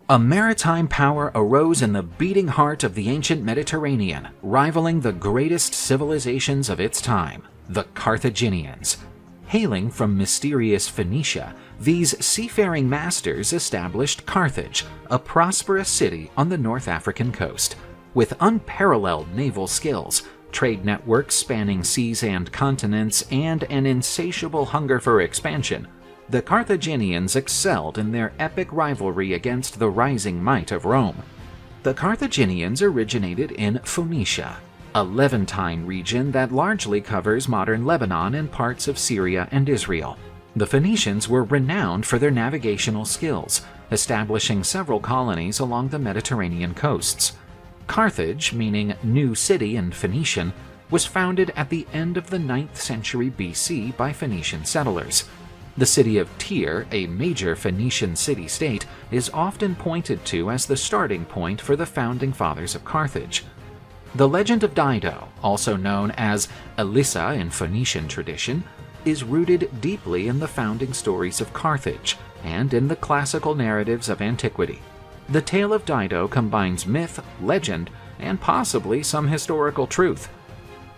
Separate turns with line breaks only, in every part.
A maritime power arose in the beating heart of the ancient Mediterranean, rivaling the greatest civilizations of its time, the Carthaginians. Hailing from mysterious Phoenicia, these seafaring masters established Carthage, a prosperous city on the North African coast. With unparalleled naval skills, trade networks spanning seas and continents, and an insatiable hunger for expansion, the Carthaginians excelled in their epic rivalry against the rising might of Rome. The Carthaginians originated in Phoenicia, a Levantine region that largely covers modern Lebanon and parts of Syria and Israel. The Phoenicians were renowned for their navigational skills, establishing several colonies along the Mediterranean coasts. Carthage, meaning new city in Phoenician, was founded at the end of the 9th century BC by Phoenician settlers. The city of Tyre, a major Phoenician city-state, is often pointed to as the starting point for the founding fathers of Carthage. The legend of Dido, also known as Elissa in Phoenician tradition, is rooted deeply in the founding stories of Carthage and in the classical narratives of antiquity. The tale of Dido combines myth, legend, and possibly some historical truth.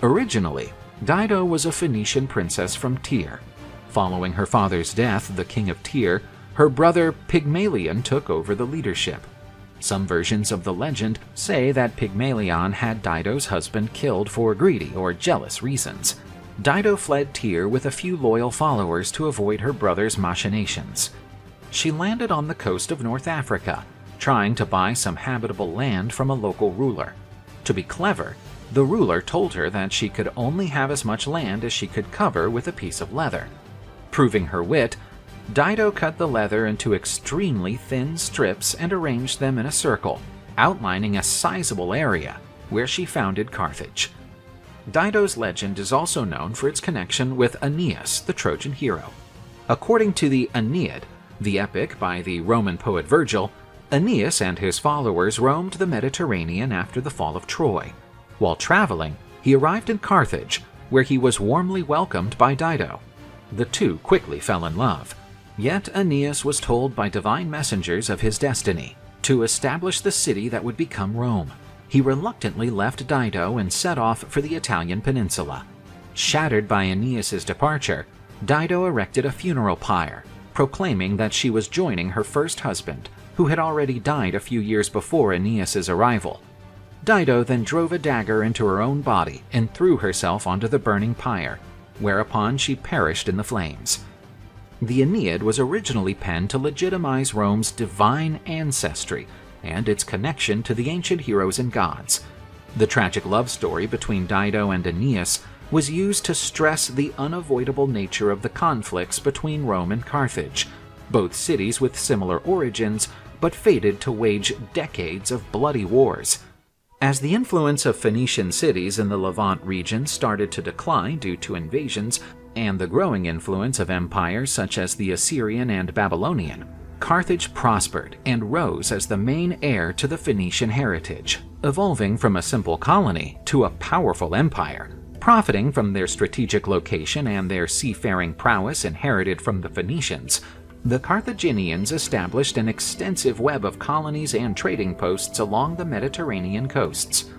Originally, Dido was a Phoenician princess from Tyre. Following her father's death, the king of Tyre, her brother Pygmalion took over the leadership. Some versions of the legend say that Pygmalion had Dido's husband killed for greedy or jealous reasons. Dido fled Tyre with a few loyal followers to avoid her brother's machinations. She landed on the coast of North Africa, trying to buy some habitable land from a local ruler. To be clever, the ruler told her that she could only have as much land as she could cover with a piece of leather. Proving her wit, Dido cut the leather into extremely thin strips and arranged them in a circle, outlining a sizable area, where she founded Carthage. Dido's legend is also known for its connection with Aeneas, the Trojan hero. According to the Aeneid, the epic by the Roman poet Virgil, Aeneas and his followers roamed the Mediterranean after the fall of Troy. While traveling, he arrived in Carthage, where he was warmly welcomed by Dido. The two quickly fell in love. Yet Aeneas was told by divine messengers of his destiny, to establish the city that would become Rome. He reluctantly left Dido and set off for the Italian peninsula. Shattered by Aeneas's departure, Dido erected a funeral pyre, proclaiming that she was joining her first husband, who had already died a few years before Aeneas's arrival. Dido then drove a dagger into her own body and threw herself onto the burning pyre, whereupon she perished in the flames. The Aeneid was originally penned to legitimize Rome's divine ancestry and its connection to the ancient heroes and gods. The tragic love story between Dido and Aeneas was used to stress the unavoidable nature of the conflicts between Rome and Carthage, both cities with similar origins but fated to wage decades of bloody wars. As the influence of Phoenician cities in the Levant region started to decline due to invasions and the growing influence of empires such as the Assyrian and Babylonian, Carthage prospered and rose as the main heir to the Phoenician heritage, evolving from a simple colony to a powerful empire. Profiting from their strategic location and their seafaring prowess inherited from the Phoenicians, the Carthaginians established an extensive web of colonies and trading posts along the Mediterranean coasts.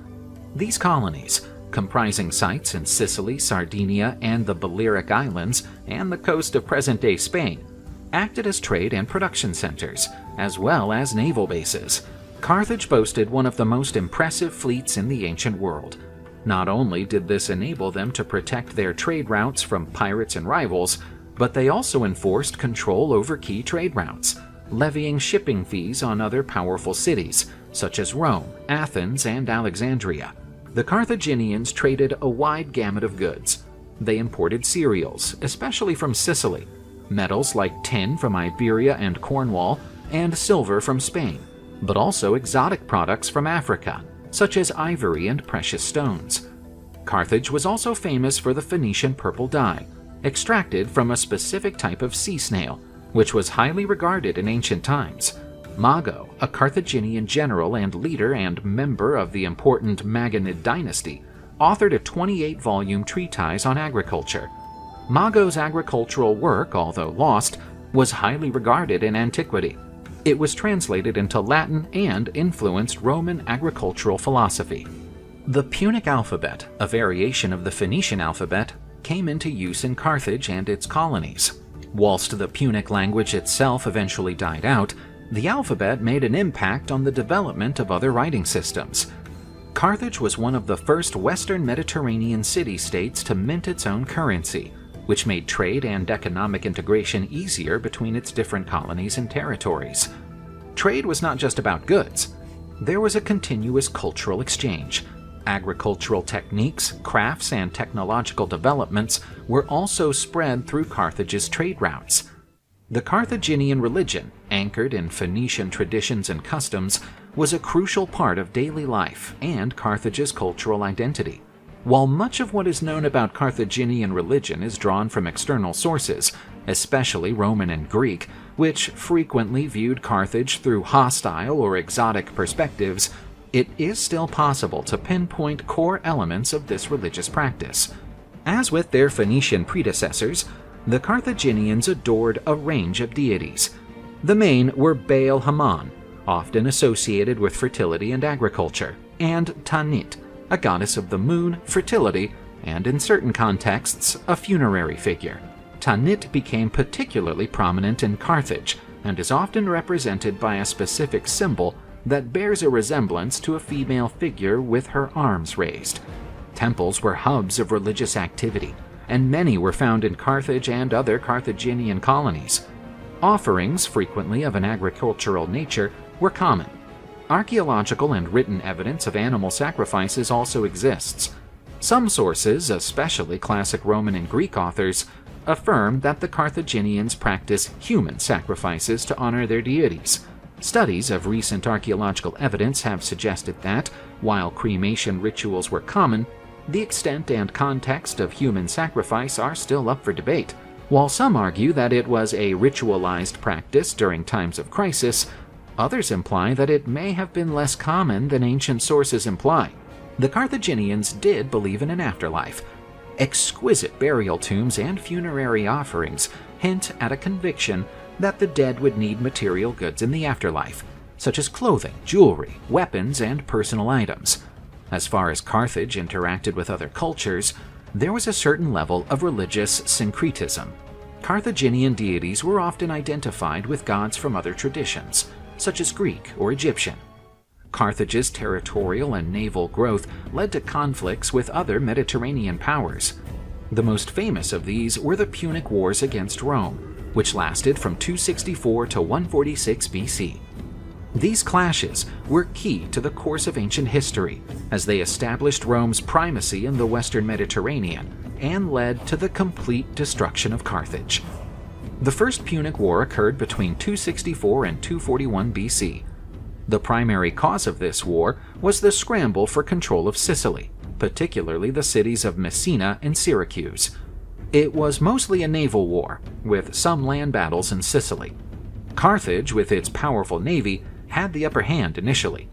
These colonies, comprising sites in Sicily, Sardinia, and the Balearic Islands, and the coast of present-day Spain, acted as trade and production centers, as well as naval bases. Carthage boasted one of the most impressive fleets in the ancient world. Not only did this enable them to protect their trade routes from pirates and rivals, but they also enforced control over key trade routes, levying shipping fees on other powerful cities, such as Rome, Athens, and Alexandria. The Carthaginians traded a wide gamut of goods. They imported cereals, especially from Sicily, metals like tin from Iberia and Cornwall, and silver from Spain, but also exotic products from Africa, such as ivory and precious stones. Carthage was also famous for the Phoenician purple dye, extracted from a specific type of sea snail, which was highly regarded in ancient times. Mago, a Carthaginian general and leader and member of the important Maganid dynasty, authored a 28-volume treatise on agriculture. Mago's agricultural work, although lost, was highly regarded in antiquity. It was translated into Latin and influenced Roman agricultural philosophy. The Punic alphabet, a variation of the Phoenician alphabet, came into use in Carthage and its colonies. Whilst the Punic language itself eventually died out, the alphabet made an impact on the development of other writing systems. Carthage was one of the first Western Mediterranean city-states to mint its own currency, which made trade and economic integration easier between its different colonies and territories. Trade was not just about goods. There was a continuous cultural exchange. Agricultural techniques, crafts, and technological developments were also spread through Carthage's trade routes. The Carthaginian religion, anchored in Phoenician traditions and customs, was a crucial part of daily life and Carthage's cultural identity. While much of what is known about Carthaginian religion is drawn from external sources, especially Roman and Greek, which frequently viewed Carthage through hostile or exotic perspectives, it is still possible to pinpoint core elements of this religious practice. As with their Phoenician predecessors, the Carthaginians adored a range of deities. The main were Baal Hammon, often associated with fertility and agriculture, and Tanit, a goddess of the moon, fertility, and in certain contexts, a funerary figure. Tanit became particularly prominent in Carthage and is often represented by a specific symbol that bears a resemblance to a female figure with her arms raised. Temples were hubs of religious activity, and many were found in Carthage and other Carthaginian colonies. Offerings, frequently of an agricultural nature, were common. Archaeological and written evidence of animal sacrifices also exists. Some sources, especially classic Roman and Greek authors, affirm that the Carthaginians practice human sacrifices to honor their deities. Studies of recent archaeological evidence have suggested that, while cremation rituals were common, the extent and context of human sacrifice are still up for debate. While some argue that it was a ritualized practice during times of crisis, others imply that it may have been less common than ancient sources imply. The Carthaginians did believe in an afterlife. Exquisite burial tombs and funerary offerings hint at a conviction that the dead would need material goods in the afterlife, such as clothing, jewelry, weapons, and personal items. As far as Carthage interacted with other cultures, there was a certain level of religious syncretism. Carthaginian deities were often identified with gods from other traditions, such as Greek or Egyptian. Carthage's territorial and naval growth led to conflicts with other Mediterranean powers. The most famous of these were the Punic Wars against Rome, which lasted from 264 to 146 BC. These clashes were key to the course of ancient history, as they established Rome's primacy in the Western Mediterranean and led to the complete destruction of Carthage. The First Punic War occurred between 264 and 241 BC. The primary cause of this war was the scramble for control of Sicily, particularly the cities of Messina and Syracuse. It was mostly a naval war, with some land battles in Sicily. Carthage, with its powerful navy, had the upper hand initially,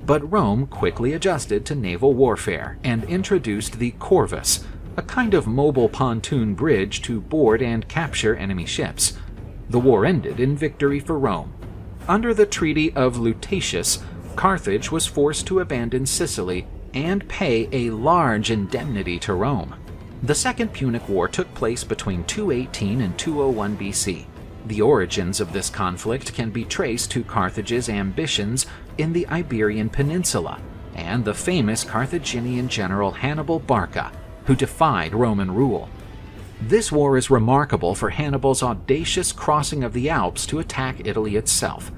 but Rome quickly adjusted to naval warfare and introduced the corvus, a kind of mobile pontoon bridge to board and capture enemy ships. The war ended in victory for Rome. Under the Treaty of Lutatius, Carthage was forced to abandon Sicily and pay a large indemnity to Rome. The Second Punic War took place between 218 and 201 BC. The origins of this conflict can be traced to Carthage's ambitions in the Iberian Peninsula and the famous Carthaginian general Hannibal Barca, who defied Roman rule. This war is remarkable for Hannibal's audacious crossing of the Alps to attack Italy itself.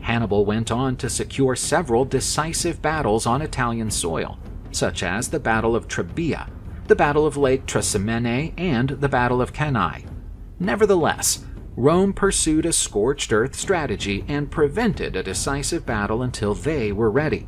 Hannibal went on to secure several decisive battles on Italian soil, such as the Battle of Trebia, the Battle of Lake Trasimene, and the Battle of Cannae. Nevertheless, Rome pursued a scorched earth strategy and prevented a decisive battle until they were ready.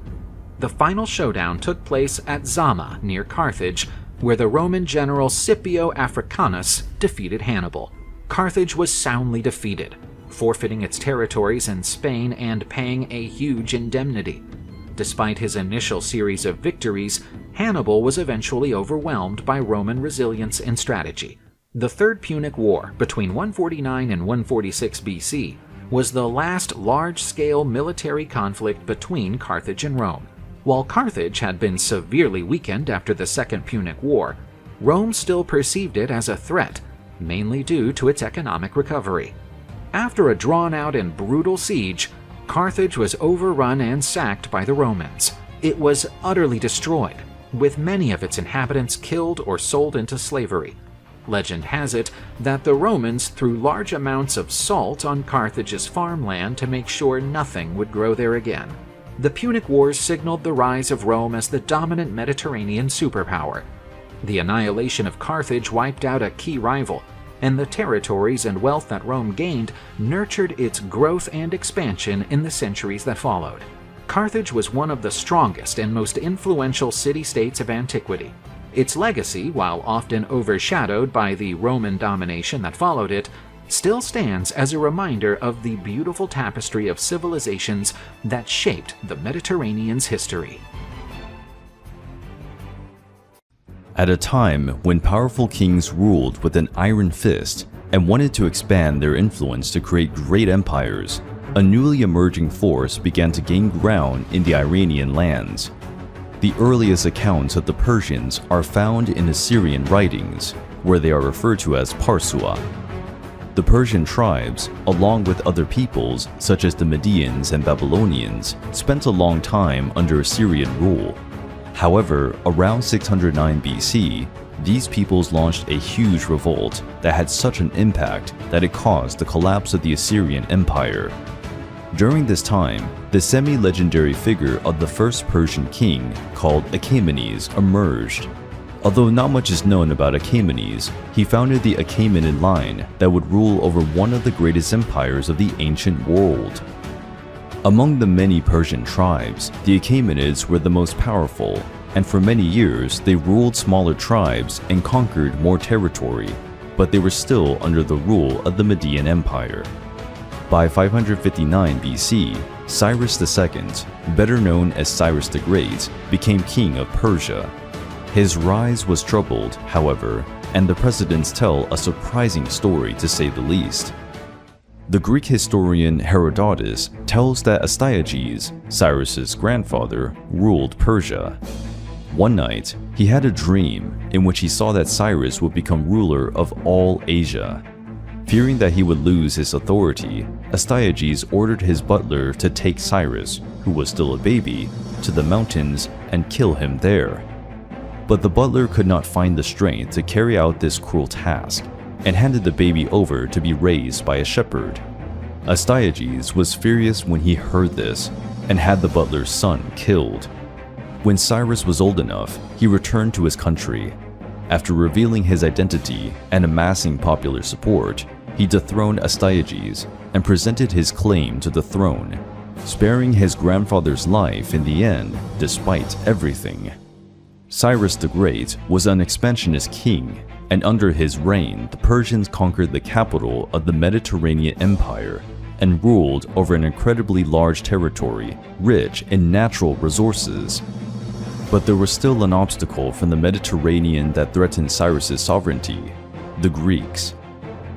The final showdown took place at Zama, near Carthage, where the Roman general Scipio Africanus defeated Hannibal. Carthage was soundly defeated, forfeiting its territories in Spain and paying a huge indemnity. Despite his initial series of victories, Hannibal was eventually overwhelmed by Roman resilience and strategy. The Third Punic War, between 149 and 146 BC, was the last large-scale military conflict between Carthage and Rome. While Carthage had been severely weakened after the Second Punic War, Rome still perceived it as a threat, mainly due to its economic recovery. After a drawn-out and brutal siege, Carthage was overrun and sacked by the Romans. It was utterly destroyed, with many of its inhabitants killed or sold into slavery. Legend has it that the Romans threw large amounts of salt on Carthage's farmland to make sure nothing would grow there again. The Punic Wars signaled the rise of Rome as the dominant Mediterranean superpower. The annihilation of Carthage wiped out a key rival, and the territories and wealth that Rome gained nurtured its growth and expansion in the centuries that followed. Carthage was one of the strongest and most influential city-states of antiquity. Its legacy, while often overshadowed by the Roman domination that followed it, still stands as a reminder of the beautiful tapestry of civilizations that shaped the Mediterranean's history.
At a time when powerful kings ruled with an iron fist and wanted to expand their influence to create great empires, a newly emerging force began to gain ground in the Iranian lands. The earliest accounts of the Persians are found in Assyrian writings, where they are referred to as Parsua. The Persian tribes, along with other peoples such as the Medians and Babylonians, spent a long time under Assyrian rule. However, around 609 BC, these peoples launched a huge revolt that had such an impact that it caused the collapse of the Assyrian Empire. During this time, the semi-legendary figure of the first Persian king, called Achaemenes, emerged. Although not much is known about Achaemenes, he founded the Achaemenid line that would rule over one of the greatest empires of the ancient world. Among the many Persian tribes, the Achaemenids were the most powerful, and for many years they ruled smaller tribes and conquered more territory, but they were still under the rule of the Median Empire. By 559 BC, Cyrus II, better known as Cyrus the Great, became king of Persia. His rise was troubled, however, and the precedents tell a surprising story to say the least. The Greek historian Herodotus tells that Astyages, Cyrus's grandfather, ruled Persia. One night, he had a dream in which he saw that Cyrus would become ruler of all Asia. Fearing that he would lose his authority, Astyages ordered his butler to take Cyrus, who was still a baby, to the mountains and kill him there. But the butler could not find the strength to carry out this cruel task, and handed the baby over to be raised by a shepherd. Astyages was furious when he heard this, and had the butler's son killed. When Cyrus was old enough, he returned to his country. After revealing his identity and amassing popular support, he dethroned Astyages and presented his claim to the throne, sparing his grandfather's life in the end despite everything. Cyrus the Great was an expansionist king, and under his reign the Persians conquered the capital of the Mediterranean Empire and ruled over an incredibly large territory rich in natural resources. But there was still an obstacle from the Mediterranean that threatened Cyrus's sovereignty: the Greeks.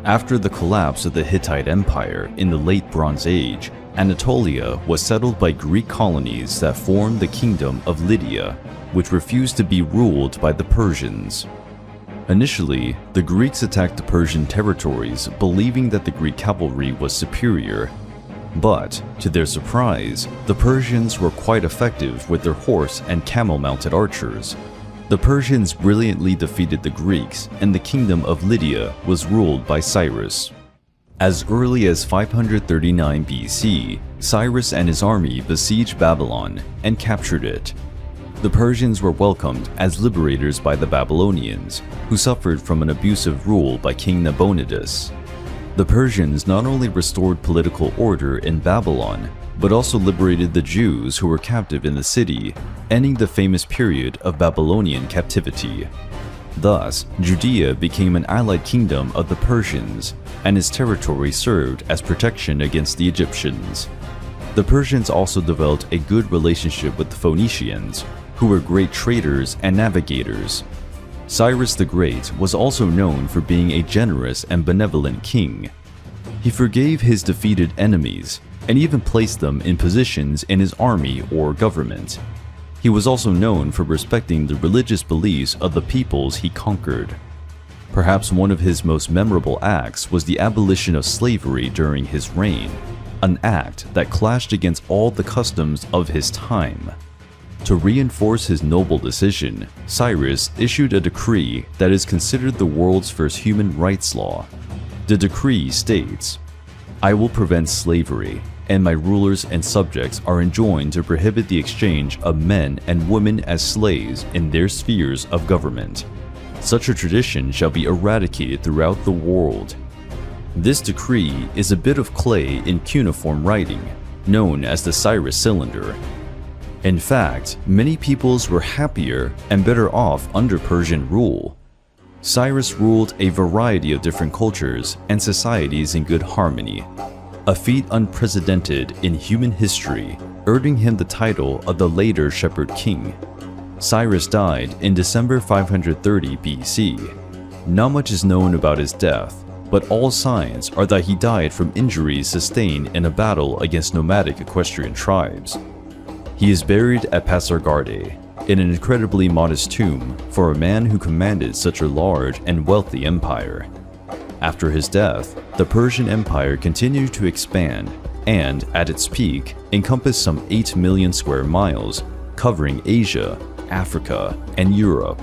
After the collapse of the Hittite Empire in the late Bronze Age, Anatolia was settled by Greek colonies that formed the Kingdom of Lydia, which refused to be ruled by the Persians. Initially, the Greeks attacked the Persian territories believing that the Greek cavalry was superior. But, to their surprise, the Persians were quite effective with their horse and camel-mounted archers. The Persians brilliantly defeated the Greeks, and the Kingdom of Lydia was ruled by Cyrus. As early as 539 BC, Cyrus and his army besieged Babylon and captured it. The Persians were welcomed as liberators by the Babylonians, who suffered from an abusive rule by King Nabonidus. The Persians not only restored political order in Babylon, but also liberated the Jews who were captive in the city, ending the famous period of Babylonian captivity. Thus, Judea became an allied kingdom of the Persians, and its territory served as protection against the Egyptians. The Persians also developed a good relationship with the Phoenicians, who were great traders and navigators. Cyrus the Great was also known for being a generous and benevolent king. He forgave his defeated enemies and even placed them in positions in his army or government. He was also known for respecting the religious beliefs of the peoples he conquered. Perhaps one of his most memorable acts was the abolition of slavery during his reign, an act that clashed against all the customs of his time. To reinforce his noble decision, Cyrus issued a decree that is considered the world's first human rights law. The decree states, "I will prevent slavery, and my rulers and subjects are enjoined to prohibit the exchange of men and women as slaves in their spheres of government. Such a tradition shall be eradicated throughout the world." This decree is a bit of clay in cuneiform writing, known as the Cyrus cylinder. In fact, many peoples were happier and better off under Persian rule. Cyrus ruled a variety of different cultures and societies in good harmony, a feat unprecedented in human history, earning him the title of the later Shepherd King. Cyrus died in December 530 BC. Not much is known about his death, but all signs are that he died from injuries sustained in a battle against nomadic equestrian tribes. He is buried at Pasargadae, in an incredibly modest tomb for a man who commanded such a large and wealthy empire. After his death, the Persian Empire continued to expand and, at its peak, encompassed some 8 million square miles, covering Asia, Africa, and Europe.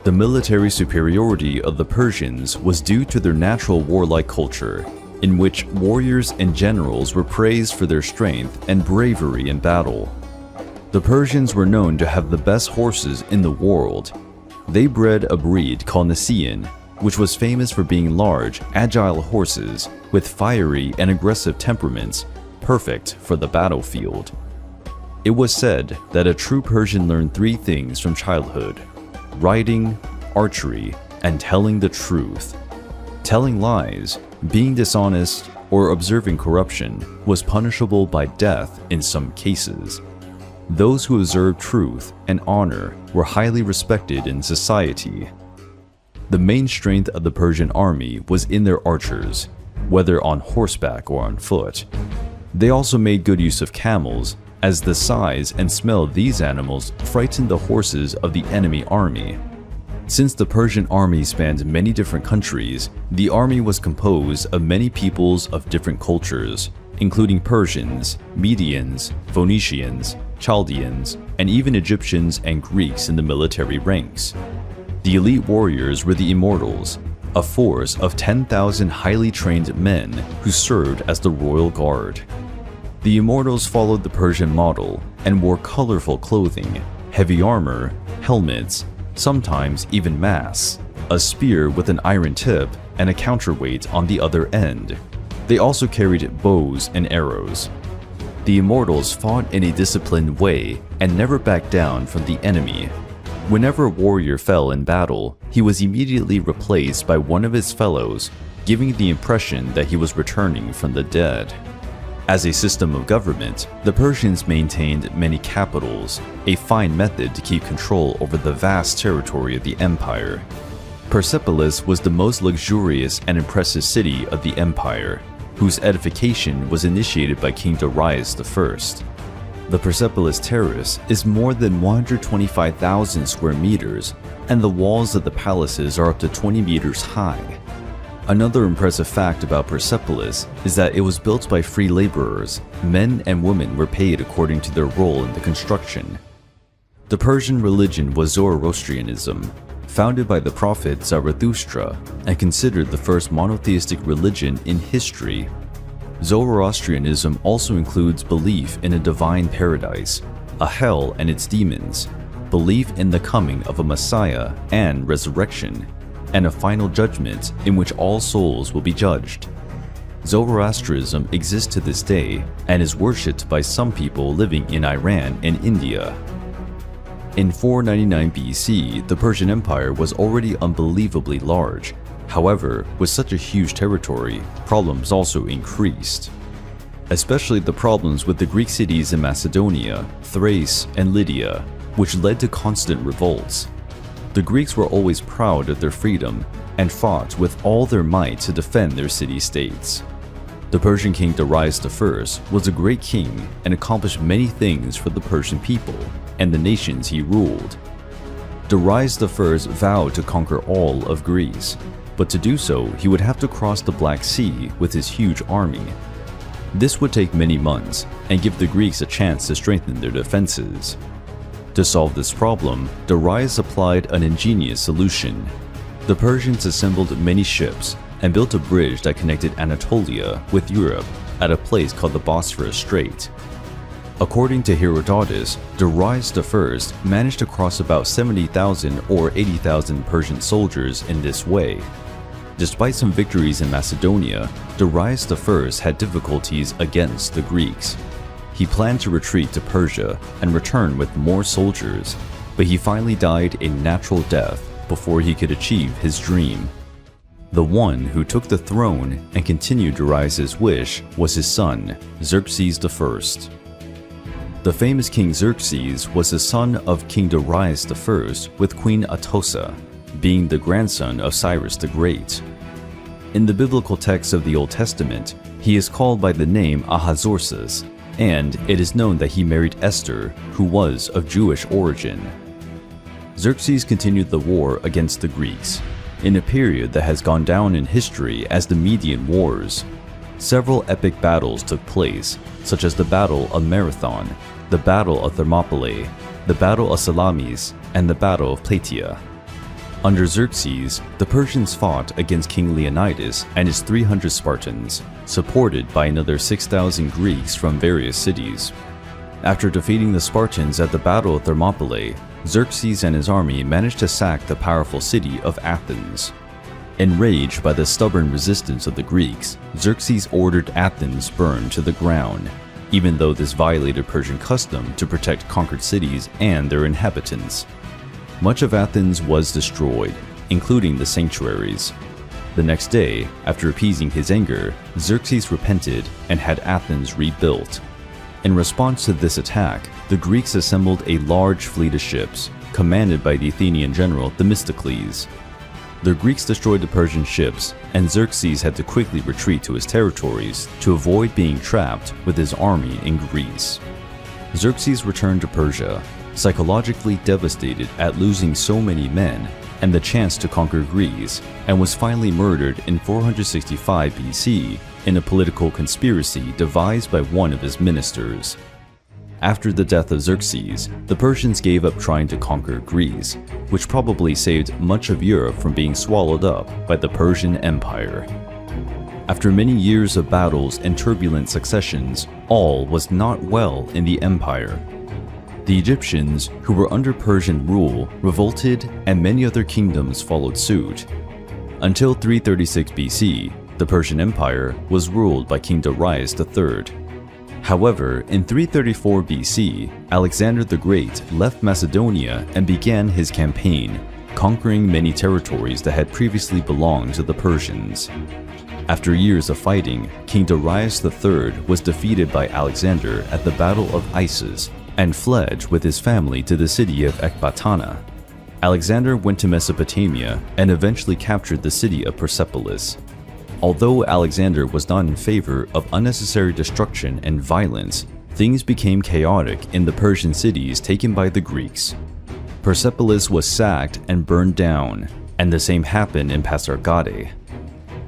The military superiority of the Persians was due to their natural warlike culture, in which warriors and generals were praised for their strength and bravery in battle. The Persians were known to have the best horses in the world. They bred a breed called Nisaean, which was famous for being large, agile horses with fiery and aggressive temperaments, perfect for the battlefield. It was said that a true Persian learned 3 things from childhood: riding, archery, and telling the truth. Telling lies, being dishonest, or observing corruption was punishable by death in some cases. Those who observed truth and honor were highly respected in society. The main strength of the Persian army was in their archers, whether on horseback or on foot. They also made good use of camels, as the size and smell of these animals frightened the horses of the enemy army. Since the Persian army spanned many different countries, the army was composed of many peoples of different cultures, including Persians, Medians, Phoenicians, Chaldeans, and even Egyptians and Greeks in the military ranks. The elite warriors were the Immortals, a force of 10,000 highly trained men who served as the royal guard. The Immortals followed the Persian model and wore colorful clothing, heavy armor, helmets, sometimes even masks, a spear with an iron tip, and a counterweight on the other end. They also carried bows and arrows. The Immortals fought in a disciplined way and never backed down from the enemy. Whenever a warrior fell in battle, he was immediately replaced by one of his fellows, giving the impression that he was returning from the dead. As a system of government, the Persians maintained many capitals, a fine method to keep control over the vast territory of the empire. Persepolis was the most luxurious and impressive city of the empire, whose edification was initiated by King Darius I. The Persepolis Terrace is more than 125,000 square meters, and the walls of the palaces are up to 20 meters high. Another impressive fact about Persepolis is that it was built by free laborers. Men and women were paid according to their role in the construction. The Persian religion was Zoroastrianism, founded by the prophet Zarathustra and considered the first monotheistic religion in history. Zoroastrianism also includes belief in a divine paradise, a hell and its demons, belief in the coming of a Messiah and resurrection, and a final judgment in which all souls will be judged. Zoroastrianism exists to this day and is worshipped by some people living in Iran and India. In 499 BC, the Persian Empire was already unbelievably large. However, with such a huge territory, problems also increased. Especially the problems with the Greek cities in Macedonia, Thrace, and Lydia, which led to constant revolts. The Greeks were always proud of their freedom and fought with all their might to defend their city-states. The Persian king Darius I was a great king and accomplished many things for the Persian people and the nations he ruled. Darius I vowed to conquer all of Greece, but to do so he would have to cross the Black Sea with his huge army. This would take many months and give the Greeks a chance to strengthen their defenses. To solve this problem, Darius applied an ingenious solution. The Persians assembled many ships and built a bridge that connected Anatolia with Europe at a place called the Bosphorus Strait. According to Herodotus, Darius I managed to cross about 70,000 or 80,000 Persian soldiers in this way. Despite some victories in Macedonia, Darius I had difficulties against the Greeks. He planned to retreat to Persia and return with more soldiers, but he finally died a natural death before he could achieve his dream. The one who took the throne and continued Darius' wish was his son, Xerxes I. The famous King Xerxes was the son of King Darius I with Queen Atossa, being the grandson of Cyrus the Great. In the biblical texts of the Old Testament, he is called by the name Ahasuerus, and it is known that he married Esther, who was of Jewish origin. Xerxes continued the war against the Greeks, in a period that has gone down in history as the Median Wars. Several epic battles took place, such as the Battle of Marathon, the Battle of Thermopylae, the Battle of Salamis, and the Battle of Plataea. Under Xerxes, the Persians fought against King Leonidas and his 300 Spartans, supported by another 6,000 Greeks from various cities. After defeating the Spartans at the Battle of Thermopylae, Xerxes and his army managed to sack the powerful city of Athens. Enraged by the stubborn resistance of the Greeks, Xerxes ordered Athens burned to the ground, even though this violated Persian custom to protect conquered cities and their inhabitants. Much of Athens was destroyed, including the sanctuaries. The next day, after appeasing his anger, Xerxes repented and had Athens rebuilt. In response to this attack, the Greeks assembled a large fleet of ships, commanded by the Athenian general Themistocles. The Greeks destroyed the Persian ships, and Xerxes had to quickly retreat to his territories to avoid being trapped with his army in Greece. Xerxes returned to Persia, psychologically devastated at losing so many men and the chance to conquer Greece, and was finally murdered in 465 BC in a political conspiracy devised by one of his ministers. After the death of Xerxes, the Persians gave up trying to conquer Greece, which probably saved much of Europe from being swallowed up by the Persian Empire. After many years of battles and turbulent successions, all was not well in the empire. The Egyptians, who were under Persian rule, revolted, and many other kingdoms followed suit. Until 336 BC, the Persian Empire was ruled by King Darius III. However, in 334 BC, Alexander the Great left Macedonia and began his campaign, conquering many territories that had previously belonged to the Persians. After years of fighting, King Darius III was defeated by Alexander at the Battle of Issus and fled with his family to the city of Ecbatana. Alexander went to Mesopotamia and eventually captured the city of Persepolis. Although Alexander was not in favor of unnecessary destruction and violence, things became chaotic in the Persian cities taken by the Greeks. Persepolis was sacked and burned down, and the same happened in Pasargadae.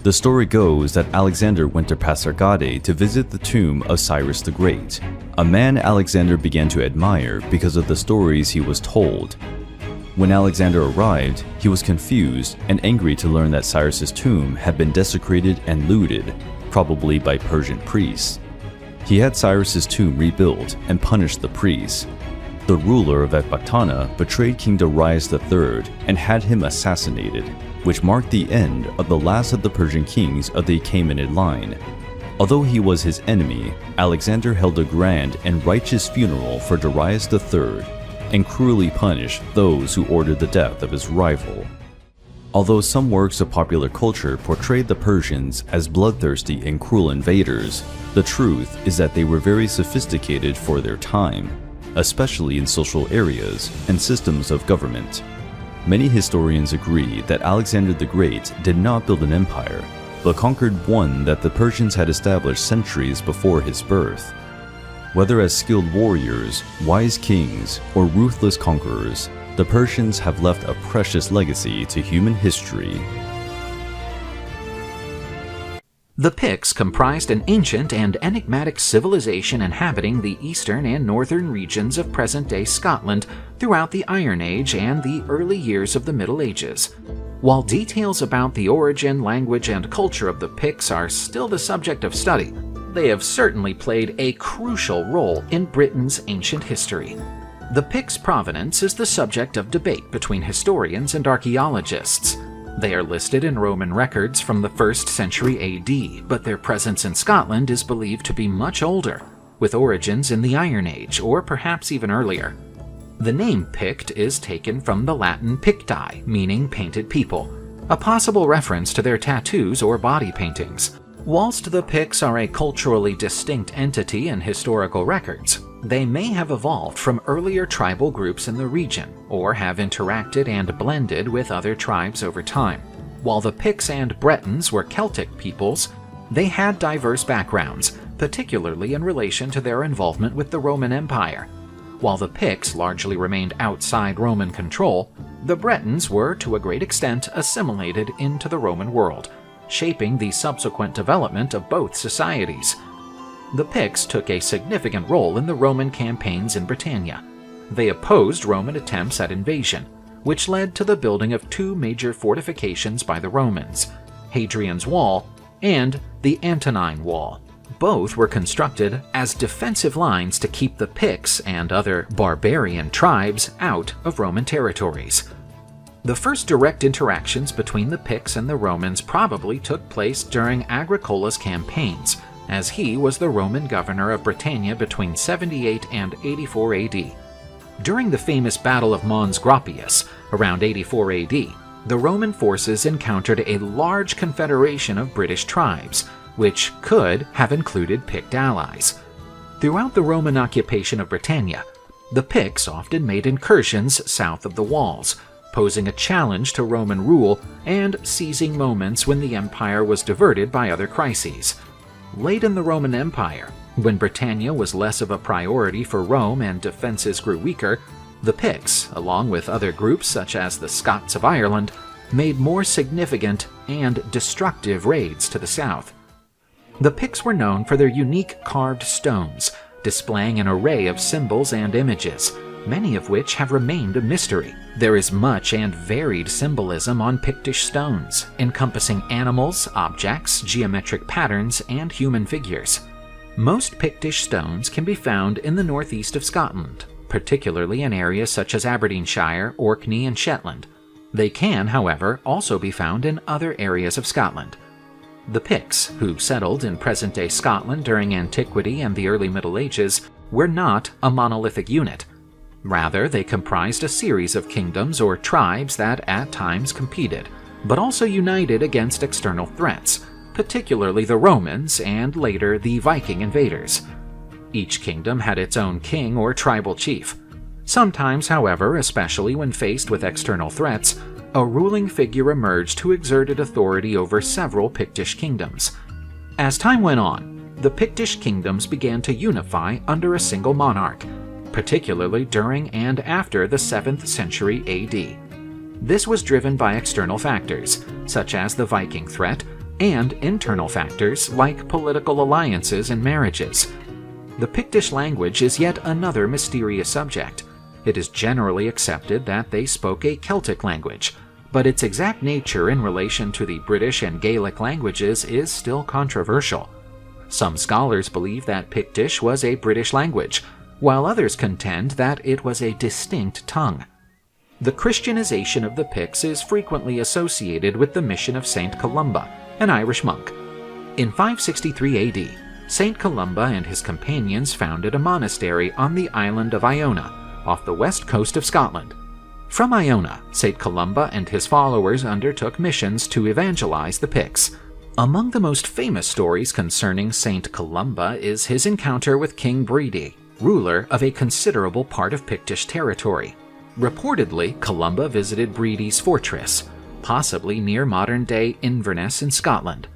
The story goes that Alexander went to Pasargadae to visit the tomb of Cyrus the Great, a man Alexander began to admire because of the stories he was told. When Alexander arrived, he was confused and angry to learn that Cyrus's tomb had been desecrated and looted, probably by Persian priests. He had Cyrus's tomb rebuilt and punished the priests. The ruler of Ecbatana betrayed King Darius III and had him assassinated, which marked the end of the last of the Persian kings of the Achaemenid line. Although he was his enemy, Alexander held a grand and righteous funeral for Darius III and cruelly punished those who ordered the death of his rival. Although some works of popular culture portrayed the Persians as bloodthirsty and cruel invaders, the truth is that they were very sophisticated for their time, especially in social areas and systems of government. Many historians agree that Alexander the Great did not build an empire, but conquered one that the Persians had established centuries before his birth. Whether as skilled warriors, wise kings, or ruthless conquerors, the Persians have left a precious legacy to human history.
The Picts comprised an ancient and enigmatic civilization inhabiting the eastern and northern regions of present-day Scotland throughout the Iron Age and the early years of the Middle Ages. While details about the origin, language, and culture of the Picts are still the subject of study, they have certainly played a crucial role in Britain's ancient history. The Picts' provenance is the subject of debate between historians and archaeologists. They are listed in Roman records from the 1st century AD, but their presence in Scotland is believed to be much older, with origins in the Iron Age or perhaps even earlier. The name Pict is taken from the Latin picti, meaning painted people, a possible reference to their tattoos or body paintings. Whilst the Picts are a culturally distinct entity in historical records, they may have evolved from earlier tribal groups in the region, or have interacted and blended with other tribes over time. While the Picts and Bretons were Celtic peoples, they had diverse backgrounds, particularly in relation to their involvement with the Roman Empire. While the Picts largely remained outside Roman control, the Bretons were to a great extent assimilated into the Roman world, shaping the subsequent development of both societies. The Picts took a significant role in the Roman campaigns in Britannia. They opposed Roman attempts at invasion, which led to the building of two major fortifications by the Romans, Hadrian's Wall and the Antonine Wall. Both were constructed as defensive lines to keep the Picts and other barbarian tribes out of Roman territories. The first direct interactions between the Picts and the Romans probably took place during Agricola's campaigns, as he was the Roman governor of Britannia between 78 and 84 AD. During the famous Battle of Mons Graupius, around 84 AD, the Roman forces encountered a large confederation of British tribes, which could have included Pict allies. Throughout the Roman occupation of Britannia, the Picts often made incursions south of the walls, posing a challenge to Roman rule and seizing moments when the empire was diverted by other crises. Late in the Roman Empire, when Britannia was less of a priority for Rome and defenses grew weaker, the Picts, along with other groups such as the Scots of Ireland, made more significant and destructive raids to the south. The Picts were known for their unique carved stones, displaying an array of symbols and images, many of which have remained a mystery. There is much and varied symbolism on Pictish stones, encompassing animals, objects, geometric patterns, and human figures. Most Pictish stones can be found in the northeast of Scotland, particularly in areas such as Aberdeenshire, Orkney, and Shetland. They can, however, also be found in other areas of Scotland. The Picts, who settled in present-day Scotland during antiquity and the early Middle Ages, were not a monolithic unit. Rather, they comprised a series of kingdoms or tribes that at times competed, but also united against external threats, particularly the Romans and later the Viking invaders. Each kingdom had its own king or tribal chief. Sometimes, however, especially when faced with external threats, a ruling figure emerged who exerted authority over several Pictish kingdoms. As time went on, the Pictish kingdoms began to unify under a single monarch, particularly during and after the 7th century AD. This was driven by external factors, such as the Viking threat, and internal factors like political alliances and marriages. The Pictish language is yet another mysterious subject. It is generally accepted that they spoke a Celtic language, but its exact nature in relation to the British and Gaelic languages is still controversial. Some scholars believe that Pictish was a British language, while others contend that it was a distinct tongue. The Christianization of the Picts is frequently associated with the mission of Saint Columba, an Irish monk. In 563 AD, Saint Columba and his companions founded a monastery on the island of Iona, off the west coast of Scotland. From Iona, Saint Columba and his followers undertook missions to evangelize the Picts. Among the most famous stories concerning Saint Columba is his encounter with King Bredi, ruler of a considerable part of Pictish territory. Reportedly, Columba visited Breidi's fortress, possibly near modern-day Inverness in Scotland.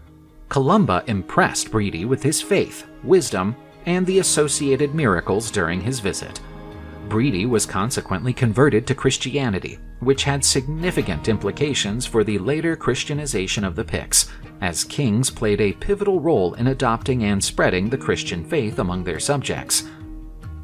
Columba impressed Breidi with his faith, wisdom, and the associated miracles during his visit. Breidi was consequently converted to Christianity, which had significant implications for the later Christianization of the Picts, as kings played a pivotal role in adopting and spreading the Christian faith among their subjects.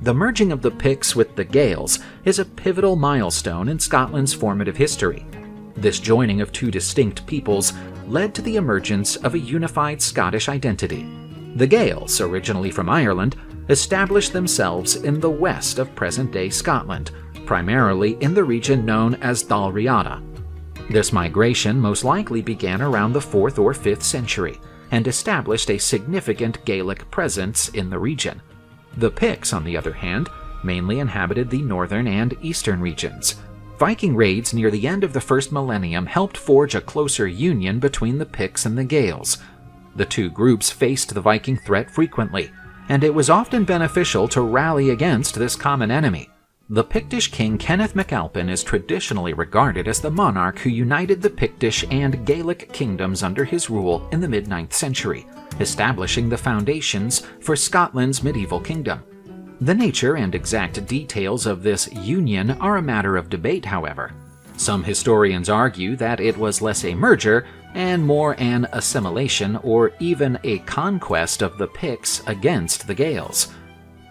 The merging of the Picts with the Gaels is a pivotal milestone in Scotland's formative history. This joining of two distinct peoples led to the emergence of a unified Scottish identity. The Gaels, originally from Ireland, established themselves in the west of present-day Scotland, primarily in the region known as Dalriada. This migration most likely began around the 4th or 5th century and established a significant Gaelic presence in the region. The Picts, on the other hand, mainly inhabited the northern and eastern regions. Viking raids near the end of the first millennium helped forge a closer union between the Picts and the Gaels. The two groups faced the Viking threat frequently, and it was often beneficial to rally against this common enemy. The Pictish king Kenneth MacAlpin is traditionally regarded as the monarch who united the Pictish and Gaelic kingdoms under his rule in the mid-9th century, establishing the foundations for Scotland's medieval kingdom. The nature and exact details of this union are a matter of debate, however. Some historians argue that it was less a merger and more an assimilation or even a conquest of the Picts against the Gaels.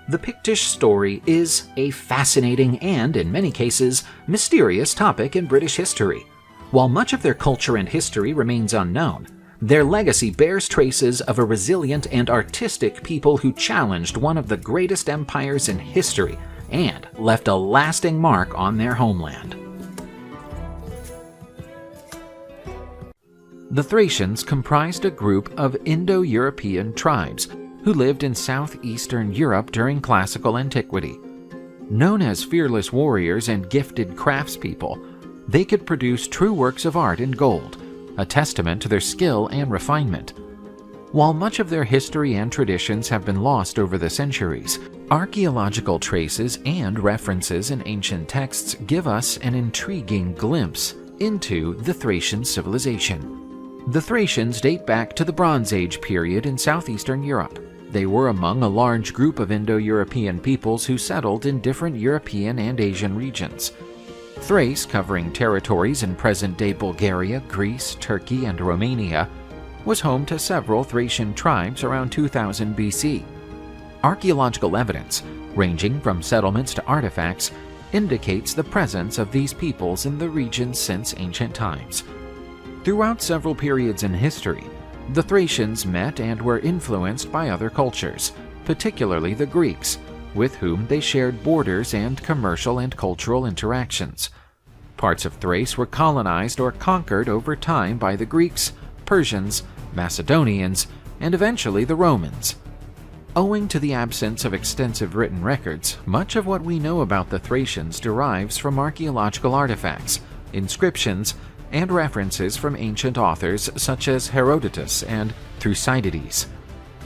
The Pictish story is a fascinating and, in many cases, mysterious topic in British history. While much of their culture and history remains unknown, their legacy bears traces of a resilient and artistic people who challenged one of the greatest empires in history and left a lasting mark on their homeland. The Thracians comprised a group of Indo-European tribes who lived in southeastern Europe during classical antiquity. Known as fearless warriors and gifted craftspeople, they could produce true works of art in gold, a testament to their skill and refinement. While much of their history and traditions have been lost over the centuries, archaeological traces and references in ancient texts give us an intriguing glimpse into the Thracian civilization. The Thracians date back to the Bronze Age period in southeastern Europe. They were among a large group of Indo-European peoples who settled in different European and Asian regions. Thrace, covering territories in present-day Bulgaria, Greece, Turkey, and Romania, was home to several Thracian tribes around 2000 BC. Archaeological evidence, ranging from settlements to artifacts, indicates the presence of these peoples in the region since ancient times. Throughout several periods in history, the Thracians met and were influenced by other cultures, particularly the Greeks, with whom they shared borders and commercial and cultural interactions. Parts of Thrace were colonized or conquered over time by the Greeks, Persians, Macedonians, and eventually the Romans. Owing to the absence of extensive written records, much of what we know about the Thracians derives from archaeological artifacts, inscriptions, and references from ancient authors such as Herodotus and Thucydides.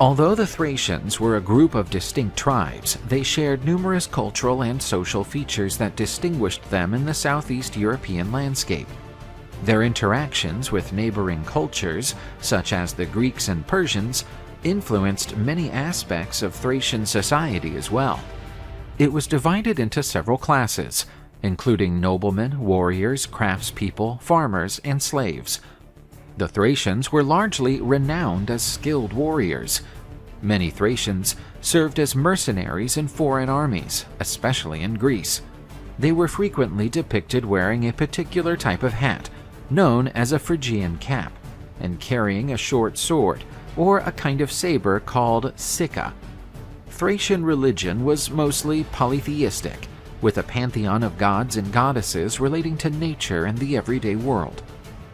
Although the Thracians were a group of distinct tribes, they shared numerous cultural and social features that distinguished them in the Southeast European landscape. Their interactions with neighboring cultures, such as the Greeks and Persians, influenced many aspects of Thracian society as well. It was divided into several classes, including noblemen, warriors, craftspeople, farmers, and slaves. The Thracians were largely renowned as skilled warriors. Many Thracians served as mercenaries in foreign armies, especially in Greece. They were frequently depicted wearing a particular type of hat, known as a Phrygian cap, and carrying a short sword, or a kind of saber called sicca. Thracian religion was mostly polytheistic, with a pantheon of gods and goddesses relating to nature and the everyday world.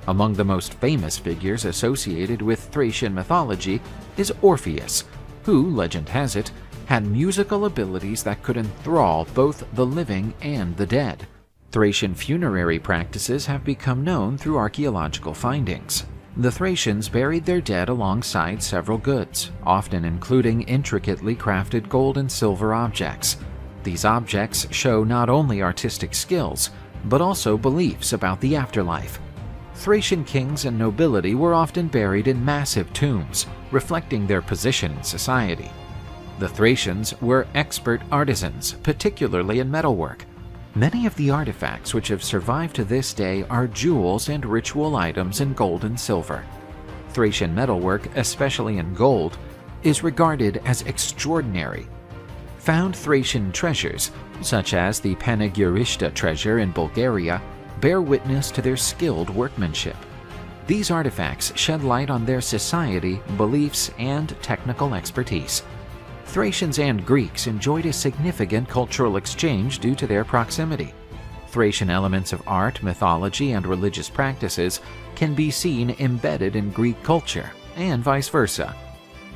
Among the most famous figures associated with Thracian mythology is Orpheus, who, legend has it, had musical abilities that could enthrall both the living and the dead. Thracian funerary practices have become known through archaeological findings. The Thracians buried their dead alongside several goods, often including intricately crafted gold and silver objects. These objects show not only artistic skills, but also beliefs about the afterlife. Thracian kings and nobility were often buried in massive tombs, reflecting their position in society. The Thracians were expert artisans, particularly in metalwork. Many of the artifacts which have survived to this day are jewels and ritual items in gold and silver. Thracian metalwork, especially in gold, is regarded as extraordinary. Found Thracian treasures, such as the Panegyrishta treasure in Bulgaria, bear witness to their skilled workmanship. These artifacts shed light on their society, beliefs, and technical expertise. Thracians and Greeks enjoyed a significant cultural exchange due to their proximity. Thracian elements of art, mythology, and religious practices can be seen embedded in Greek culture, and vice versa.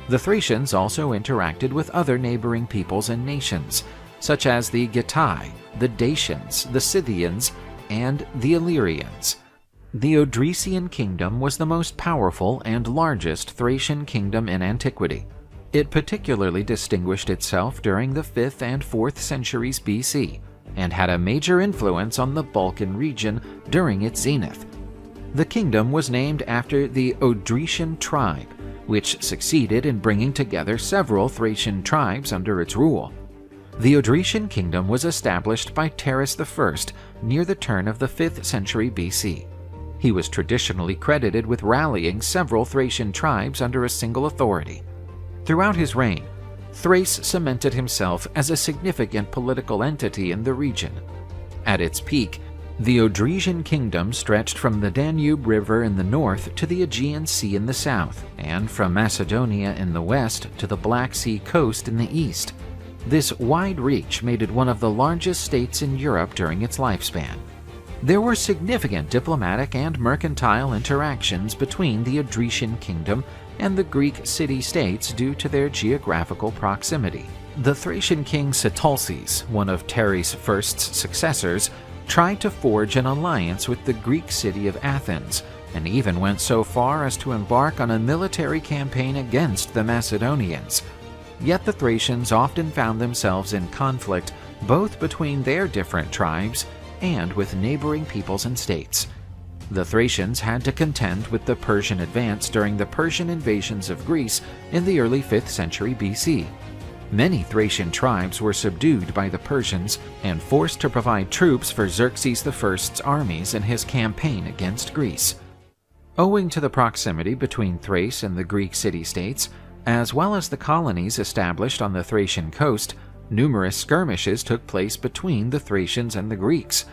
The Thracians also interacted with other neighboring peoples and nations, such as the Getae, the Dacians, the Scythians, and the Illyrians. The Odrysian kingdom was the most powerful and largest Thracian kingdom in antiquity. It particularly distinguished itself during the 5th and 4th centuries BC, and had a major influence on the Balkan region during its zenith. The kingdom was named after the Odrysian tribe, which succeeded in bringing together several Thracian tribes under its rule. The Odrysian kingdom was established by Terus I near the turn of the 5th century BC. He was traditionally credited with rallying several Thracian tribes under a single authority. Throughout his reign, Thrace cemented himself as a significant political entity in the region. At its peak, the Odrysian kingdom stretched from the Danube River in the north to the Aegean Sea in the south, and from Macedonia in the west to the Black Sea coast in the east. This wide reach made it one of the largest states in Europe during its lifespan. There were significant diplomatic and mercantile interactions between the Odrysian kingdom and the Greek city-states due to their geographical proximity. The Thracian king Sitalces, one of Terus I's successors, tried to forge an alliance with the Greek city of Athens, and even went so far as to embark on a military campaign against the Macedonians. Yet the Thracians often found themselves in conflict both between their different tribes and with neighboring peoples and states. The Thracians had to contend with the Persian advance during the Persian invasions of Greece in the early 5th century BC. Many Thracian tribes were subdued by the Persians and forced to provide troops for Xerxes I's armies in his campaign against Greece. Owing to the proximity between Thrace and the Greek city-states, as well as the colonies established on the Thracian coast, numerous skirmishes took place between the Thracians and the Greeks.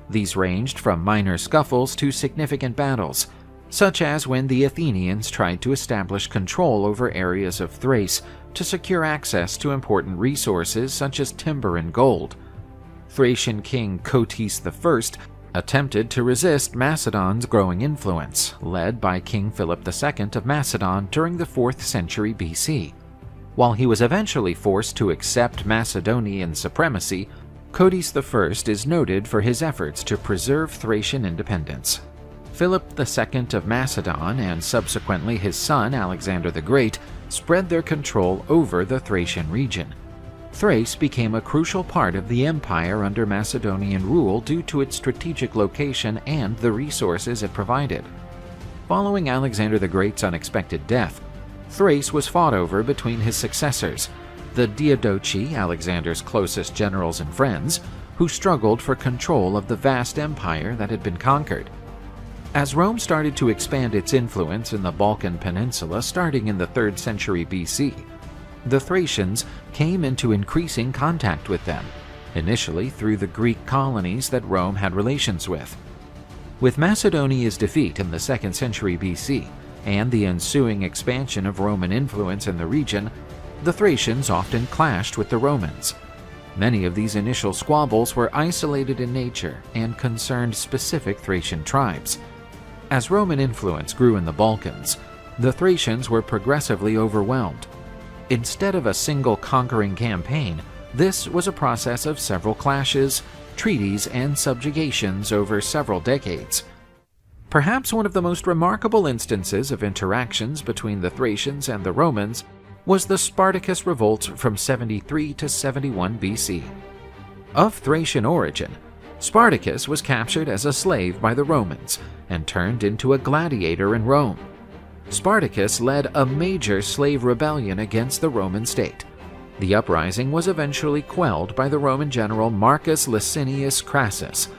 These ranged from minor scuffles to significant battles, such as when the Athenians tried to establish control over areas of Thrace to secure access to important resources such as timber and gold. Thracian king Cotys I attempted to resist Macedon's growing influence, led by King Philip II of Macedon during the 4th century BC. While he was eventually forced to accept Macedonian supremacy, Cotys I is noted for his efforts to preserve Thracian independence. Philip II of Macedon and subsequently his son Alexander the Great spread their control over the Thracian region. Thrace became a crucial part of the empire under Macedonian rule due to its strategic location and the resources it provided. Following Alexander the Great's unexpected death, Thrace was fought over between his successors, the Diadochi, Alexander's closest generals and friends, who struggled for control of the vast empire that had been conquered. As Rome started to expand its influence in the Balkan Peninsula starting in the 3rd century BC, the Thracians came into increasing contact with them, initially through the Greek colonies that Rome had relations with. With Macedonia's defeat in the 2nd century BC and the ensuing expansion of Roman influence in the region, the Thracians often clashed with the Romans. Many of these initial squabbles were isolated in nature and concerned specific Thracian tribes. As Roman influence grew in the Balkans, the Thracians were progressively overwhelmed. Instead of a single conquering campaign, this was a process of several clashes, treaties, and subjugations over several decades. Perhaps one of the most remarkable instances of interactions between the Thracians and the Romans was the Spartacus revolt from 73 to 71 BC. Of Thracian origin, Spartacus was captured as a slave by the Romans and turned into a gladiator in Rome. Spartacus led a major slave rebellion against the Roman state. The uprising was eventually quelled by the Roman general Marcus Licinius Crassus,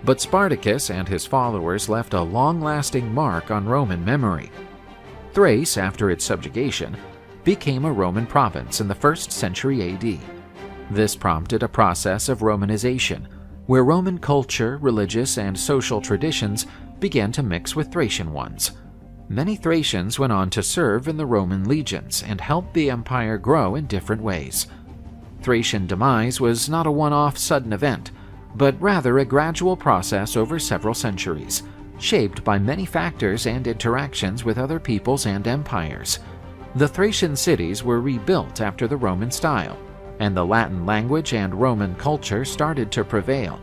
but Spartacus and his followers left a long-lasting mark on Roman memory. Thrace, after its subjugation, became a Roman province in the 1st century AD. This prompted a process of Romanization, where Roman culture, religious, and social traditions began to mix with Thracian ones. Many Thracians went on to serve in the Roman legions and helped the empire grow in different ways. Thracian demise was not a one-off sudden event, but rather a gradual process over several centuries, shaped by many factors and interactions with other peoples and empires. The Thracian cities were rebuilt after the Roman style, and the Latin language and Roman culture started to prevail,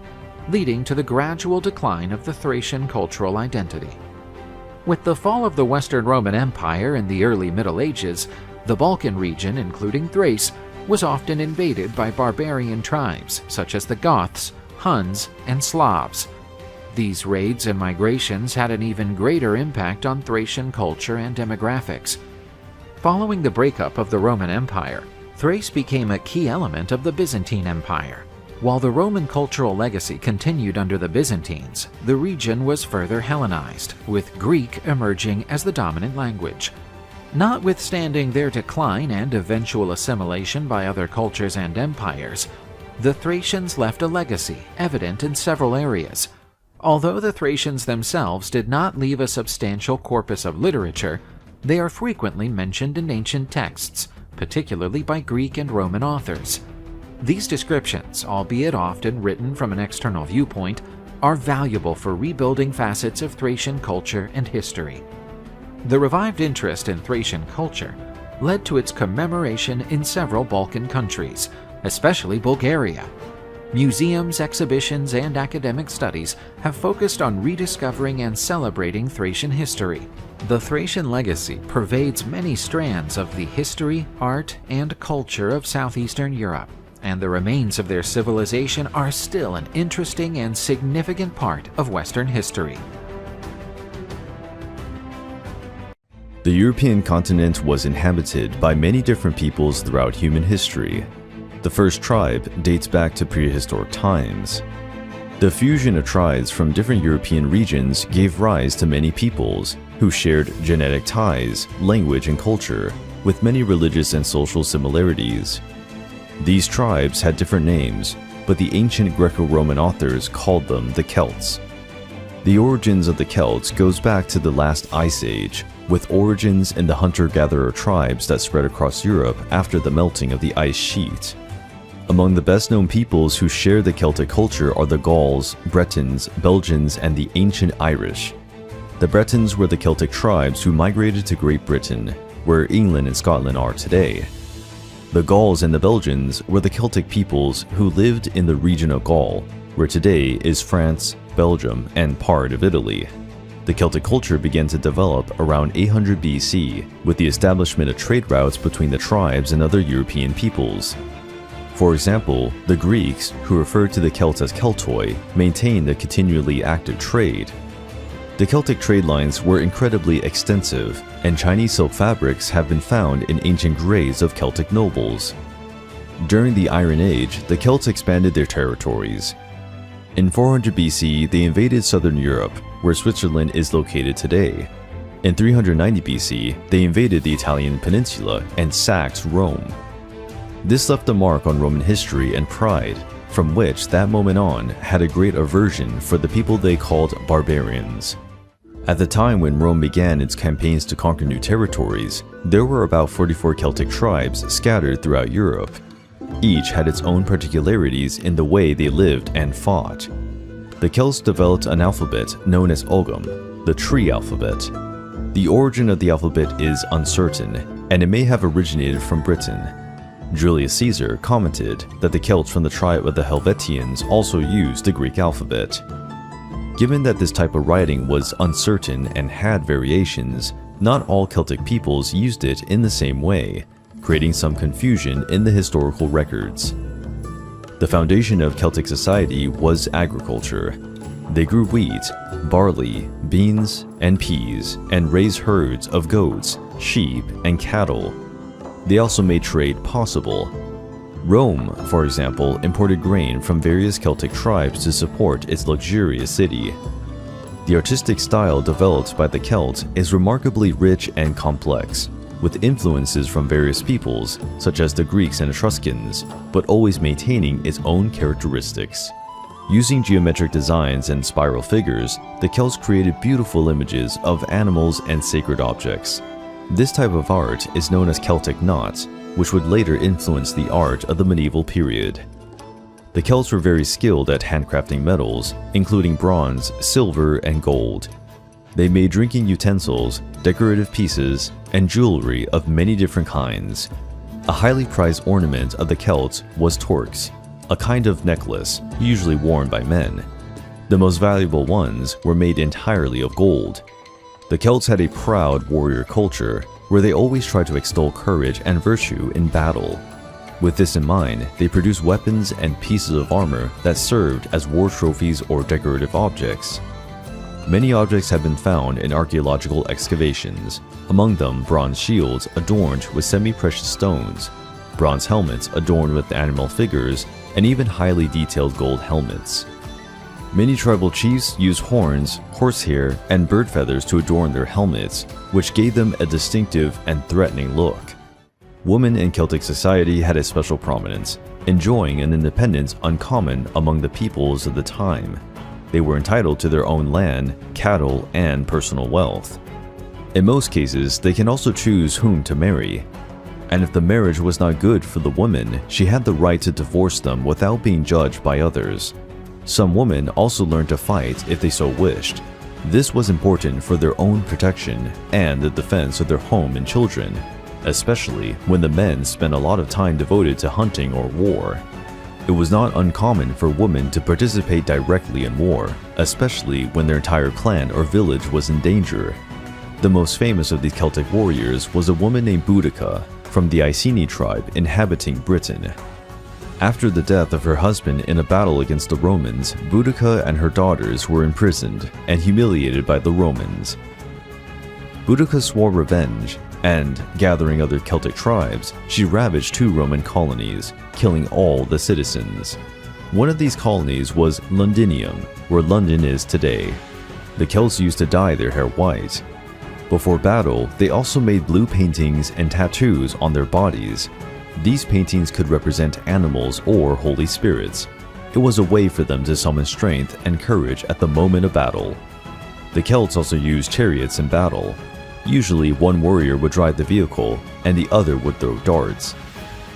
leading to the gradual decline of the Thracian cultural identity. With the fall of the Western Roman Empire in the early Middle Ages, the Balkan region, including Thrace, was often invaded by barbarian tribes such as the Goths, Huns, and Slavs. These raids and migrations had an even greater impact on Thracian culture and demographics. Following the breakup of the Roman Empire, Thrace became a key element of the Byzantine Empire. While the Roman cultural legacy continued under the Byzantines, the region was further Hellenized, with Greek emerging as the dominant language. Notwithstanding their decline and eventual assimilation by other cultures and empires, the Thracians left a legacy evident in several areas. Although the Thracians themselves did not leave a substantial corpus of literature, they are frequently mentioned in ancient texts, particularly by Greek and Roman authors. These descriptions, albeit often written from an external viewpoint, are valuable for rebuilding facets of Thracian culture and history. The revived interest in Thracian culture led to its commemoration in several Balkan countries, especially Bulgaria. Museums, exhibitions, and academic studies have focused on rediscovering and celebrating Thracian history. The Thracian legacy pervades many strands of the history, art, and culture of southeastern Europe, and the remains of their civilization are still an interesting and significant part of Western history.
The European continent was inhabited by many different peoples throughout human history. The first tribe dates back to prehistoric times. The fusion of tribes from different European regions gave rise to many peoples who shared genetic ties, language, and culture, with many religious and social similarities. These tribes had different names, but the ancient Greco-Roman authors called them the Celts. The origins of the Celts goes back to the last Ice Age, with origins in the hunter-gatherer tribes that spread across Europe after the melting of the ice sheet. Among the best-known peoples who share the Celtic culture are the Gauls, Bretons, Belgians, and the ancient Irish. The Bretons were the Celtic tribes who migrated to Great Britain, where England and Scotland are today. The Gauls and the Belgians were the Celtic peoples who lived in the region of Gaul, where today is France, Belgium, and part of Italy. The Celtic culture began to develop around 800 BC with the establishment of trade routes between the tribes and other European peoples. For example, the Greeks, who referred to the Celts as Keltoi, maintained a continually active trade. The Celtic trade lines were incredibly extensive, and Chinese silk fabrics have been found in ancient graves of Celtic nobles. During the Iron Age, the Celts expanded their territories. In 400 BC, they invaded southern Europe, where Switzerland is located today. In 390 BC, they invaded the Italian peninsula and sacked Rome. This left a mark on Roman history and pride, from which that moment on had a great aversion for the people they called barbarians. At the time when Rome began its campaigns to conquer new territories, there were about 44 Celtic tribes scattered throughout Europe. Each had its own particularities in the way they lived and fought. The Celts developed an alphabet known as Ogham, the tree alphabet. The origin of the alphabet is uncertain, and it may have originated from Britain. Julius Caesar commented that the Celts from the tribe of the Helvetians also used the Greek alphabet. Given that this type of writing was uncertain and had variations, not all Celtic peoples used it in the same way, creating some confusion in the historical records. The foundation of Celtic society was agriculture. They grew wheat, barley, beans, and peas, and raised herds of goats, sheep, and cattle. They also made trade possible. Rome, for example, imported grain from various Celtic tribes to support its luxurious city. The artistic style developed by the Celts is remarkably rich and complex, with influences from various peoples, such as the Greeks and Etruscans, but always maintaining its own characteristics. Using geometric designs and spiral figures, the Celts created beautiful images of animals and sacred objects. This type of art is known as Celtic knot, which would later influence the art of the medieval period. The Celts were very skilled at handcrafting metals, including bronze, silver, and gold. They made drinking utensils, decorative pieces, and jewelry of many different kinds. A highly prized ornament of the Celts was torques, a kind of necklace usually worn by men. The most valuable ones were made entirely of gold. The Celts had a proud warrior culture, where they always tried to extol courage and virtue in battle. With this in mind, they produced weapons and pieces of armor that served as war trophies or decorative objects. Many objects have been found in archaeological excavations, among them bronze shields adorned with semi-precious stones, bronze helmets adorned with animal figures, and even highly detailed gold helmets. Many tribal chiefs used horns, horsehair, and bird feathers to adorn their helmets, which gave them a distinctive and threatening look. Women in Celtic society had a special prominence, enjoying an independence uncommon among the peoples of the time. They were entitled to their own land, cattle, and personal wealth. In most cases, they can also choose whom to marry. And if the marriage was not good for the woman, she had the right to divorce them without being judged by others. Some women also learned to fight if they so wished. This was important for their own protection and the defense of their home and children, especially when the men spent a lot of time devoted to hunting or war. It was not uncommon for women to participate directly in war, especially when their entire clan or village was in danger. The most famous of these Celtic warriors was a woman named Boudica from the Iceni tribe inhabiting Britain. After the death of her husband in a battle against the Romans, Boudica and her daughters were imprisoned and humiliated by the Romans. Boudica swore revenge, and, gathering other Celtic tribes, she ravaged 2 Roman colonies, killing all the citizens. One of these colonies was Londinium, where London is today. The Celts used to dye their hair white. Before battle, they also made blue paintings and tattoos on their bodies. These paintings could represent animals or holy spirits. It was a way for them to summon strength and courage at the moment of battle. The Celts also used chariots in battle. Usually one warrior would drive the vehicle and the other would throw darts.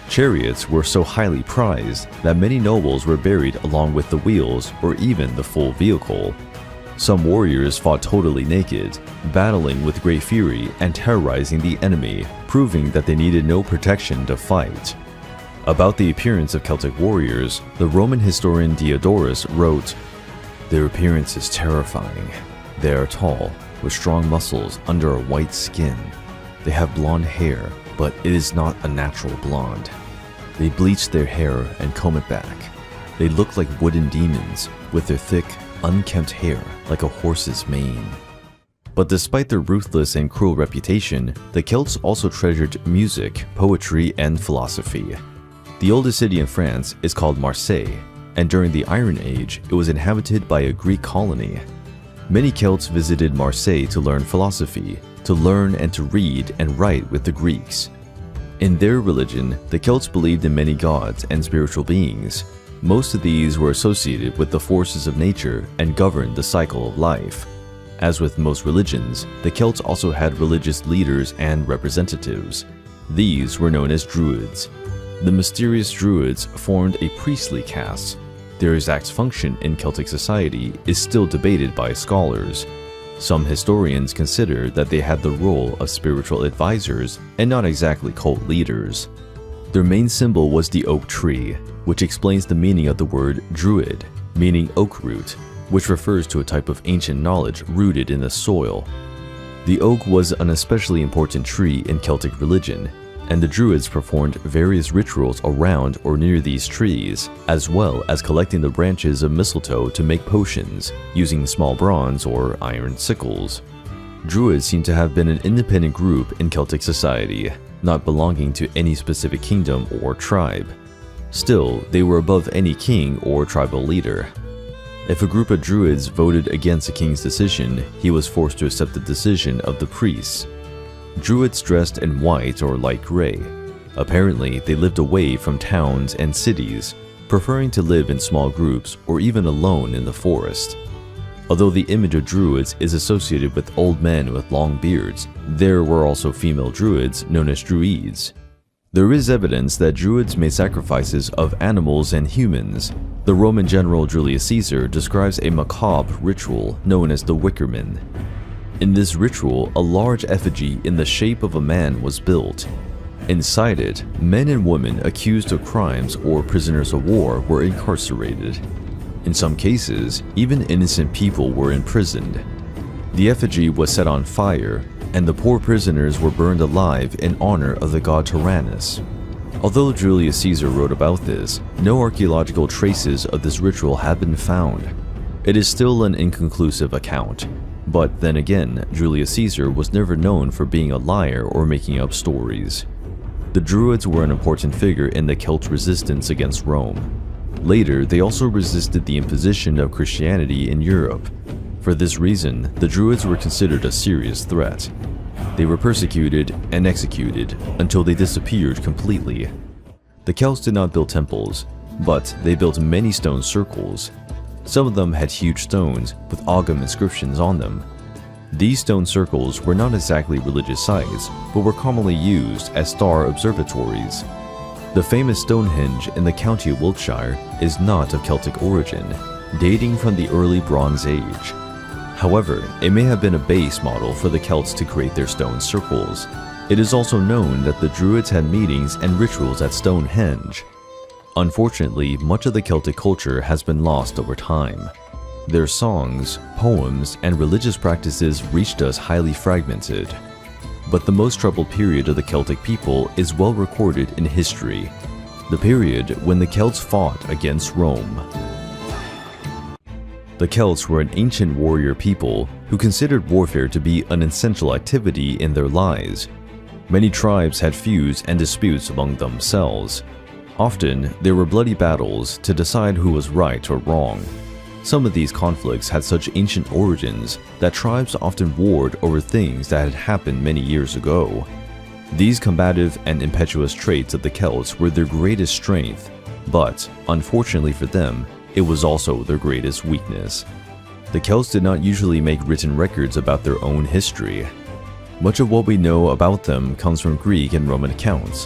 Chariots were so highly prized that many nobles were buried along with the wheels or even the full vehicle. Some warriors fought totally naked, battling with great fury and terrorizing the enemy, proving that they needed no protection to fight. About the appearance of Celtic warriors, the Roman historian Diodorus wrote, "Their appearance is terrifying. They are tall, with strong muscles under a white skin. They have blonde hair, but it is not a natural blonde. They bleach their hair and comb it back. They look like wooden demons, with their thick, unkempt hair like a horse's mane." But despite their ruthless and cruel reputation, the Celts also treasured music, poetry, and philosophy. The oldest city in France is called Marseille, and during the Iron Age, it was inhabited by a Greek colony. Many Celts visited Marseille to learn philosophy, to learn and to read and write with the Greeks. In their religion, the Celts believed in many gods and spiritual beings. Most of these were associated with the forces of nature and governed the cycle of life. As with most religions, the Celts also had religious leaders and representatives. These were known as Druids. The mysterious Druids formed a priestly caste. Their exact function in Celtic society is still debated by scholars. Some historians consider that they had the role of spiritual advisors and not exactly cult leaders. Their main symbol was the oak tree, which explains the meaning of the word druid, meaning oak root, which refers to a type of ancient knowledge rooted in the soil. The oak was an especially important tree in Celtic religion. and the Druids performed various rituals around or near these trees, as well as collecting the branches of mistletoe to make potions, using small bronze or iron sickles. Druids seem to have been an independent group in Celtic society, not belonging to any specific kingdom or tribe. Still, they were above any king or tribal leader. If a group of Druids voted against a king's decision, he was forced to accept the decision of the priests. Druids dressed in white or light gray. Apparently, they lived away from towns and cities, preferring to live in small groups or even alone in the forest. Although the image of Druids is associated with old men with long beards, there were also female Druids known as Druids. There is evidence that Druids made sacrifices of animals and humans. The Roman general Julius Caesar describes a macabre ritual known as the Wickerman. In this ritual, a large effigy in the shape of a man was built. Inside it, men and women accused of crimes or prisoners of war were incarcerated. In some cases, even innocent people were imprisoned. The effigy was set on fire, and the poor prisoners were burned alive in honor of the god Tyrannus. Although Julius Caesar wrote about this, no archaeological traces of this ritual have been found. It is still an inconclusive account. But then again, Julius Caesar was never known for being a liar or making up stories. The Druids were an important figure in the Celt resistance against Rome. Later, they also resisted the imposition of Christianity in Europe. For this reason, the Druids were considered a serious threat. They were persecuted and executed until they disappeared completely. The Celts did not build temples, but they built many stone circles. Some of them had huge stones with Ogham inscriptions on them. These stone circles were not exactly religious sites, but were commonly used as star observatories. The famous Stonehenge in the county of Wiltshire is not of Celtic origin, dating from the early Bronze Age. However, it may have been a base model for the Celts to create their stone circles. It is also known that the Druids had meetings and rituals at Stonehenge. Unfortunately, much of the Celtic culture has been lost over time. Their songs, poems, and religious practices reached us highly fragmented. But the most troubled period of the Celtic people is well recorded in history, the period when the Celts fought against Rome. The Celts were an ancient warrior people who considered warfare to be an essential activity in their lives. Many tribes had feuds and disputes among themselves. Often, there were bloody battles to decide who was right or wrong. Some of these conflicts had such ancient origins that tribes often warred over things that had happened many years ago. These combative and impetuous traits of the Celts were their greatest strength, but, unfortunately for them, it was also their greatest weakness. The Celts did not usually make written records about their own history. Much of what we know about them comes from Greek and Roman accounts.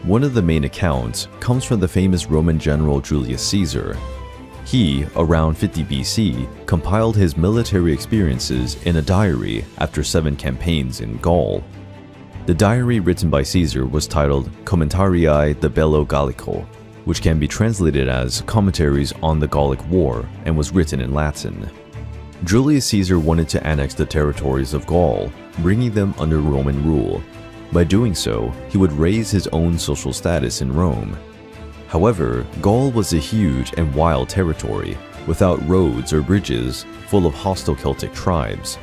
One of the main accounts comes from the famous Roman general Julius Caesar. He, around 50 BC, compiled his military experiences in a diary after 7 campaigns in Gaul. The diary written by Caesar was titled Commentarii de Bello Gallico, which can be translated as Commentaries on the Gallic War, and was written in Latin. Julius Caesar wanted to annex the territories of Gaul, bringing them under Roman rule. By doing so, he would raise his own social status in Rome. However, Gaul was a huge and wild territory, without roads or bridges, full of hostile Celtic tribes.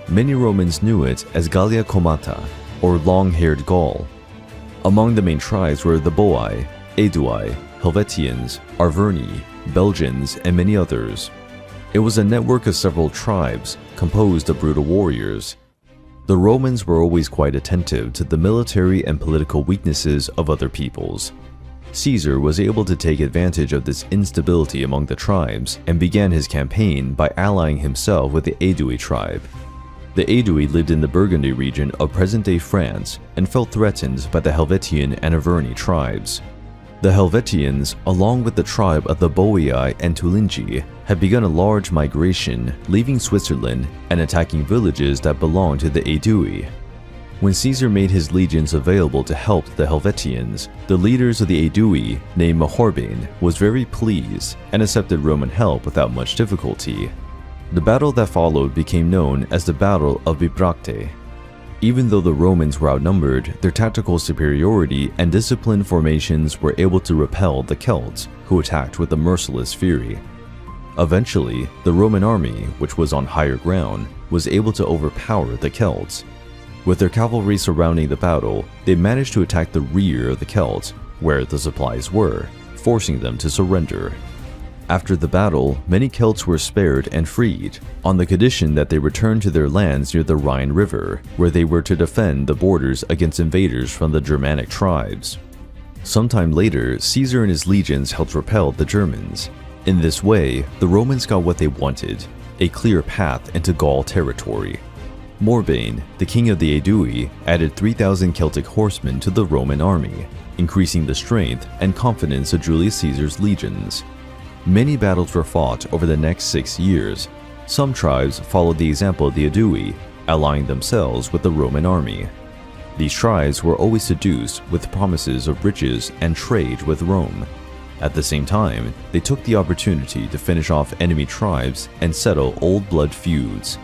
Many Romans knew it as Gallia Comata, or long-haired Gaul. Among the main tribes were the Boii, Aedui, Helvetians, Arverni, Belgians, and many others. It was a network of several tribes, composed of brutal warriors. The Romans were always quite attentive to the military and political weaknesses of other peoples. Caesar was able to take advantage of this instability among the tribes and began his campaign by allying himself with the Aedui tribe. The Aedui lived in the Burgundy region of present-day France and felt threatened by the Helvetian and Arverni tribes. The Helvetians, along with the tribe of the Boii and Tulingi, had begun a large migration, leaving Switzerland and attacking villages that belonged to the Aedui. When Caesar made his legions available to help the Helvetians, the leaders of the Aedui, named Mahorbain, was very pleased and accepted Roman help without much difficulty. The battle that followed became known as the Battle of Bibracte. Even though the Romans were outnumbered, their tactical superiority and disciplined formations were able to repel the Celts, who attacked with a merciless fury. Eventually, the Roman army, which was on higher ground, was able to overpower the Celts. With their cavalry surrounding the battle, they managed to attack the rear of the Celts, where the supplies were, forcing them to surrender. After the battle, many Celts were spared and freed, on the condition that they return to their lands near the Rhine River, where they were to defend the borders against invaders from the Germanic tribes. Sometime later, Caesar and his legions helped repel the Germans. In this way, the Romans got what they wanted, a clear path into Gaul territory. Morbain, the king of the Aedui, added 3,000 Celtic horsemen to the Roman army, increasing the strength and confidence of Julius Caesar's legions. Many battles were fought over the next 6 years. Some tribes followed the example of the Aedui, allying themselves with the Roman army. These tribes were always seduced with promises of riches and trade with Rome. At the same time, they took the opportunity to finish off enemy tribes and settle old blood feuds.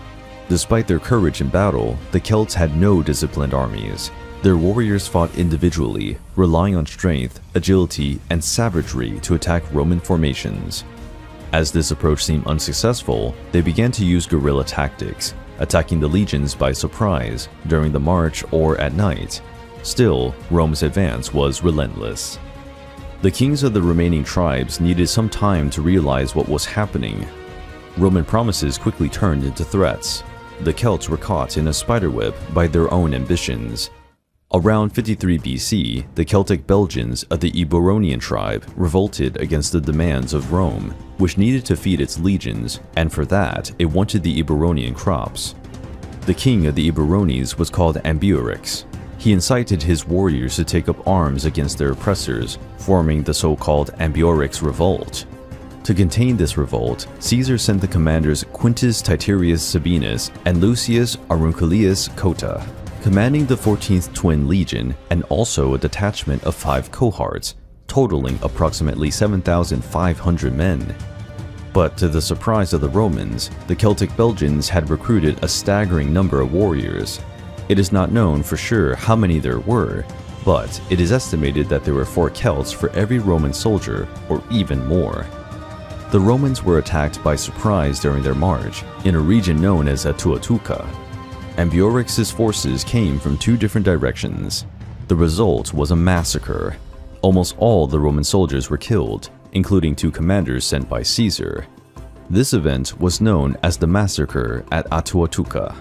Despite their courage in battle, the Celts had no disciplined armies. Their warriors fought individually, relying on strength, agility, and savagery to attack Roman formations. As this approach seemed unsuccessful, they began to use guerrilla tactics, attacking the legions by surprise, during the march or at night. Still, Rome's advance was relentless. The kings of the remaining tribes needed some time to realize what was happening. Roman promises quickly turned into threats. The Celts were caught in a spiderweb by their own ambitions. Around 53 BC, the Celtic Belgians of the Iberian tribe revolted against the demands of Rome, which needed to feed its legions, and for that, it wanted the Iberian crops. The king of the Eburones was called Ambiorix. He incited his warriors to take up arms against their oppressors, forming the so-called Ambiorix Revolt. To contain this revolt, Caesar sent the commanders Quintus Titurius Sabinus and Lucius Aurunculeius Cotta, commanding the 14th Twin Legion and also a detachment of 5 cohorts, totaling approximately 7,500 men. But to the surprise of the Romans, the Celtic Belgians had recruited a staggering number of warriors. It is not known for sure how many there were, but it is estimated that there were 4 Celts for every Roman soldier, or even more. The Romans were attacked by surprise during their march, in a region known as Atuatuca. Ambiorix's forces came from 2 different directions. The result was a massacre. Almost all the Roman soldiers were killed, including 2 commanders sent by Caesar. This event was known as the Massacre at Atuatuca.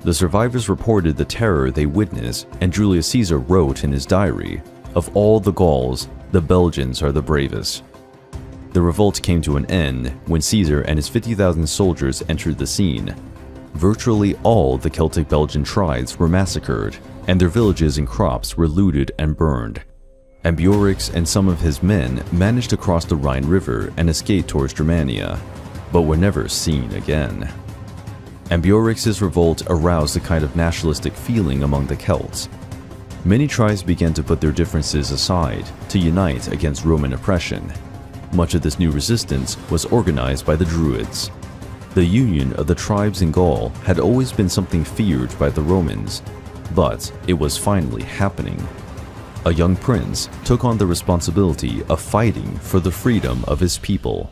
The survivors reported the terror they witnessed, and Julius Caesar wrote in his diary, "Of all the Gauls, the Belgians are the bravest." The revolt came to an end when Caesar and his 50,000 soldiers entered the scene. Virtually all the Celtic Belgian tribes were massacred, and their villages and crops were looted and burned. Ambiorix and some of his men managed to cross the Rhine River and escape towards Germania, but were never seen again. Ambiorix's revolt aroused a kind of nationalistic feeling among the Celts. Many tribes began to put their differences aside to unite against Roman oppression. Much of this new resistance was organized by the Druids. The union of the tribes in Gaul had always been something feared by the Romans, but it was finally happening. A young prince took on the responsibility of fighting for the freedom of his people.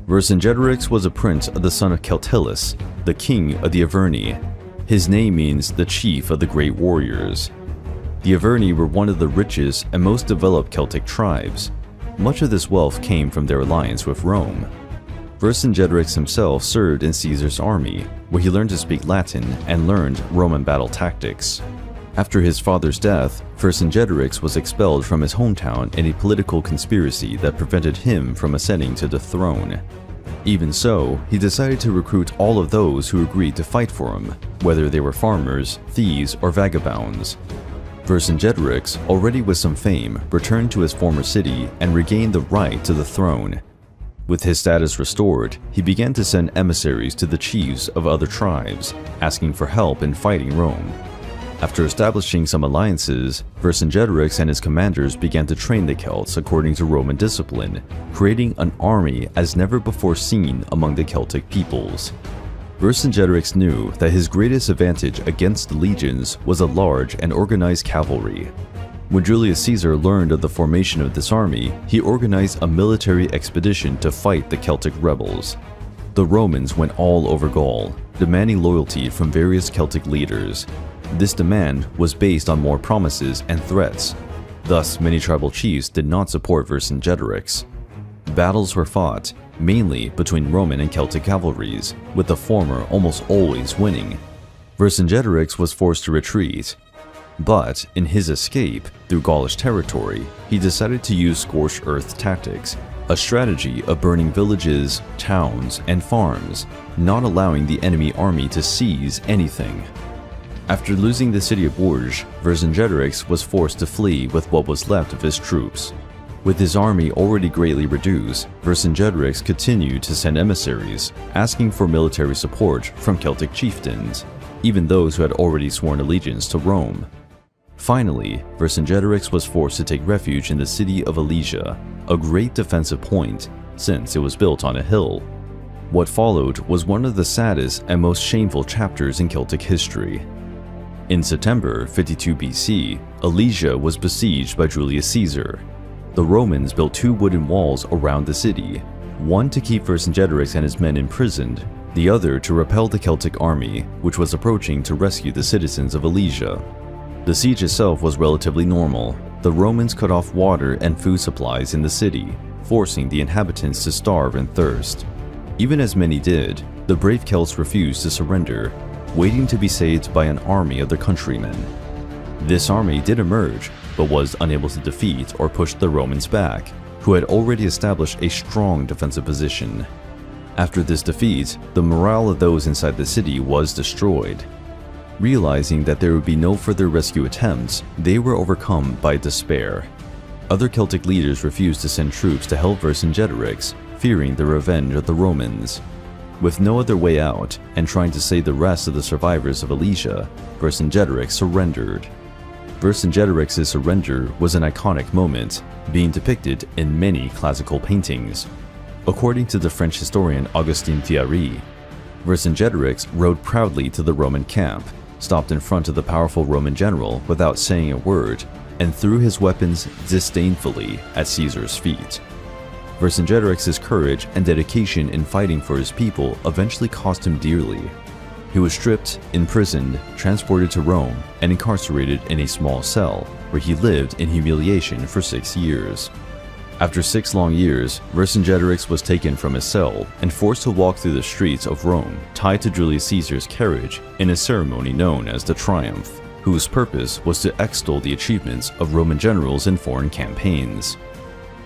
Vercingetorix was a prince of the son of Celtillus, the king of the Averni. His name means the chief of the great warriors. The Averni were one of the richest and most developed Celtic tribes. Much of this wealth came from their alliance with Rome. Vercingetorix himself served in Caesar's army, where he learned to speak Latin and learned Roman battle tactics. After his father's death, Vercingetorix was expelled from his hometown in a political conspiracy that prevented him from ascending to the throne. Even so, he decided to recruit all of those who agreed to fight for him, whether they were farmers, thieves, or vagabonds. Vercingetorix, already with some fame, returned to his former city and regained the right to the throne. With his status restored, he began to send emissaries to the chiefs of other tribes, asking for help in fighting Rome. After establishing some alliances, Vercingetorix and his commanders began to train the Celts according to Roman discipline, creating an army as never before seen among the Celtic peoples. Vercingetorix knew that his greatest advantage against the legions was a large and organized cavalry. When Julius Caesar learned of the formation of this army, he organized a military expedition to fight the Celtic rebels. The Romans went all over Gaul, demanding loyalty from various Celtic leaders. This demand was based on more promises and threats. Thus, many tribal chiefs did not support Vercingetorix. Battles were fought, mainly between Roman and Celtic cavalries, with the former almost always winning. Vercingetorix was forced to retreat. But in his escape through Gaulish territory, he decided to use scorched earth tactics, a strategy of burning villages, towns, and farms, not allowing the enemy army to seize anything. After losing the city of Bourges, Vercingetorix was forced to flee with what was left of his troops. With his army already greatly reduced, Vercingetorix continued to send emissaries, asking for military support from Celtic chieftains, even those who had already sworn allegiance to Rome. Finally, Vercingetorix was forced to take refuge in the city of Alesia, a great defensive point since it was built on a hill. What followed was one of the saddest and most shameful chapters in Celtic history. In September 52 BC, Alesia was besieged by Julius Caesar. The Romans built 2 wooden walls around the city, one to keep Vercingetorix and his men imprisoned, the other to repel the Celtic army, which was approaching to rescue the citizens of Alesia. The siege itself was relatively normal. The Romans cut off water and food supplies in the city, forcing the inhabitants to starve and thirst. Even as many did, the brave Celts refused to surrender, waiting to be saved by an army of their countrymen. This army did emerge, but was unable to defeat or push the Romans back, who had already established a strong defensive position. After this defeat, the morale of those inside the city was destroyed. Realizing that there would be no further rescue attempts, they were overcome by despair. Other Celtic leaders refused to send troops to help Vercingetorix, fearing the revenge of the Romans. With no other way out, and trying to save the rest of the survivors of Alesia, Vercingetorix surrendered. Vercingetorix's surrender was an iconic moment, being depicted in many classical paintings. According to the French historian Augustin Thierry, Vercingetorix rode proudly to the Roman camp, stopped in front of the powerful Roman general without saying a word, and threw his weapons disdainfully at Caesar's feet. Vercingetorix's courage and dedication in fighting for his people eventually cost him dearly. He was stripped, imprisoned, transported to Rome, and incarcerated in a small cell, where he lived in humiliation for 6 years. After 6 long years, Vercingetorix was taken from his cell and forced to walk through the streets of Rome tied to Julius Caesar's carriage in a ceremony known as the Triumph, whose purpose was to extol the achievements of Roman generals in foreign campaigns.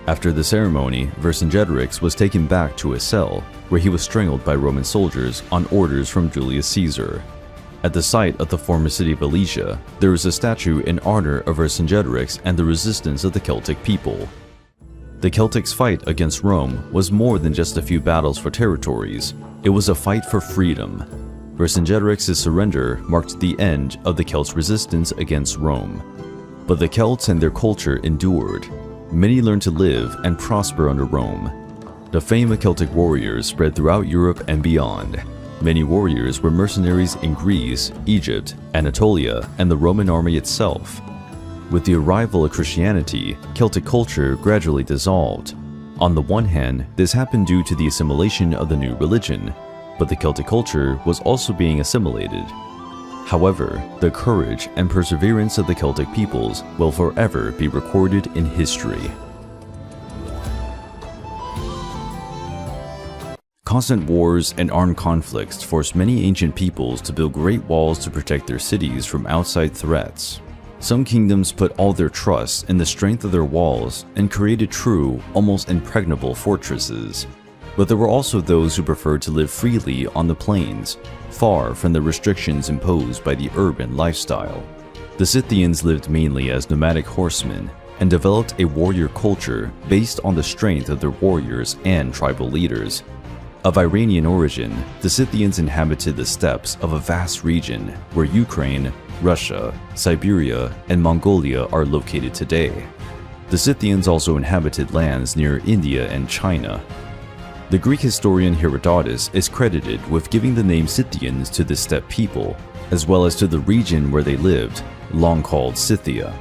After the ceremony, Vercingetorix was taken back to his cell, where he was strangled by Roman soldiers on orders from Julius Caesar. At the site of the former city of Alesia, there is a statue in honor of Vercingetorix and the resistance of the Celtic people. The Celtics' fight against Rome was more than just a few battles for territories. It was a fight for freedom. Vercingetorix's surrender marked the end of the Celts' resistance against Rome. But the Celts and their culture endured. Many learned to live and prosper under Rome. The fame of Celtic warriors spread throughout Europe and beyond. Many warriors were mercenaries in Greece, Egypt, Anatolia, and the Roman army itself. With the arrival of Christianity, Celtic culture gradually dissolved. On the one hand, this happened due to the assimilation of the new religion, but the Celtic culture was also being assimilated. However, the courage and perseverance of the Celtic peoples will forever be recorded in history. Constant wars and armed conflicts forced many ancient peoples to build great walls to protect their cities from outside threats. Some kingdoms put all their trust in the strength of their walls and created true, almost impregnable fortresses. But there were also those who preferred to live freely on the plains, far from the restrictions imposed by the urban lifestyle. The Scythians lived mainly as nomadic horsemen and developed a warrior culture based on the strength of their warriors and tribal leaders. Of Iranian origin, the Scythians inhabited the steppes of a vast region where Ukraine, Russia, Siberia, and Mongolia are located today. The Scythians also inhabited lands near India and China. The Greek historian Herodotus is credited with giving the name Scythians to the steppe people, as well as to the region where they lived, long called Scythia.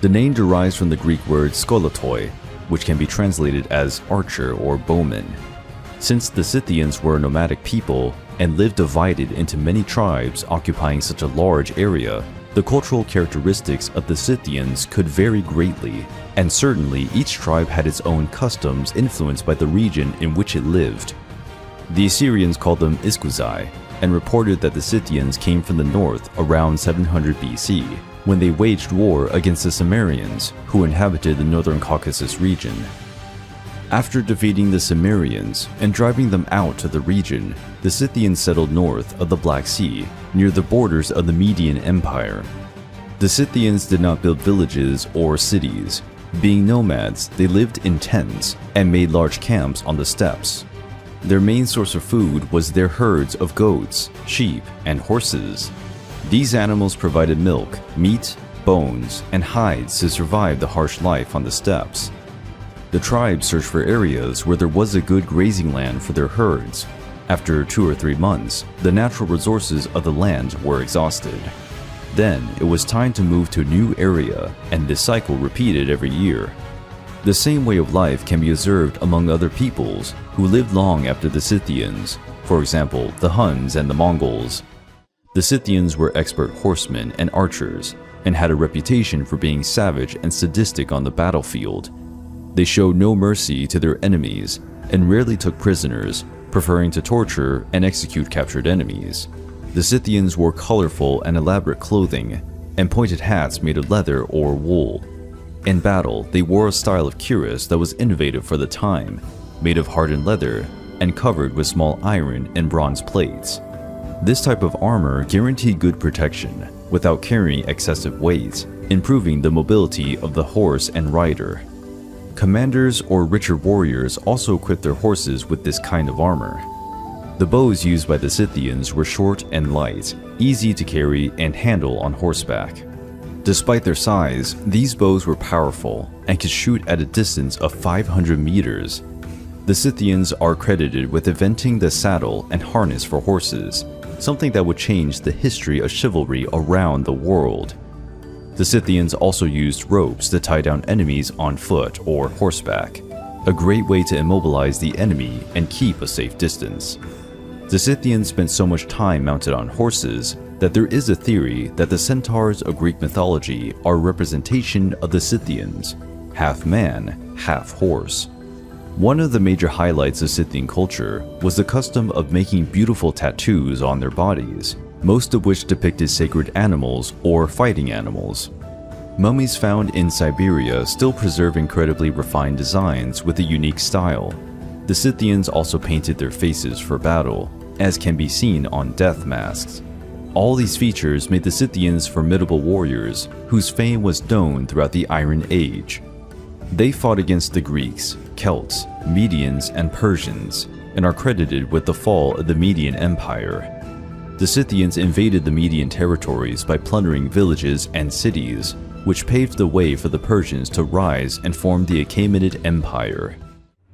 The name derives from the Greek word skolatoi, which can be translated as archer or bowman. Since the Scythians were a nomadic people and lived divided into many tribes occupying such a large area, the cultural characteristics of the Scythians could vary greatly, and certainly each tribe had its own customs influenced by the region in which it lived. The Assyrians called them Iskuzai, and reported that the Scythians came from the north around 700 BC, when they waged war against the Cimmerians, who inhabited the northern Caucasus region. After defeating the Cimmerians and driving them out of the region, the Scythians settled north of the Black Sea, near the borders of the Median Empire. The Scythians did not build villages or cities. Being nomads, they lived in tents and made large camps on the steppes. Their main source of food was their herds of goats, sheep, and horses. These animals provided milk, meat, bones, and hides to survive the harsh life on the steppes. The tribe searched for areas where there was a good grazing land for their herds. After 2 or 3 months, the natural resources of the land were exhausted. Then it was time to move to a new area, and this cycle repeated every year. The same way of life can be observed among other peoples who lived long after the Scythians, for example, the Huns and the Mongols. The Scythians were expert horsemen and archers, and had a reputation for being savage and sadistic on the battlefield. They showed no mercy to their enemies, and rarely took prisoners, preferring to torture and execute captured enemies. The Scythians wore colorful and elaborate clothing, and pointed hats made of leather or wool. In battle, they wore a style of cuirass that was innovative for the time, made of hardened leather, and covered with small iron and bronze plates. This type of armor guaranteed good protection, without carrying excessive weight, improving the mobility of the horse and rider. Commanders or richer warriors also equipped their horses with this kind of armor. The bows used by the Scythians were short and light, easy to carry and handle on horseback. Despite their size, these bows were powerful and could shoot at a distance of 500 meters. The Scythians are credited with inventing the saddle and harness for horses, something that would change the history of chivalry around the world. The Scythians also used ropes to tie down enemies on foot or horseback, a great way to immobilize the enemy and keep a safe distance. The Scythians spent so much time mounted on horses that there is a theory that the centaurs of Greek mythology are a representation of the Scythians, half man, half horse. One of the major highlights of Scythian culture was the custom of making beautiful tattoos on their bodies, most of which depicted sacred animals or fighting animals. Mummies found in Siberia still preserve incredibly refined designs with a unique style. The Scythians also painted their faces for battle, as can be seen on death masks. All these features made the Scythians formidable warriors whose fame was known throughout the Iron Age. They fought against the Greeks, Celts, Medians, and Persians, and are credited with the fall of the Median Empire. The Scythians invaded the Median territories by plundering villages and cities, which paved the way for the Persians to rise and form the Achaemenid Empire.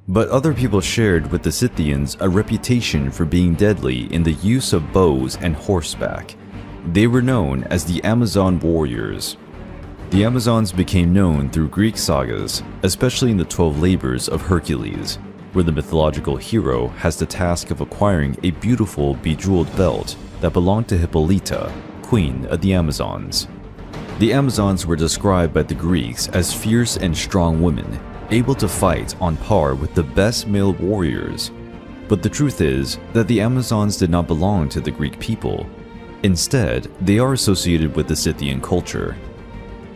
But other people shared with the Scythians a reputation for being deadly in the use of bows and horseback. They were known as the Amazon warriors. The Amazons became known through Greek sagas, especially in the 12 Labors of Hercules, where the mythological hero has the task of acquiring a beautiful bejeweled belt that belonged to Hippolyta, queen of the Amazons. The Amazons were described by the Greeks as fierce and strong women, able to fight on par with the best male warriors. But the truth is that the Amazons did not belong to the Greek people. Instead, they are associated with the Scythian culture.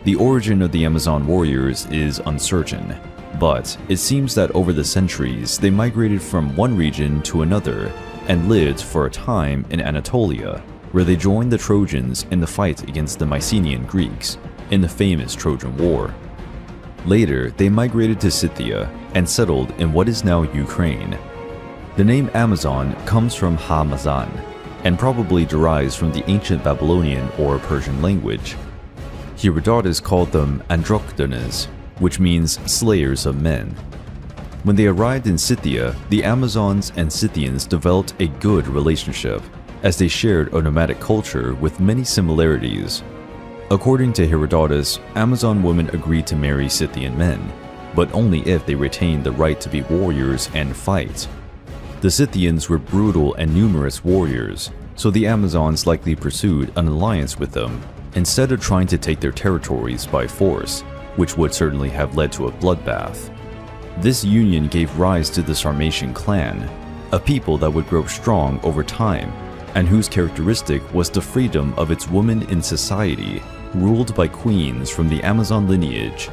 The origin of the Amazon warriors is uncertain, but it seems that over the centuries they migrated from one region to another and lived for a time in Anatolia, where they joined the Trojans in the fight against the Mycenaean Greeks in the famous Trojan War. Later, they migrated to Scythia and settled in what is now Ukraine. The name Amazon comes from Ha-Mazan and probably derives from the ancient Babylonian or Persian language. Herodotus called them Androchtones, which means slayers of men. When they arrived in Scythia, the Amazons and Scythians developed a good relationship, as they shared a nomadic culture with many similarities. According to Herodotus, Amazon women agreed to marry Scythian men, but only if they retained the right to be warriors and fight. The Scythians were brutal and numerous warriors, so the Amazons likely pursued an alliance with them, instead of trying to take their territories by force, which would certainly have led to a bloodbath. This union gave rise to the Sarmatian clan, a people that would grow strong over time, and whose characteristic was the freedom of its women in society, ruled by queens from the Amazon lineage.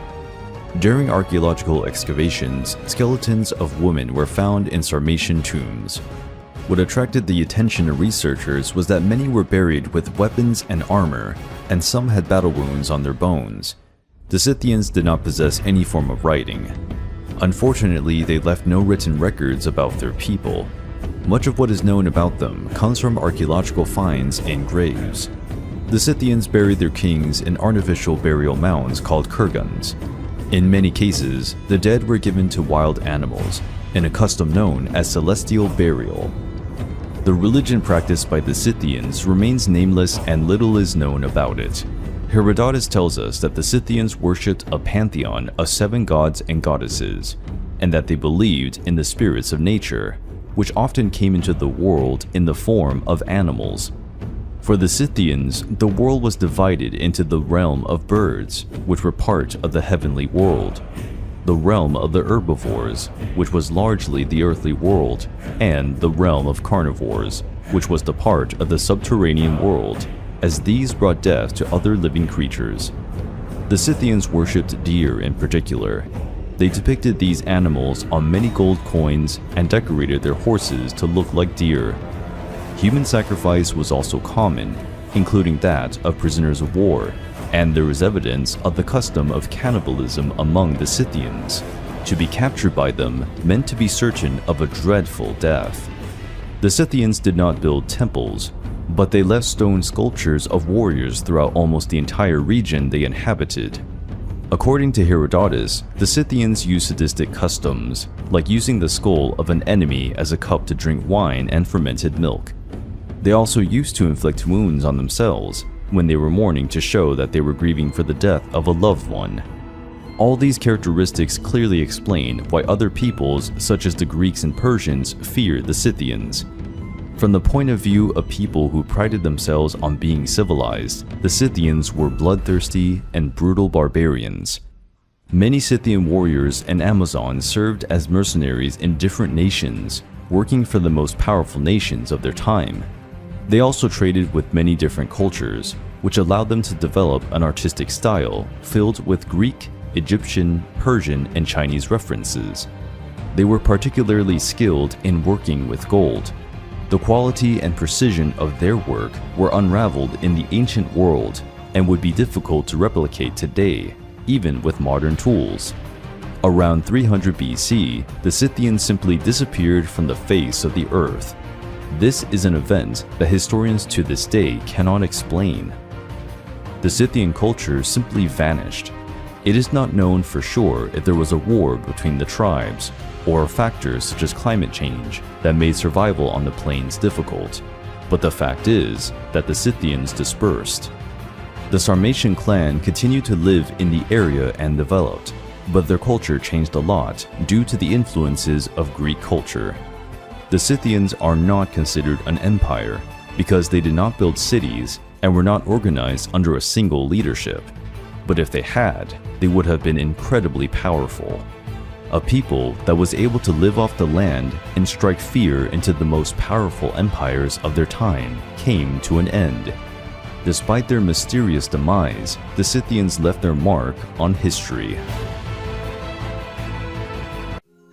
During archaeological excavations, skeletons of women were found in Sarmatian tombs. What attracted the attention of researchers was that many were buried with weapons and armor, and some had battle wounds on their bones. The Scythians did not possess any form of writing. Unfortunately, they left no written records about their people. Much of what is known about them comes from archaeological finds and graves. The Scythians buried their kings in artificial burial mounds called kurgans. In many cases, the dead were given to wild animals, in a custom known as celestial burial. The religion practiced by the Scythians remains nameless and little is known about it. Herodotus tells us that the Scythians worshipped a pantheon of 7 gods and goddesses, and that they believed in the spirits of nature, which often came into the world in the form of animals. For the Scythians, the world was divided into the realm of birds, which were part of the heavenly world, the realm of the herbivores, which was largely the earthly world, and the realm of carnivores, which was the part of the subterranean world, as these brought death to other living creatures. The Scythians worshipped deer in particular. They depicted these animals on many gold coins and decorated their horses to look like deer. Human sacrifice was also common, including that of prisoners of war, and there was evidence of the custom of cannibalism among the Scythians. To be captured by them meant to be certain of a dreadful death. The Scythians did not build temples, but they left stone sculptures of warriors throughout almost the entire region they inhabited. According to Herodotus, the Scythians used sadistic customs, like using the skull of an enemy as a cup to drink wine and fermented milk. They also used to inflict wounds on themselves when they were mourning to show that they were grieving for the death of a loved one. All these characteristics clearly explain why other peoples, such as the Greeks and Persians, feared the Scythians. From the point of view of people who prided themselves on being civilized, the Scythians were bloodthirsty and brutal barbarians. Many Scythian warriors and Amazons served as mercenaries in different nations, working for the most powerful nations of their time. They also traded with many different cultures, which allowed them to develop an artistic style filled with Greek, Egyptian, Persian, and Chinese references. They were particularly skilled in working with gold. The quality and precision of their work were unraveled in the ancient world and would be difficult to replicate today, even with modern tools. Around 300 BC, the Scythians simply disappeared from the face of the earth. This is an event that historians to this day cannot explain. The Scythian culture simply vanished. It is not known for sure if there was a war between the tribes, or factors such as climate change that made survival on the plains difficult, but the fact is that the Scythians dispersed. The Sarmatian clan continued to live in the area and developed, but their culture changed a lot due to the influences of Greek culture. The Scythians are not considered an empire because they did not build cities and were not organized under a single leadership, but if they had, they would have been incredibly powerful. A people that was able to live off the land and strike fear into the most powerful empires of their time came to an end. Despite their mysterious demise, the Scythians left their mark on history.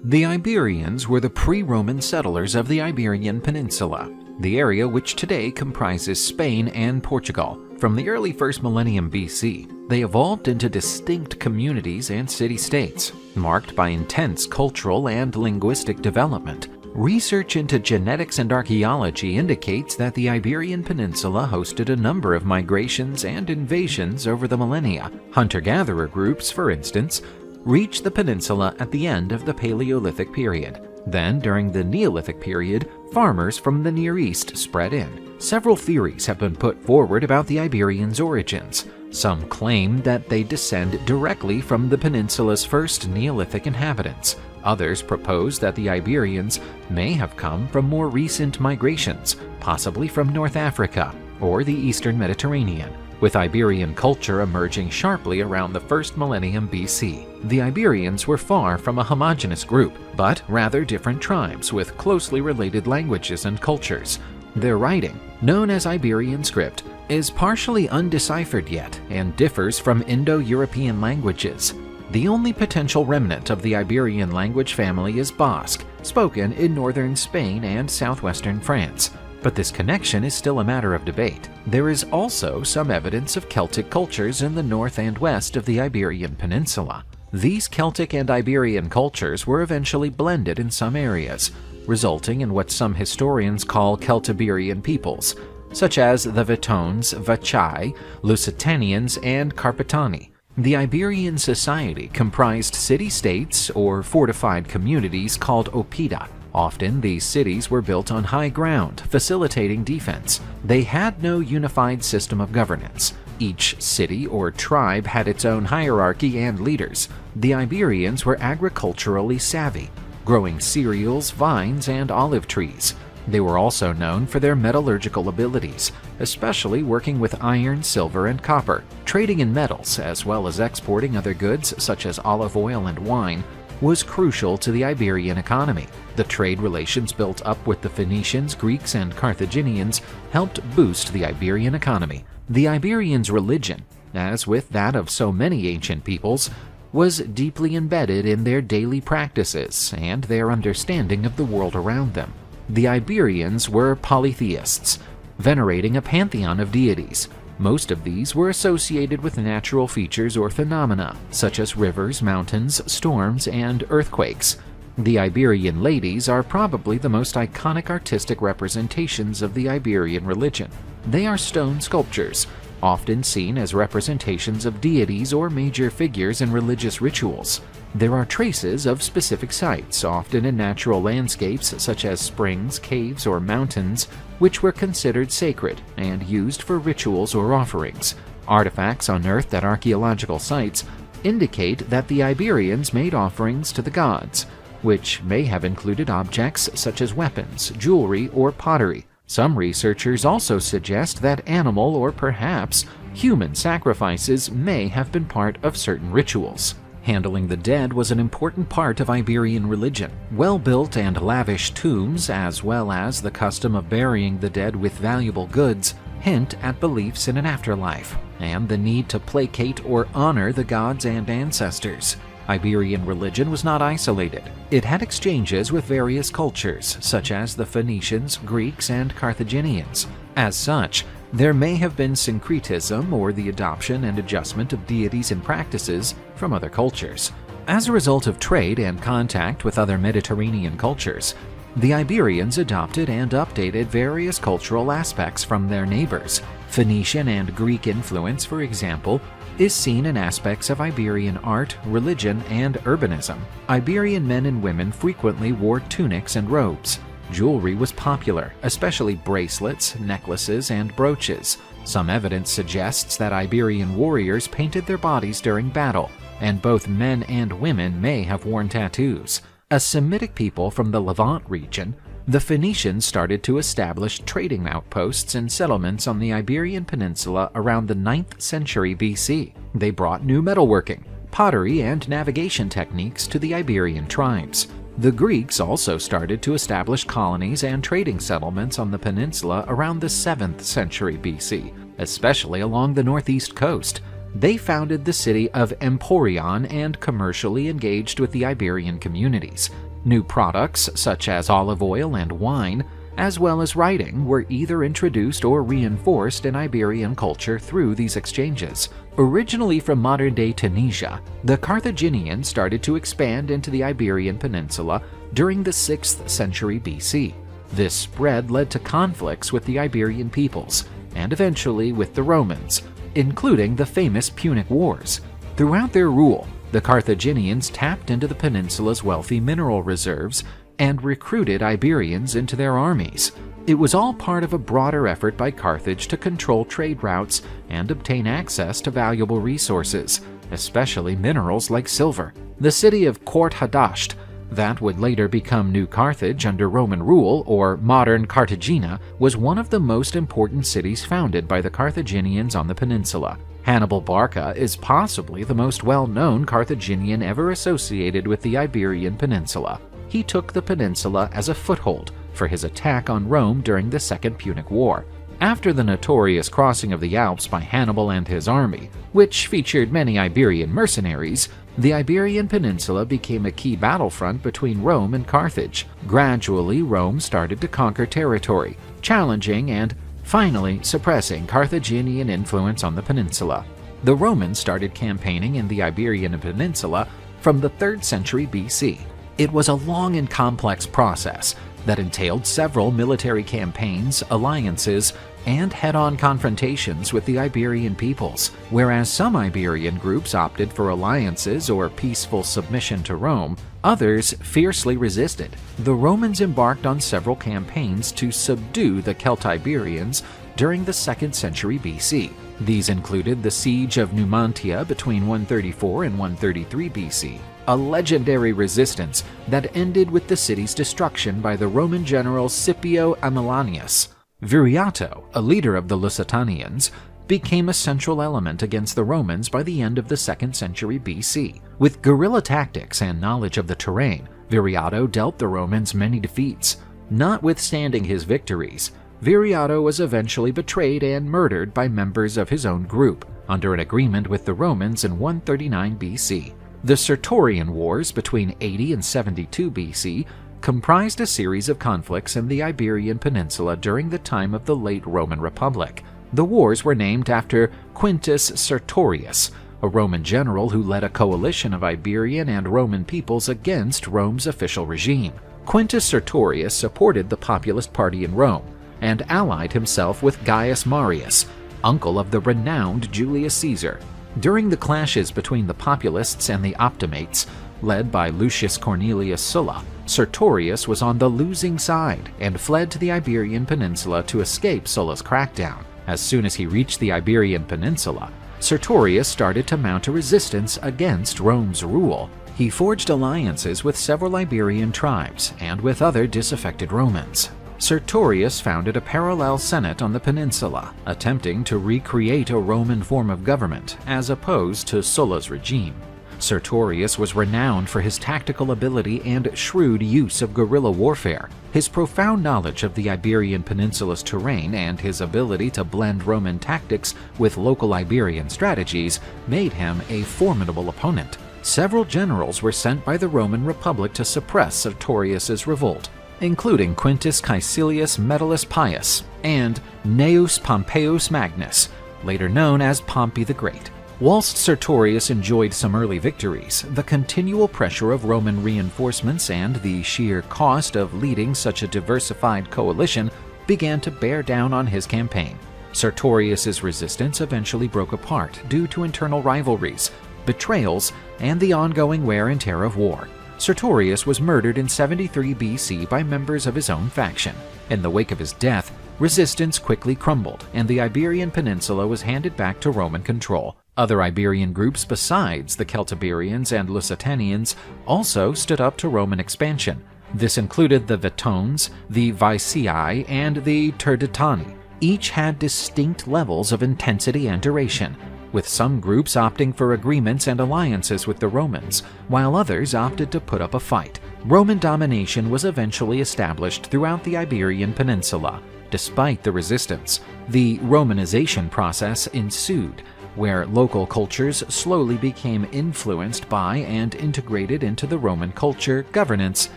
The Iberians were the pre-Roman settlers of the Iberian Peninsula, the area which today comprises Spain and Portugal. From the early 1st millennium BC, they evolved into distinct communities and city-states, marked by intense cultural and linguistic development. Research into genetics and archaeology indicates that the Iberian Peninsula hosted a number of migrations and invasions over the millennia. Hunter-gatherer groups, for instance, reached the peninsula at the end of the Paleolithic period. Then, during the Neolithic period, farmers from the Near East spread in. Several theories have been put forward about the Iberians' origins. Some claim that they descend directly from the peninsula's first Neolithic inhabitants. Others propose that the Iberians may have come from more recent migrations, possibly from North Africa or the Eastern Mediterranean, with Iberian culture emerging sharply around the first millennium BC. The Iberians were far from a homogeneous group, but rather different tribes with closely related languages and cultures. Their writing, known as Iberian script, is partially undeciphered yet and differs from Indo-European languages. The only potential remnant of the Iberian language family is Basque, spoken in northern Spain and southwestern France. But this connection is still a matter of debate. There is also some evidence of Celtic cultures in the north and west of the Iberian Peninsula. These Celtic and Iberian cultures were eventually blended in some areas, resulting in what some historians call Celtiberian peoples, such as the Vetones, Vachai, Lusitanians, and Carpetani. The Iberian society comprised city-states or fortified communities called oppida. Often these cities were built on high ground, facilitating defense. They had no unified system of governance. Each city or tribe had its own hierarchy and leaders. The Iberians were agriculturally savvy, growing cereals, vines, and olive trees. They were also known for their metallurgical abilities, especially working with iron, silver, and copper. Trading in metals, as well as exporting other goods such as olive oil and wine, was crucial to the Iberian economy. The trade relations built up with the Phoenicians, Greeks, and Carthaginians helped boost the Iberian economy. The Iberians' religion, as with that of so many ancient peoples, was deeply embedded in their daily practices and their understanding of the world around them. The Iberians were polytheists, venerating a pantheon of deities. Most of these were associated with natural features or phenomena, such as rivers, mountains, storms, and earthquakes. The Iberian ladies are probably the most iconic artistic representations of the Iberian religion. They are stone sculptures, often seen as representations of deities or major figures in religious rituals. There are traces of specific sites, often in natural landscapes such as springs, caves, or mountains, which were considered sacred and used for rituals or offerings. Artifacts unearthed at archaeological sites indicate that the Iberians made offerings to the gods, which may have included objects such as weapons, jewelry, or pottery. Some researchers also suggest that animal or perhaps human sacrifices may have been part of certain rituals. Handling the dead was an important part of Iberian religion. Well-built and lavish tombs, as well as the custom of burying the dead with valuable goods, hint at beliefs in an afterlife and the need to placate or honor the gods and ancestors. Iberian religion was not isolated. It had exchanges with various cultures, such as the Phoenicians, Greeks, and Carthaginians. As such, there may have been syncretism or the adoption and adjustment of deities and practices from other cultures. As a result of trade and contact with other Mediterranean cultures, the Iberians adopted and updated various cultural aspects from their neighbors. Phoenician and Greek influence, for example, is seen in aspects of Iberian art, religion, and urbanism. Iberian men and women frequently wore tunics and robes. Jewelry was popular, especially bracelets, necklaces, and brooches. Some evidence suggests that Iberian warriors painted their bodies during battle, and both men and women may have worn tattoos. A Semitic people from the Levant region, the Phoenicians started to establish trading outposts and settlements on the Iberian Peninsula around the 9th century BC. They brought new metalworking, pottery, and navigation techniques to the Iberian tribes. The Greeks also started to establish colonies and trading settlements on the peninsula around the 7th century BC, especially along the northeast coast. They founded the city of Emporion and commercially engaged with the Iberian communities. New products, such as olive oil and wine, as well as writing, were either introduced or reinforced in Iberian culture through these exchanges. Originally from modern-day Tunisia, the Carthaginians started to expand into the Iberian Peninsula during the 6th century BC. This spread led to conflicts with the Iberian peoples, and eventually with the Romans, including the famous Punic Wars. Throughout their rule, the The Carthaginians tapped into the peninsula's wealthy mineral reserves and recruited Iberians into their armies. It was all part of a broader effort by Carthage to control trade routes and obtain access to valuable resources, especially minerals like silver. The city of Hadasht, that would later become New Carthage under Roman rule, or modern Cartagena, was one of the most important cities founded by the Carthaginians on the peninsula. Hannibal Barca is possibly the most well-known Carthaginian ever associated with the Iberian Peninsula. He took the peninsula as a foothold for his attack on Rome during the Second Punic War. After the notorious crossing of the Alps by Hannibal and his army, which featured many Iberian mercenaries, the Iberian Peninsula became a key battlefront between Rome and Carthage. Gradually, Rome started to conquer territory, challenging and finally suppressing Carthaginian influence on the peninsula. The Romans started campaigning in the Iberian Peninsula from the 3rd century BC. It was a long and complex process that entailed several military campaigns, alliances, and head-on confrontations with the Iberian peoples. Whereas some Iberian groups opted for alliances or peaceful submission to Rome, others fiercely resisted. The Romans embarked on several campaigns to subdue the Celtiberians during the 2nd century BC. These included the Siege of Numantia between 134 and 133 BC, a legendary resistance that ended with the city's destruction by the Roman general Scipio Aemilianus. Viriato, a leader of the Lusitanians, became a central element against the Romans by the end of the 2nd century BC. With guerrilla tactics and knowledge of the terrain, Viriato dealt the Romans many defeats. Notwithstanding his victories, Viriato was eventually betrayed and murdered by members of his own group, under an agreement with the Romans in 139 BC. The Sertorian Wars between 80 and 72 BC comprised a series of conflicts in the Iberian Peninsula during the time of the late Roman Republic. The wars were named after Quintus Sertorius, a Roman general who led a coalition of Iberian and Roman peoples against Rome's official regime. Quintus Sertorius supported the populist party in Rome and allied himself with Gaius Marius, uncle of the renowned Julius Caesar. During the clashes between the populists and the Optimates, led by Lucius Cornelius Sulla, Sertorius was on the losing side and fled to the Iberian Peninsula to escape Sulla's crackdown. As soon as he reached the Iberian Peninsula, Sertorius started to mount a resistance against Rome's rule. He forged alliances with several Iberian tribes and with other disaffected Romans. Sertorius founded a parallel senate on the peninsula, attempting to recreate a Roman form of government as opposed to Sulla's regime. Sertorius was renowned for his tactical ability and shrewd use of guerrilla warfare. His profound knowledge of the Iberian Peninsula's terrain and his ability to blend Roman tactics with local Iberian strategies made him a formidable opponent. Several generals were sent by the Roman Republic to suppress Sertorius's revolt, including Quintus Caecilius Metellus Pius and Gnaeus Pompeius Magnus, later known as Pompey the Great. Whilst Sertorius enjoyed some early victories, the continual pressure of Roman reinforcements and the sheer cost of leading such a diversified coalition began to bear down on his campaign. Sertorius's resistance eventually broke apart due to internal rivalries, betrayals, and the ongoing wear and tear of war. Sertorius was murdered in 73 BC by members of his own faction. In the wake of his death, resistance quickly crumbled, and the Iberian Peninsula was handed back to Roman control. Other Iberian groups besides the Celtiberians and Lusitanians also stood up to Roman expansion. This included the Vetones, the Vicii, and the Turdetani. Each had distinct levels of intensity and duration, with some groups opting for agreements and alliances with the Romans, while others opted to put up a fight. Roman domination was eventually established throughout the Iberian Peninsula. Despite the resistance, the Romanization process ensued, where local cultures slowly became influenced by and integrated into the Roman culture, governance,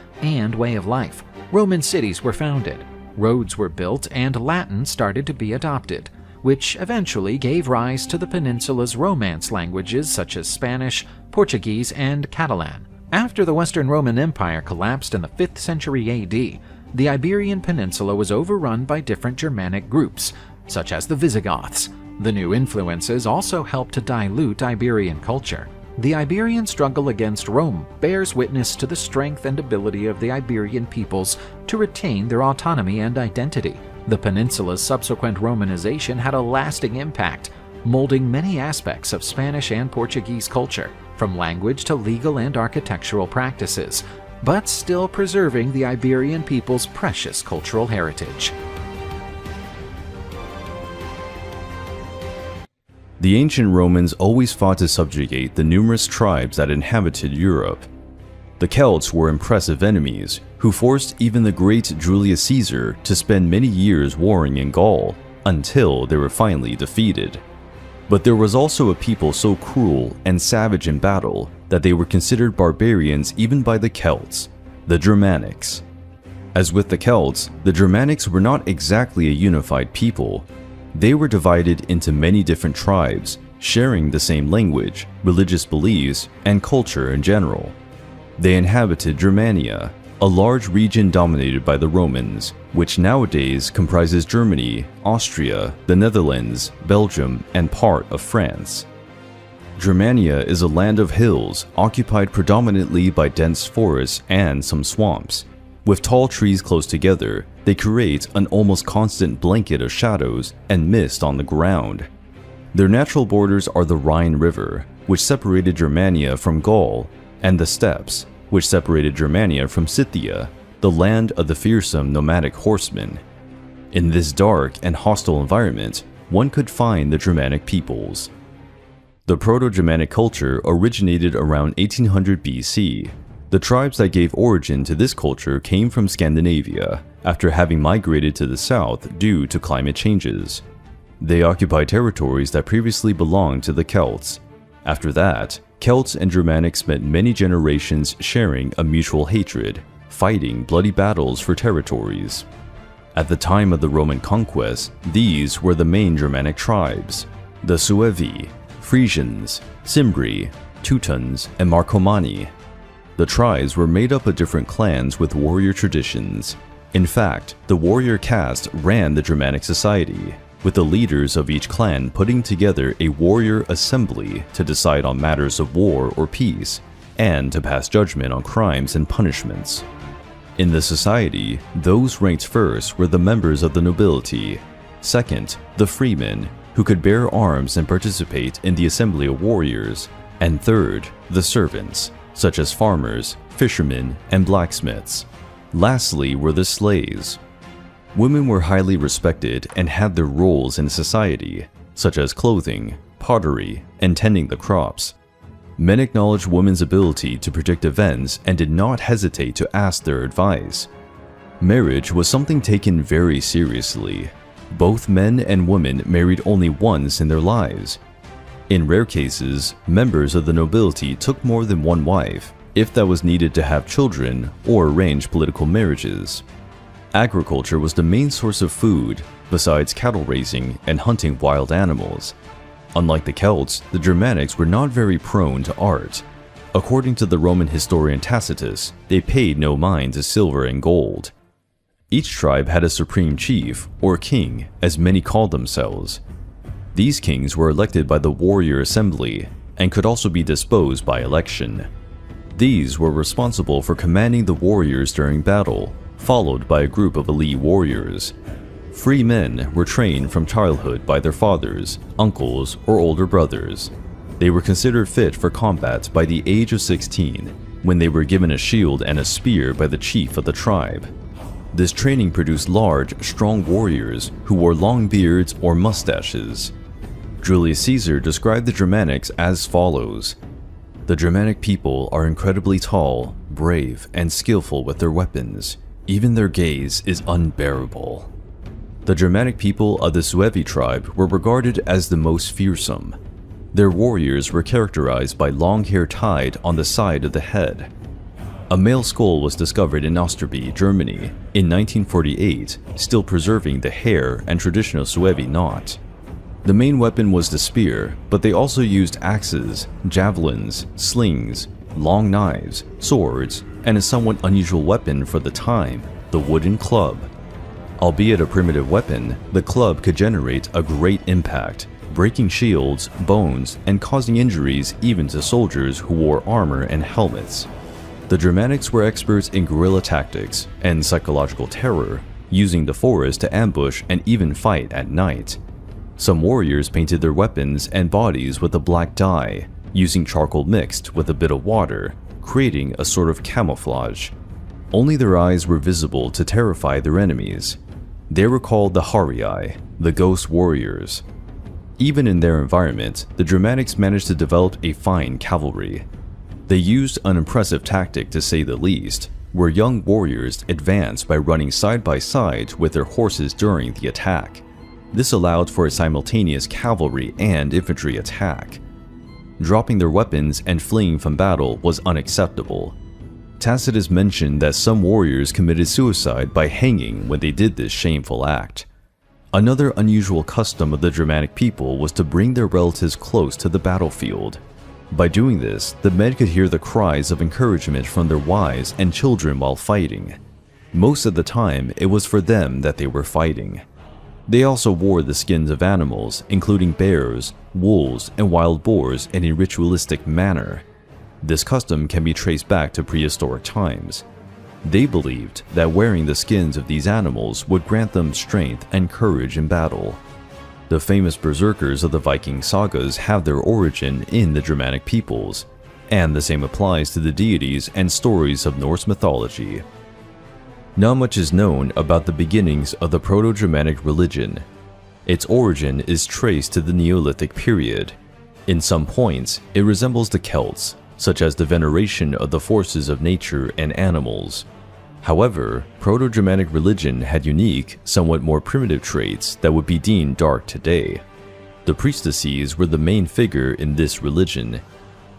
and way of life. Roman cities were founded, roads were built, and Latin started to be adopted, which eventually gave rise to the peninsula's Romance languages such as Spanish, Portuguese, and Catalan. After the Western Roman Empire collapsed in the 5th century AD, the Iberian Peninsula was overrun by different Germanic groups, such as the Visigoths. The new influences also helped to dilute Iberian culture. The Iberian struggle against Rome bears witness to the strength and ability of the Iberian peoples to retain their autonomy and identity. The peninsula's subsequent Romanization had a lasting impact, molding many aspects of Spanish and Portuguese culture, from language to legal and architectural practices, but still preserving the Iberian people's precious cultural heritage.
The ancient Romans always fought to subjugate the numerous tribes that inhabited Europe. The Celts were impressive enemies who forced even the great Julius Caesar to spend many years warring in Gaul until they were finally defeated. But there was also a people so cruel and savage in battle that they were considered barbarians even by the Celts, the Germanics. As with the Celts, the Germanics were not exactly a unified people. They were divided into many different tribes, sharing the same language, religious beliefs, and culture in general. They inhabited Germania, a large region dominated by the Romans, which nowadays comprises Germany, Austria, the Netherlands, Belgium, and part of France. Germania is a land of hills occupied predominantly by dense forests and some swamps. With tall trees close together, they create an almost constant blanket of shadows and mist on the ground. Their natural borders are the Rhine River, which separated Germania from Gaul, and the steppes, which separated Germania from Scythia, the land of the fearsome nomadic horsemen. In this dark and hostile environment, one could find the Germanic peoples. The Proto-Germanic culture originated around 1800 BC. The tribes that gave origin to this culture came from Scandinavia, after having migrated to the south due to climate changes. They occupied territories that previously belonged to the Celts. After that, Celts and Germanics spent many generations sharing a mutual hatred, fighting bloody battles for territories. At the time of the Roman conquest, these were the main Germanic tribes: the Suevi, Frisians, Cimbri, Teutons, and Marcomanni. The tribes were made up of different clans with warrior traditions. In fact, the warrior caste ran the Germanic society, with the leaders of each clan putting together a warrior assembly to decide on matters of war or peace, and to pass judgment on crimes and punishments. In the society, those ranked first were the members of the nobility, second, the freemen, who could bear arms and participate in the assembly of warriors, and third, the servants, such as farmers, fishermen, and blacksmiths. Lastly were the slaves. Women were highly respected and had their roles in society, such as clothing, pottery, and tending the crops. Men acknowledged women's ability to predict events and did not hesitate to ask their advice. Marriage was something taken very seriously. Both men and women married only once in their lives. In rare cases, members of the nobility took more than one wife, if that was needed to have children or arrange political marriages. Agriculture was the main source of food, besides cattle raising and hunting wild animals. Unlike the Celts, the Germanics were not very prone to art. According to the Roman historian Tacitus, they paid no mind to silver and gold. Each tribe had a supreme chief, or king, as many called themselves. These kings were elected by the warrior assembly, and could also be disposed by election. These were responsible for commanding the warriors during battle, followed by a group of elite warriors. Free men were trained from childhood by their fathers, uncles, or older brothers. They were considered fit for combat by the age of 16, when they were given a shield and a spear by the chief of the tribe. This training produced large, strong warriors who wore long beards or mustaches. Julius Caesar described the Germanics as follows: "The Germanic people are incredibly tall, brave, and skillful with their weapons. Even their gaze is unbearable." The Germanic people of the Suevi tribe were regarded as the most fearsome. Their warriors were characterized by long hair tied on the side of the head. A male skull was discovered in Osterby, Germany, in 1948, still preserving the hair and traditional Suevi knot. The main weapon was the spear, but they also used axes, javelins, slings, long knives, swords, and a somewhat unusual weapon for the time, the wooden club. Albeit a primitive weapon, the club could generate a great impact, breaking shields, bones, and causing injuries even to soldiers who wore armor and helmets. The Germanics were experts in guerrilla tactics and psychological terror, using the forest to ambush and even fight at night. Some warriors painted their weapons and bodies with a black dye, using charcoal mixed with a bit of water, creating a sort of camouflage. Only their eyes were visible to terrify their enemies. They were called the Harii, the ghost warriors. Even in their environment, the Germanics managed to develop a fine cavalry. They used an impressive tactic to say the least, where young warriors advanced by running side by side with their horses during the attack. This allowed for a simultaneous cavalry and infantry attack. Dropping their weapons and fleeing from battle was unacceptable. Tacitus mentioned that some warriors committed suicide by hanging when they did this shameful act. Another unusual custom of the Germanic people was to bring their relatives close to the battlefield. By doing this, the men could hear the cries of encouragement from their wives and children while fighting. Most of the time, it was for them that they were fighting. They also wore the skins of animals, including bears, wolves, and wild boars in a ritualistic manner. This custom can be traced back to prehistoric times. They believed that wearing the skins of these animals would grant them strength and courage in battle. The famous berserkers of the Viking sagas have their origin in the Germanic peoples, and the same applies to the deities and stories of Norse mythology. Not much is known about the beginnings of the Proto-Germanic religion. Its origin is traced to the Neolithic period. In some points, it resembles the Celts, such as the veneration of the forces of nature and animals. However, Proto-Germanic religion had unique, somewhat more primitive traits that would be deemed dark today. The priestesses were the main figure in this religion.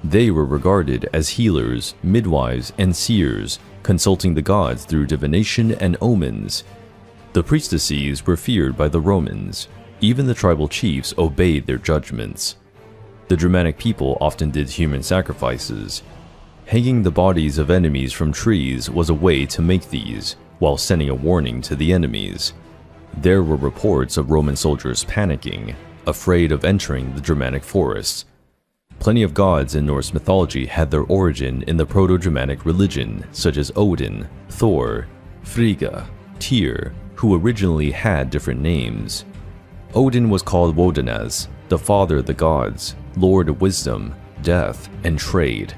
They were regarded as healers, midwives, and seers, consulting the gods through divination and omens. The priestesses were feared by the Romans. Even the tribal chiefs obeyed their judgments. The Germanic people often did human sacrifices. Hanging the bodies of enemies from trees was a way to make these, while sending a warning to the enemies. There were reports of Roman soldiers panicking, afraid of entering the Germanic forests. Plenty of gods in Norse mythology had their origin in the Proto-Germanic religion, such as Odin, Thor, Frigga, Tyr, who originally had different names. Odin was called Wodenas, the father of the gods, lord of wisdom, death, and trade.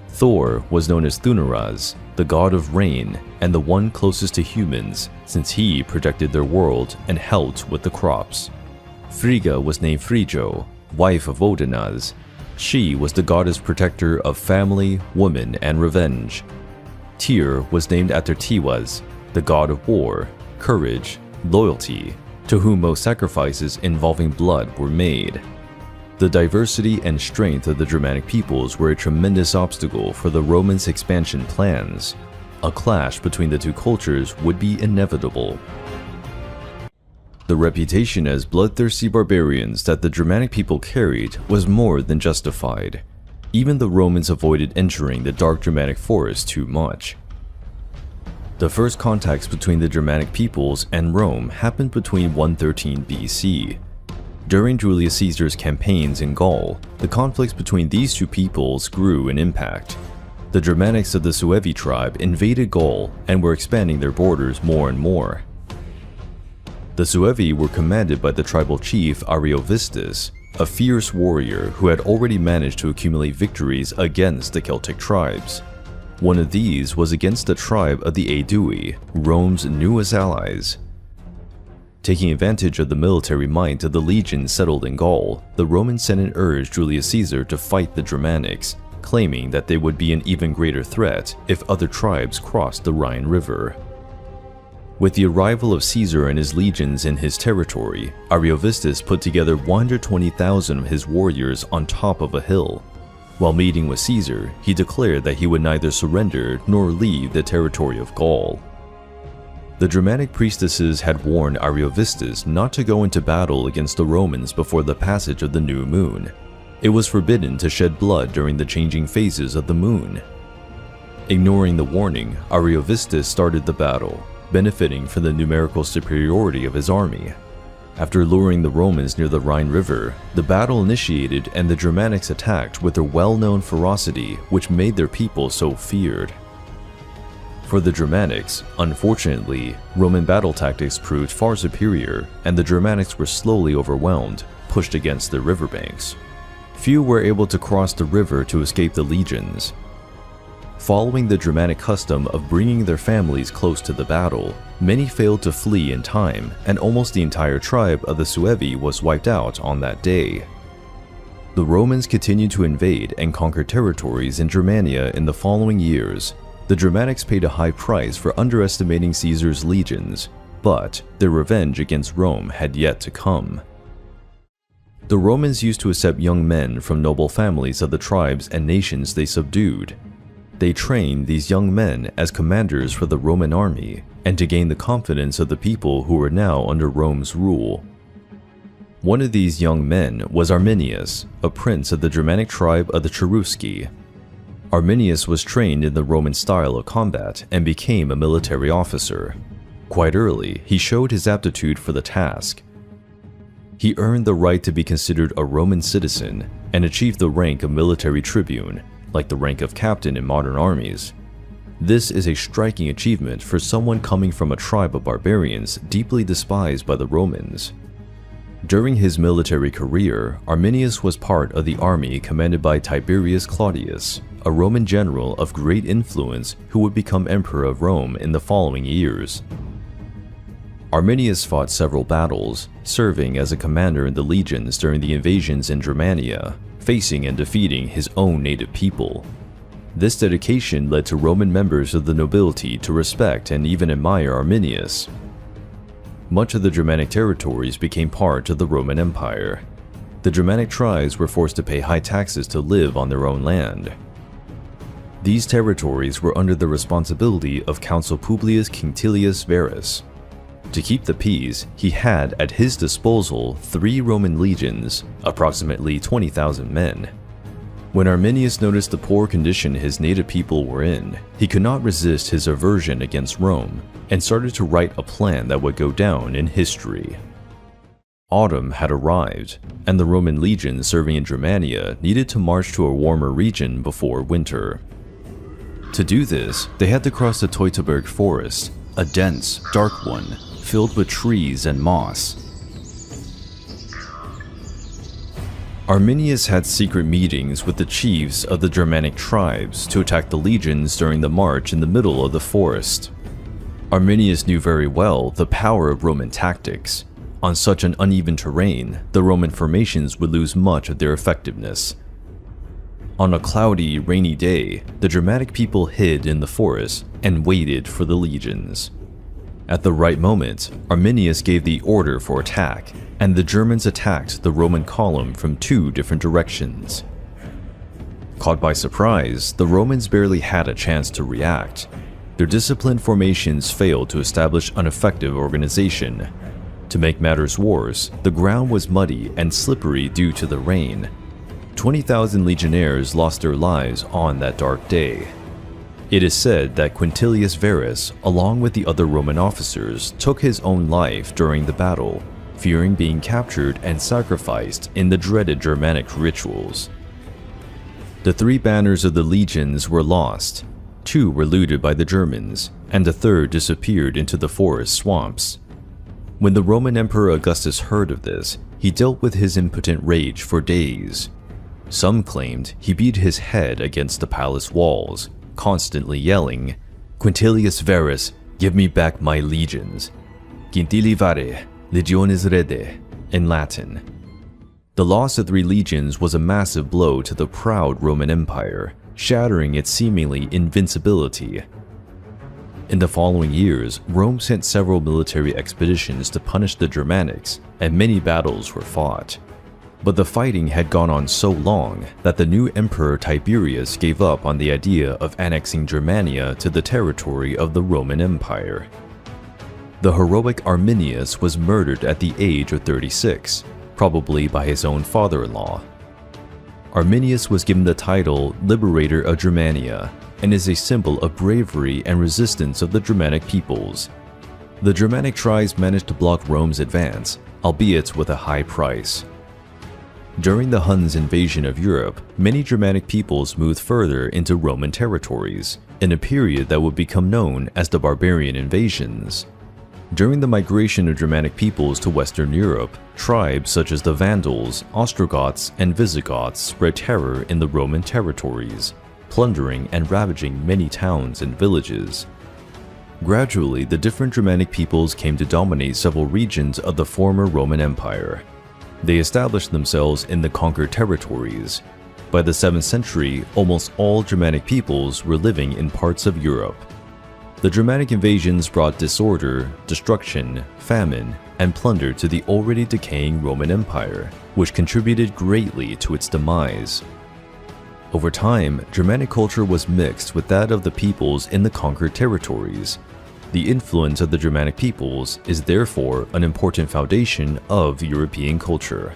Thor was known as Thunaraz, the god of rain and the one closest to humans, since he protected their world and helped with the crops. Frigga was named Frijo, wife of Wodenas. She was the goddess protector of family, women, and revenge. Tyr was named after Tiwaz, the god of war, courage, loyalty, to whom most sacrifices involving blood were made. The diversity and strength of the Germanic peoples were a tremendous obstacle for the Romans' expansion plans. A clash between the two cultures would be inevitable. The reputation as bloodthirsty barbarians that the Germanic people carried was more than justified. Even the Romans avoided entering the dark Germanic forest too much. The first contacts between the Germanic peoples and Rome happened between 113 BC. During Julius Caesar's campaigns in Gaul, the conflicts between these two peoples grew in impact. The Germanics of the Suevi tribe invaded Gaul and were expanding their borders more and more. The Suevi were commanded by the tribal chief Ariovistus, a fierce warrior who had already managed to accumulate victories against the Celtic tribes. One of these was against the tribe of the Aedui, Rome's newest allies. Taking advantage of the military might of the legions settled in Gaul, the Roman Senate urged Julius Caesar to fight the Germanics, claiming that they would be an even greater threat if other tribes crossed the Rhine River. With the arrival of Caesar and his legions in his territory, Ariovistus put together 120,000 of his warriors on top of a hill. While meeting with Caesar, he declared that he would neither surrender nor leave the territory of Gaul. The Germanic priestesses had warned Ariovistus not to go into battle against the Romans before the passage of the new moon. It was forbidden to shed blood during the changing phases of the moon. Ignoring the warning, Ariovistus started the battle, benefiting from the numerical superiority of his army. After luring the Romans near the Rhine River, the battle initiated and the Germanics attacked with their well-known ferocity, which made their people so feared. For the Germanics, unfortunately, Roman battle tactics proved far superior, and the Germanics were slowly overwhelmed, pushed against the riverbanks. Few were able to cross the river to escape the legions. Following the Germanic custom of bringing their families close to the battle, many failed to flee in time, and almost the entire tribe of the Suevi was wiped out on that day. The Romans continued to invade and conquer territories in Germania in the following years. The Germanics paid a high price for underestimating Caesar's legions, but their revenge against Rome had yet to come. The Romans used to accept young men from noble families of the tribes and nations they subdued. They trained these young men as commanders for the Roman army and to gain the confidence of the people who were now under Rome's rule. One of these young men was Arminius, a prince of the Germanic tribe of the Cherusci. Arminius was trained in the Roman style of combat and became a military officer. Quite early, he showed his aptitude for the task. He earned the right to be considered a Roman citizen and achieved the rank of military tribune, like the rank of captain in modern armies. This is a striking achievement for someone coming from a tribe of barbarians deeply despised by the Romans. During his military career, Arminius was part of the army commanded by Tiberius Claudius, a Roman general of great influence who would become emperor of Rome in the following years. Arminius fought several battles, serving as a commander in the legions during the invasions in Germania, facing and defeating his own native people. This dedication led to Roman members of the nobility to respect and even admire Arminius. Much of the Germanic territories became part of the Roman Empire. The Germanic tribes were forced to pay high taxes to live on their own land. These territories were under the responsibility of Consul Publius Quinctilius Varus. To keep the peace, he had at his disposal 3 Roman legions, approximately 20,000 men. When Arminius noticed the poor condition his native people were in, he could not resist his aversion against Rome and started to write a plan that would go down in history. Autumn had arrived, and the Roman legions serving in Germania needed to march to a warmer region before winter. To do this, they had to cross the Teutoburg forest, a dense, dark one, filled with trees and moss. Arminius had secret meetings with the chiefs of the Germanic tribes to attack the legions during the march in the middle of the forest. Arminius knew very well the power of Roman tactics. On such an uneven terrain, the Roman formations would lose much of their effectiveness. On a cloudy, rainy day, the Germanic people hid in the forest and waited for the legions. At the right moment, Arminius gave the order for attack, and the Germans attacked the Roman column from 2 different directions. Caught by surprise, the Romans barely had a chance to react. Their disciplined formations failed to establish an effective organization. To make matters worse, the ground was muddy and slippery due to the rain. 20,000 legionnaires lost their lives on that dark day. It is said that Quintilius Varus, along with the other Roman officers, took his own life during the battle, fearing being captured and sacrificed in the dreaded Germanic rituals. The 3 banners of the legions were lost. 2 were looted by the Germans, and a third disappeared into the forest swamps. When the Roman Emperor Augustus heard of this, he dealt with his impotent rage for days. Some claimed he beat his head against the palace walls, constantly yelling, "Quintilius Varus, give me back my legions. Quintili vare, legiones rede," in Latin. The loss of 3 legions was a massive blow to the proud Roman Empire, shattering its seemingly invincibility. In the following years, Rome sent several military expeditions to punish the Germanics, and many battles were fought. But the fighting had gone on so long that the new emperor Tiberius gave up on the idea of annexing Germania to the territory of the Roman Empire. The heroic Arminius was murdered at the age of 36, probably by his own father-in-law. Arminius was given the title Liberator of Germania and is a symbol of bravery and resistance of the Germanic peoples. The Germanic tribes managed to block Rome's advance, albeit with a high price. During the Huns' invasion of Europe, many Germanic peoples moved further into Roman territories, in a period that would become known as the Barbarian invasions. During the migration of Germanic peoples to Western Europe, tribes such as the Vandals, Ostrogoths, and Visigoths spread terror in the Roman territories, plundering and ravaging many towns and villages. Gradually, the different Germanic peoples came to dominate several regions of the former Roman Empire. They established themselves in the conquered territories. By the 7th century, almost all Germanic peoples were living in parts of Europe. The Germanic invasions brought disorder, destruction, famine, and plunder to the already decaying Roman Empire, which contributed greatly to its demise. Over time, Germanic culture was mixed with that of the peoples in the conquered territories. The influence of the Germanic peoples is therefore an important foundation of European culture.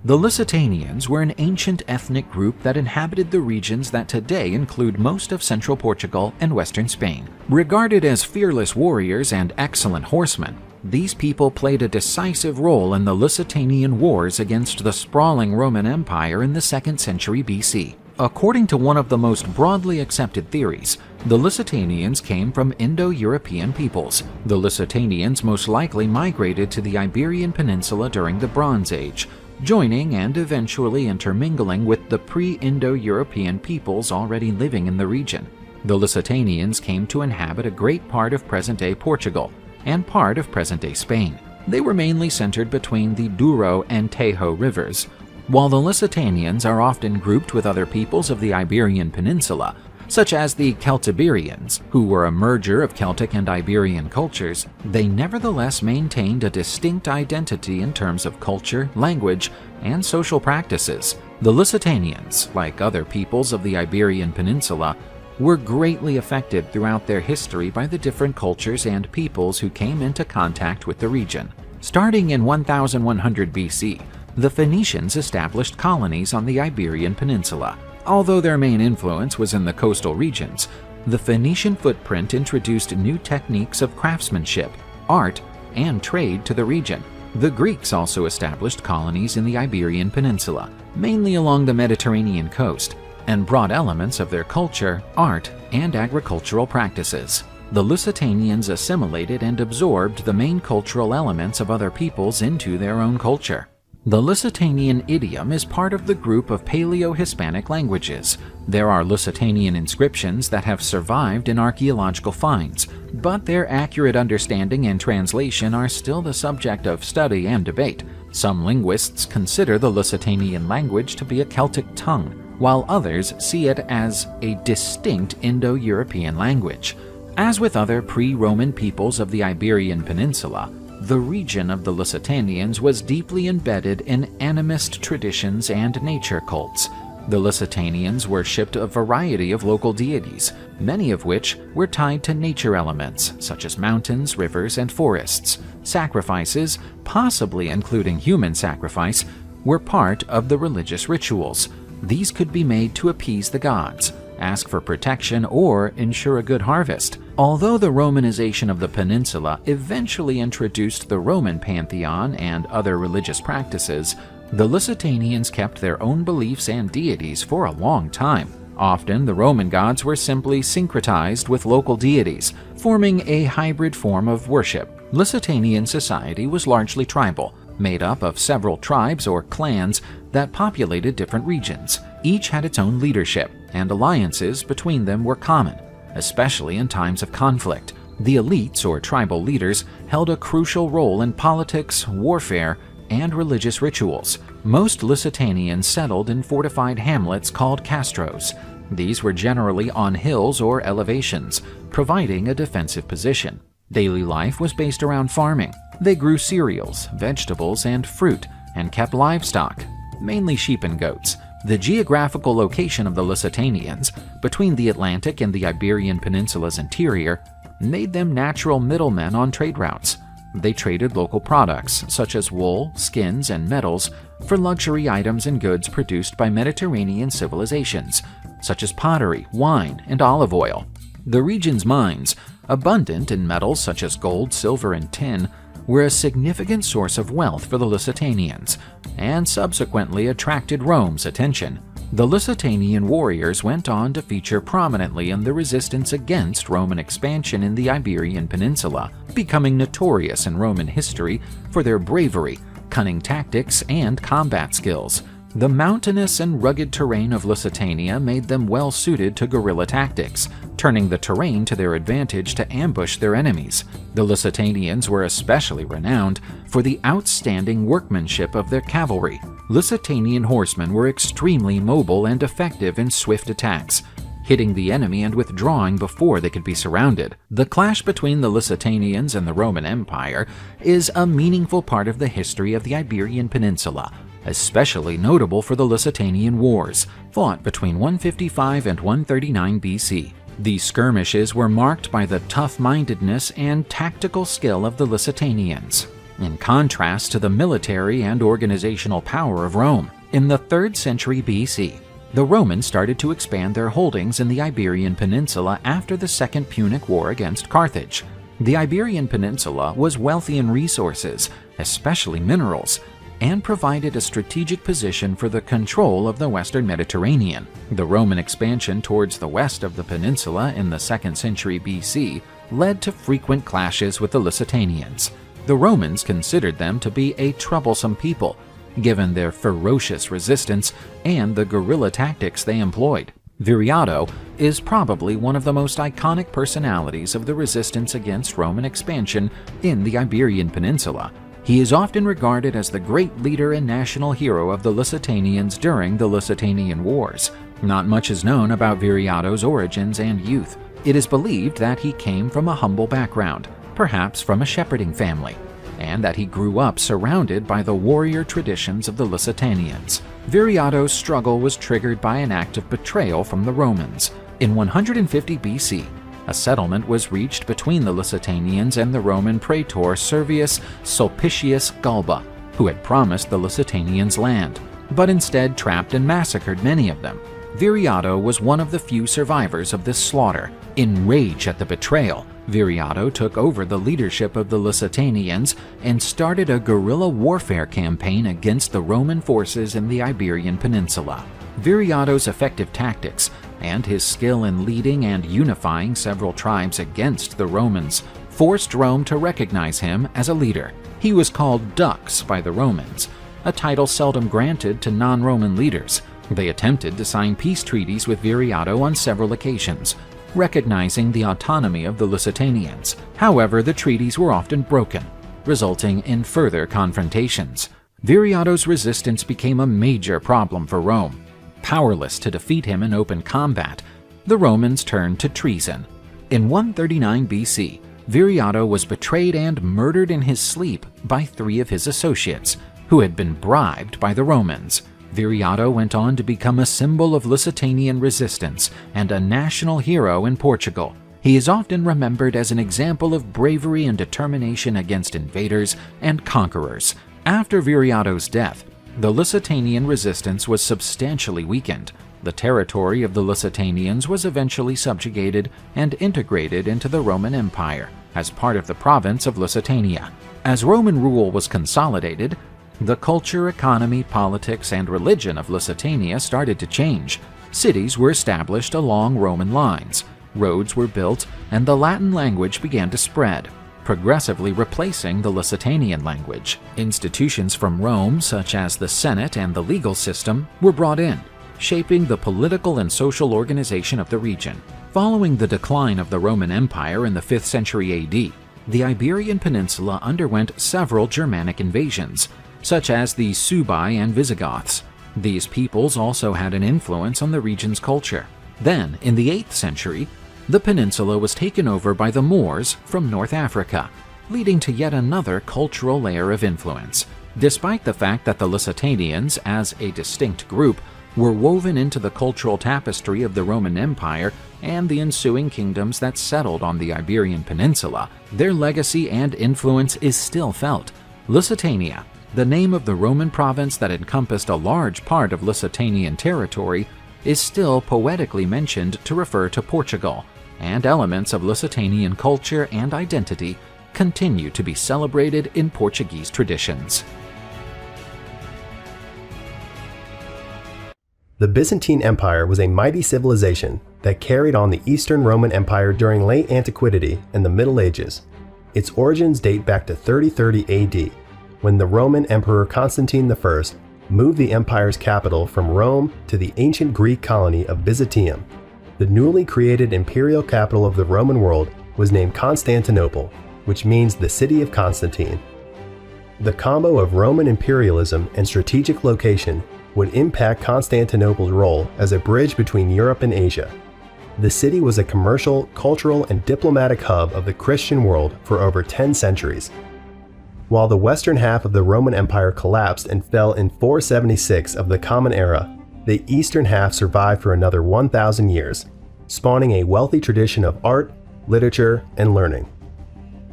The Lusitanians were an ancient ethnic group that inhabited the regions that today include most of central Portugal and western Spain. Regarded as fearless warriors and excellent horsemen, these people played a decisive role in the Lusitanian Wars against the sprawling Roman Empire in the 2nd century BC. According to one of the most broadly accepted theories, the Lusitanians came from Indo-European peoples. The Lusitanians most likely migrated to the Iberian Peninsula during the Bronze Age, joining and eventually intermingling with the pre-Indo-European peoples already living in the region. The Lusitanians came to inhabit a great part of present-day Portugal and part of present-day Spain. They were mainly centered between the Douro and Tajo rivers. While the Lusitanians are often grouped with other peoples of the Iberian Peninsula, such as the Celtiberians, who were a merger of Celtic and Iberian cultures, they nevertheless maintained a distinct identity in terms of culture, language, and social practices. The Lusitanians, like other peoples of the Iberian Peninsula, were greatly affected throughout their history by the different cultures and peoples who came into contact with the region. Starting in 1100 BC, the Phoenicians established colonies on the Iberian Peninsula. Although their main influence was in the coastal regions, the Phoenician footprint introduced new techniques of craftsmanship, art, and trade to the region. The Greeks also established colonies in the Iberian Peninsula, mainly along the Mediterranean coast, and brought elements of their culture, art, and agricultural practices. The Lusitanians assimilated and absorbed the main cultural elements of other peoples into their own culture. The Lusitanian idiom is part of the group of Paleo-Hispanic languages. There are Lusitanian inscriptions that have survived in archaeological finds, but their accurate understanding and translation are still the subject of study and debate. Some linguists consider the Lusitanian language to be a Celtic tongue, while others see it as a distinct Indo-European language. As with other pre-Roman peoples of the Iberian Peninsula, the region of the Lusitanians was deeply embedded in animist traditions and nature cults. The Lusitanians worshipped a variety of local deities, many of which were tied to nature elements, such as mountains, rivers, and forests. Sacrifices, possibly including human sacrifice, were part of the religious rituals. These could be made to appease the gods, ask for protection, or ensure a good harvest. Although the Romanization of the peninsula eventually introduced the Roman pantheon and other religious practices, the Lusitanians kept their own beliefs and deities for a long time. Often, the Roman gods were simply syncretized with local deities, forming a hybrid form of worship. Lusitanian society was largely tribal, made up of several tribes or clans that populated different regions. Each had its own leadership, and alliances between them were common, especially in times of conflict. The elites or tribal leaders held a crucial role in politics, warfare, and religious rituals. Most Lusitanians settled in fortified hamlets called castros. These were generally on hills or elevations, providing a defensive position. Daily life was based around farming. They grew cereals, vegetables, and fruit, and kept livestock, mainly sheep and goats. The geographical location of the Lusitanians, between the Atlantic and the Iberian Peninsula's interior, made them natural middlemen on trade routes. They traded local products, such as wool, skins, and metals, for luxury items and goods produced by Mediterranean civilizations, such as pottery, wine, and olive oil. The region's mines, abundant in metals such as gold, silver, and tin, were a significant source of wealth for the Lusitanians, and subsequently attracted Rome's attention. The Lusitanian warriors went on to feature prominently in the resistance against Roman expansion in the Iberian Peninsula, becoming notorious in Roman history for their bravery, cunning tactics, and combat skills. The mountainous and rugged terrain of Lusitania made them well suited to guerrilla tactics, turning the terrain to their advantage to ambush their enemies. The Lusitanians were especially renowned for the outstanding workmanship of their cavalry. Lusitanian horsemen were extremely mobile and effective in swift attacks, hitting the enemy and withdrawing before they could be surrounded. The clash between the Lusitanians and the Roman Empire is a meaningful part of the history of the Iberian Peninsula, especially notable for the Lusitanian Wars, fought between 155 and 139 BC. These skirmishes were marked by the tough-mindedness and tactical skill of the Lusitanians, in contrast to the military and organizational power of Rome. In the 3rd century BC, the Romans started to expand their holdings in the Iberian Peninsula after the Second Punic War against Carthage. The Iberian Peninsula was wealthy in resources, especially minerals, and provided a strategic position for the control of the Western Mediterranean. The Roman expansion towards the west of the peninsula in the 2nd century BC led to frequent clashes with the Lusitanians. The Romans considered them to be a troublesome people, given their ferocious resistance and the guerrilla tactics they employed. Viriato is probably one of the most iconic personalities of the resistance against Roman expansion in the Iberian Peninsula. He is often regarded as the great leader and national hero of the Lusitanians during the Lusitanian Wars. Not much is known about Viriato's origins and youth. It is believed that he came from a humble background, perhaps from a shepherding family, and that he grew up surrounded by the warrior traditions of the Lusitanians. Viriato's struggle was triggered by an act of betrayal from the Romans. In 150 BC, a settlement was reached between the Lusitanians and the Roman praetor Servius Sulpicius Galba, who had promised the Lusitanians land, but instead trapped and massacred many of them. Viriato was one of the few survivors of this slaughter. In rage at the betrayal, Viriato took over the leadership of the Lusitanians and started a guerrilla warfare campaign against the Roman forces in the Iberian Peninsula. Viriato's effective tactics and his skill in leading and unifying several tribes against the Romans forced Rome to recognize him as a leader. He was called Dux by the Romans, a title seldom granted to non-Roman leaders. They attempted to sign peace treaties with Viriato on several occasions, recognizing the autonomy of the Lusitanians. However, the treaties were often broken, resulting in further confrontations. Viriato's resistance became a major problem for Rome. Powerless to defeat him in open combat, the Romans turned to treason. In 139 BC, Viriato was betrayed and murdered in his sleep by 3 of his associates, who had been bribed by the Romans. Viriato went on to become a symbol of Lusitanian resistance and a national hero in Portugal. He is often remembered as an example of bravery and determination against invaders and conquerors. After Viriato's death, the Lusitanian resistance was substantially weakened. The territory of the Lusitanians was eventually subjugated and integrated into the Roman Empire as part of the province of Lusitania. As Roman rule was consolidated, the culture, economy, politics, and religion of Lusitania started to change. Cities were established along Roman lines, roads were built, and the Latin language began to spread, progressively replacing the Lusitanian language. Institutions from Rome, such as the Senate and the legal system, were brought in, shaping the political and social organization of the region. Following the decline of the Roman Empire in the 5th century AD, the Iberian Peninsula underwent several Germanic invasions, such as the Suebi and Visigoths. These peoples also had an influence on the region's culture. Then, in the 8th century, the peninsula was taken over by the Moors from North Africa, leading to yet another cultural layer of influence. Despite the fact that the Lusitanians, as a distinct group, were woven into the cultural tapestry of the Roman Empire and the ensuing kingdoms that settled on the Iberian Peninsula, their legacy and influence is still felt. Lusitania, the name of the Roman province that encompassed a large part of Lusitanian territory, is still poetically mentioned to refer to Portugal, and elements of Lusitanian culture and identity continue to be celebrated in Portuguese traditions.
The Byzantine Empire was a mighty civilization that carried on the Eastern Roman Empire during late antiquity and the Middle Ages. Its origins date back to 3030 AD, when the Roman Emperor Constantine I moved the empire's capital from Rome to the ancient Greek colony of Byzantium. The newly created imperial capital of the Roman world was named Constantinople, which means the city of Constantine. The combo of Roman imperialism and strategic location would impact Constantinople's role as a bridge between Europe and Asia. The city was a commercial, cultural, and diplomatic hub of the Christian world for over 10 centuries. While the western half of the Roman Empire collapsed and fell in 476 of the Common Era, the eastern half survived for another 1,000 years, spawning a wealthy tradition of art, literature, and learning.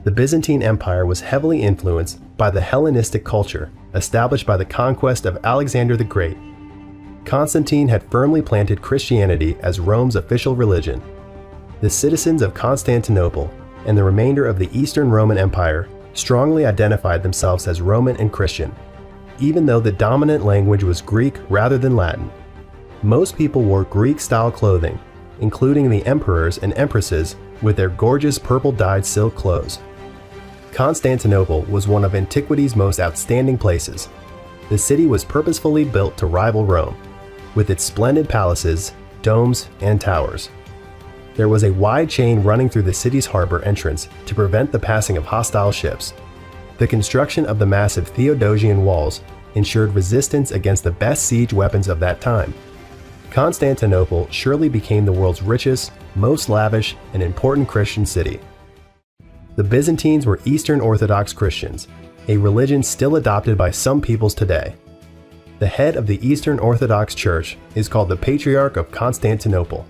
The Byzantine Empire was heavily influenced by the Hellenistic culture established by the conquest of Alexander the Great. Constantine had firmly planted Christianity as Rome's official religion. The citizens of Constantinople and the remainder of the Eastern Roman Empire strongly identified themselves as Roman and Christian, even though the dominant language was Greek rather than Latin. Most people wore Greek-style clothing, including the emperors and empresses with their gorgeous purple-dyed silk clothes. Constantinople was one of antiquity's most outstanding places. The city was purposefully built to rival Rome, with its splendid palaces, domes, and towers. There was a wide chain running through the city's harbor entrance to prevent the passing of hostile ships. The construction of the massive Theodosian walls ensured resistance against the best siege weapons of that time. Constantinople surely became the world's richest, most lavish, and important Christian city. The Byzantines were Eastern Orthodox Christians, a religion still adopted by some peoples today. The head of the Eastern Orthodox Church is called the Patriarch of Constantinople.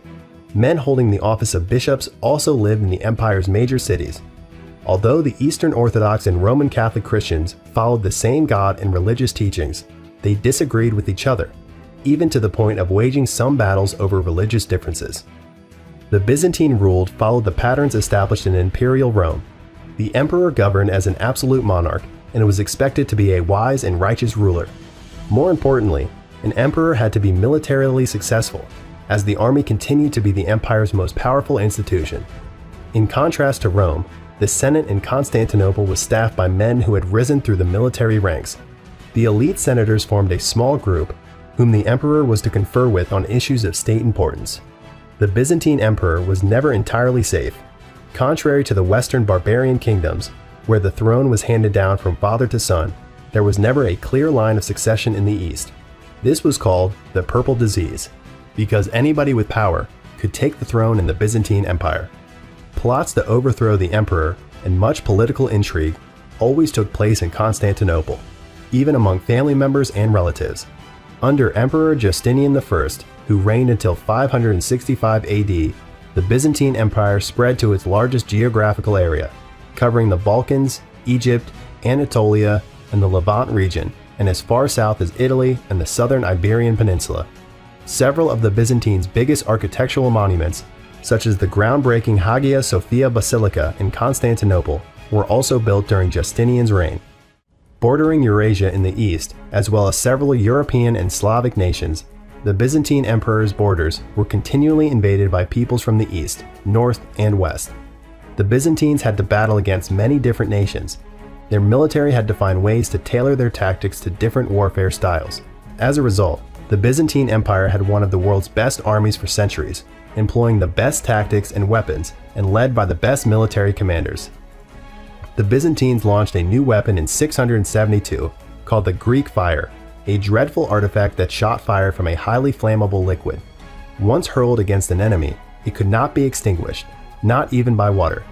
Men holding the office of bishops also lived in the empire's major cities. Although the Eastern Orthodox and Roman Catholic Christians followed the same God and religious teachings, they disagreed with each other, even to the point of waging some battles over religious differences. The Byzantine rule followed the patterns established in imperial Rome. The emperor governed as an absolute monarch and was expected to be a wise and righteous ruler. More importantly, an emperor had to be militarily successful, as the army continued to be the empire's most powerful institution. In contrast to Rome, the Senate in Constantinople was staffed by men who had risen through the military ranks. The elite senators formed a small group, whom the emperor was to confer with on issues of state importance. The Byzantine emperor was never entirely safe. Contrary to the Western barbarian kingdoms, where the throne was handed down from father to son, there was never a clear line of succession in the East. This was called the Purple Disease, because anybody with power could take the throne in the Byzantine Empire. Plots to overthrow the emperor and much political intrigue always took place in Constantinople, even among family members and relatives. Under Emperor Justinian I, who reigned until 565 AD, the Byzantine Empire spread to its largest geographical area, covering the Balkans, Egypt, Anatolia, and the Levant region, and as far south as Italy and the southern Iberian Peninsula. Several of the Byzantines' biggest architectural monuments, such as the groundbreaking Hagia Sophia Basilica in Constantinople, were also built during Justinian's reign. Bordering Eurasia in the east, as well as several European and Slavic nations, the Byzantine emperor's borders were continually invaded by peoples from the east, north, and west. The Byzantines had to battle against many different nations. Their military had to find ways to tailor their tactics to different warfare styles. As a result, the Byzantine Empire had one of the world's best armies for centuries, employing the best tactics and weapons and led by the best military commanders. The Byzantines launched a new weapon in 672 called the Greek Fire, a dreadful artifact that shot fire from a highly flammable liquid. Once hurled against an enemy, it could not be extinguished, not even by water.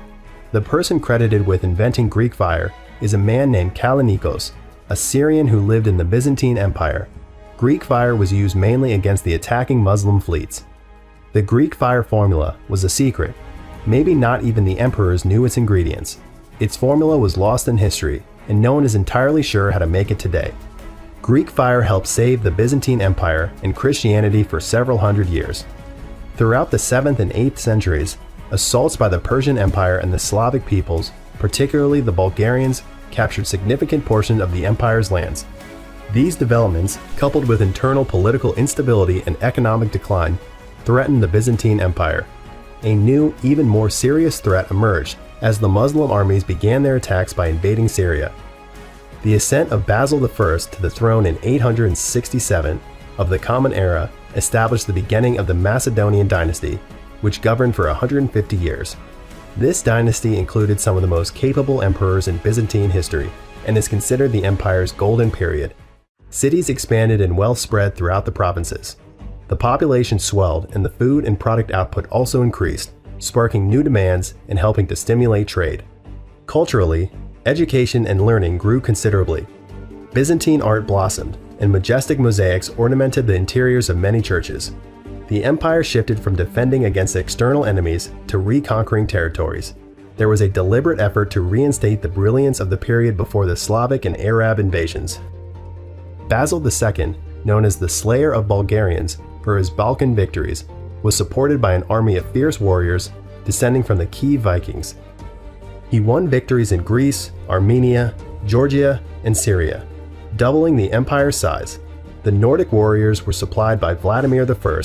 The person credited with inventing Greek fire is a man named Kallinikos, a Syrian who lived in the Byzantine Empire. Greek fire was used mainly against the attacking Muslim fleets. The Greek fire formula was a secret. Maybe not even the emperors knew its ingredients. Its formula was lost in history, and no one is entirely sure how to make it today. Greek fire helped save the Byzantine Empire and Christianity for several hundred years. Throughout the 7th and 8th centuries, assaults by the Persian Empire and the Slavic peoples, particularly the Bulgarians, captured significant portions of the empire's lands. These developments, coupled with internal political instability and economic decline, threatened the Byzantine Empire. A new, even more serious threat emerged as the Muslim armies began their attacks by invading Syria. The ascent of Basil I to the throne in 867 of the Common Era established the beginning of the Macedonian dynasty, which governed for 150 years. This dynasty included some of the most capable emperors in Byzantine history and is considered the empire's golden period. Cities expanded and wealth spread throughout the provinces. The population swelled and the food and product output also increased, sparking new demands and helping to stimulate trade. Culturally, education and learning grew considerably. Byzantine art blossomed, and majestic mosaics ornamented the interiors of many churches. The empire shifted from defending against external enemies to reconquering territories. There was a deliberate effort to reinstate the brilliance of the period before the Slavic and Arab invasions. Basil II, known as the Slayer of Bulgarians for his Balkan victories, was supported by an army of fierce warriors descending from the Kiev Vikings. He won victories in Greece, Armenia, Georgia, and Syria, doubling the empire's size. The Nordic warriors were supplied by Vladimir I,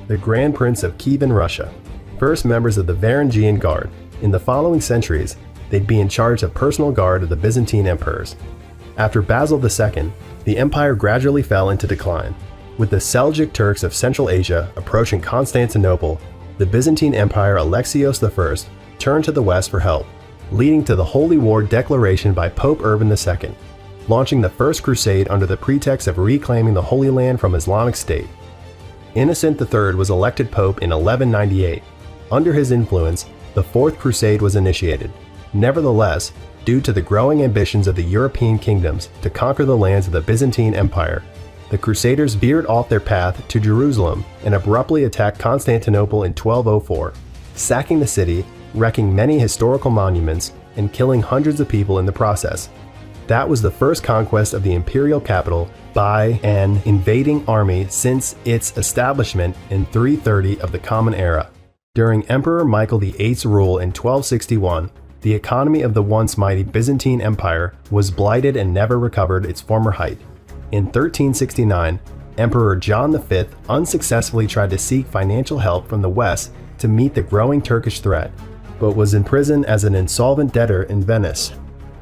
the Grand Prince of Kievan Russia, first members of the Varangian Guard. In the following centuries, they'd be in charge of personal guard of the Byzantine emperors. After Basil II, the empire gradually fell into decline. With the Seljuk Turks of Central Asia approaching Constantinople, the Byzantine Empire Alexios I turned to the west for help, leading to the Holy War declaration by Pope Urban II, launching the First Crusade under the pretext of reclaiming the Holy Land from Islamic State. Innocent III was elected Pope in 1198. Under his influence, the Fourth Crusade was initiated. Nevertheless, due to the growing ambitions of the European kingdoms to conquer the lands of the Byzantine Empire, the Crusaders veered off their path to Jerusalem and abruptly attacked Constantinople in 1204, sacking the city, wrecking many historical monuments, and killing hundreds of people in the process. That was the first conquest of the imperial capital by an invading army since its establishment in 330 of the Common Era. During Emperor Michael VIII's rule in 1261, the economy of the once mighty Byzantine Empire was blighted and never recovered its former height. In 1369, Emperor John V unsuccessfully tried to seek financial help from the West to meet the growing Turkish threat, but was imprisoned as an insolvent debtor in Venice.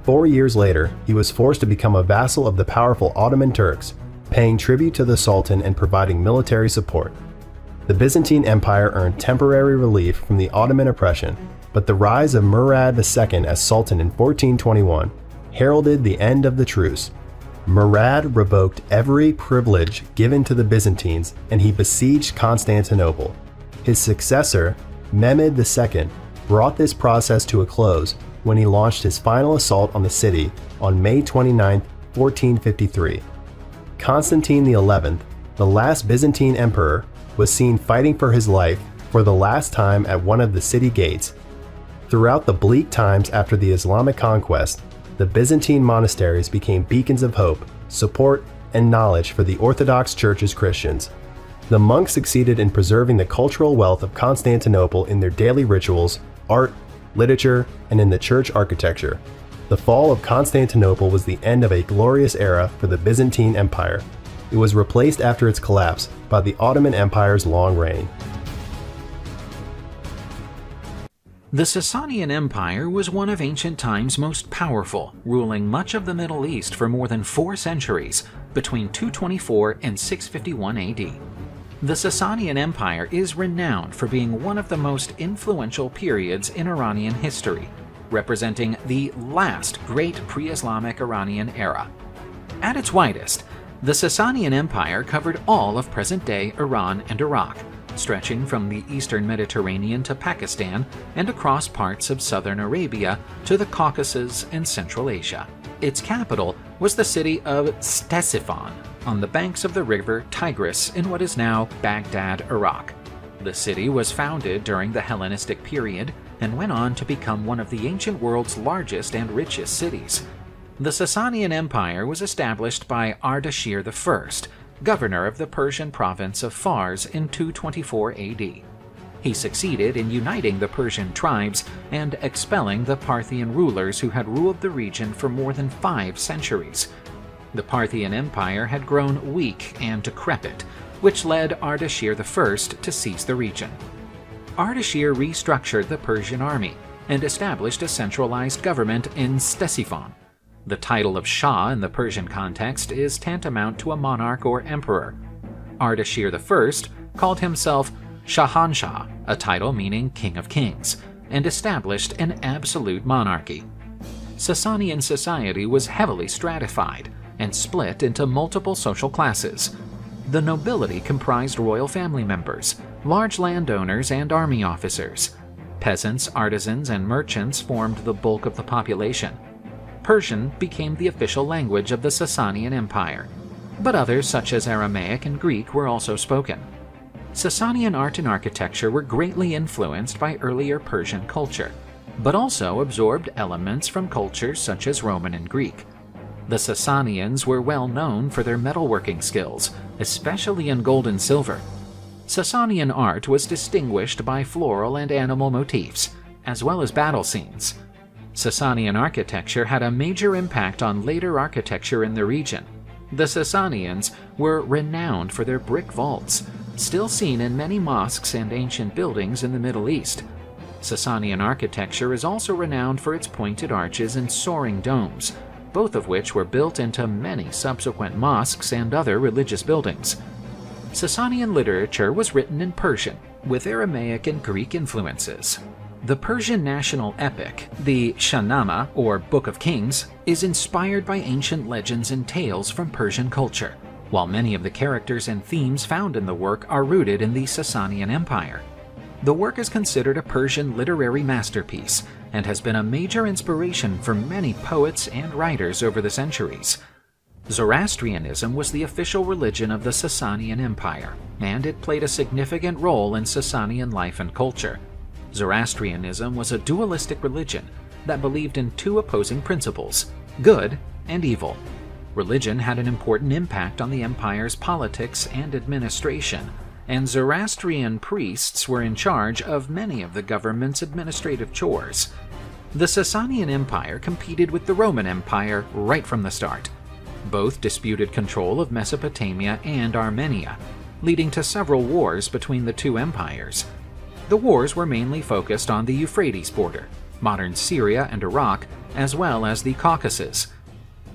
4 years later, he was forced to become a vassal of the powerful Ottoman Turks, paying tribute to the Sultan and providing military support. The Byzantine Empire earned temporary relief from the Ottoman oppression, but the rise of Murad II as Sultan in 1421 heralded the end of the truce. Murad revoked every privilege given to the Byzantines and he besieged Constantinople. His successor, Mehmed II, brought this process to a close when he launched his final assault on the city on May 29, 1453. Constantine XI, the last Byzantine emperor, was seen fighting for his life for the last time at one of the city gates. Throughout the bleak times after the Islamic conquest, the Byzantine monasteries became beacons of hope, support, and knowledge for the Orthodox Church's Christians. The monks succeeded in preserving the cultural wealth of Constantinople in their daily rituals, art, literature, and in the church architecture. The fall of Constantinople was the end of a glorious era for the Byzantine Empire. It was replaced after its collapse by the Ottoman Empire's long reign.
The Sasanian Empire was one of ancient times' most powerful, ruling much of the Middle East for more than 4 centuries, between 224 and 651 AD. The Sasanian Empire is renowned for being one of the most influential periods in Iranian history, representing the last great pre-Islamic Iranian era. At its widest, the Sasanian Empire covered all of present-day Iran and Iraq, stretching from the eastern Mediterranean to Pakistan and across parts of southern Arabia to the Caucasus and Central Asia. Its capital was the city of Ctesiphon, on the banks of the river Tigris in what is now Baghdad, Iraq. The city was founded during the Hellenistic period and went on to become one of the ancient world's largest and richest cities. The Sasanian Empire was established by Ardashir I, governor of the Persian province of Fars in 224 AD. He succeeded in uniting the Persian tribes and expelling the Parthian rulers who had ruled the region for more than 5 centuries. The Parthian Empire had grown weak and decrepit, which led Ardashir I to seize the region. Ardashir restructured the Persian army and established a centralized government in Ctesiphon. The title of Shah in the Persian context is tantamount to a monarch or emperor. Ardashir I called himself Shahanshah, a title meaning King of Kings, and established an absolute monarchy. Sasanian society was heavily stratified and split into multiple social classes. The nobility comprised royal family members, large landowners, and army officers. Peasants, artisans, and merchants formed the bulk of the population. Persian became the official language of the Sasanian Empire, but others such as Aramaic and Greek were also spoken. Sasanian art and architecture were greatly influenced by earlier Persian culture, but also absorbed elements from cultures such as Roman and Greek. The Sasanians were well known for their metalworking skills, especially in gold and silver. Sasanian art was distinguished by floral and animal motifs, as well as battle scenes. Sasanian architecture had a major impact on later architecture in the region. The Sasanians were renowned for their brick vaults, still seen in many mosques and ancient buildings in the Middle East. Sasanian architecture is also renowned for its pointed arches and soaring domes, both of which were built into many subsequent mosques and other religious buildings. Sasanian literature was written in Persian, with Aramaic and Greek influences. The Persian national epic, the Shahnameh, or Book of Kings, is inspired by ancient legends and tales from Persian culture, while many of the characters and themes found in the work are rooted in the Sasanian Empire. The work is considered a Persian literary masterpiece and has been a major inspiration for many poets and writers over the centuries. Zoroastrianism was the official religion of the Sasanian Empire, and it played a significant role in Sasanian life and culture. Zoroastrianism was a dualistic religion that believed in 2 opposing principles, good and evil. Religion had an important impact on the empire's politics and administration, and Zoroastrian priests were in charge of many of the government's administrative chores. The Sasanian Empire competed with the Roman Empire right from the start. Both disputed control of Mesopotamia and Armenia, leading to several wars between the 2 empires. The wars were mainly focused on the Euphrates border, modern Syria and Iraq, as well as the Caucasus.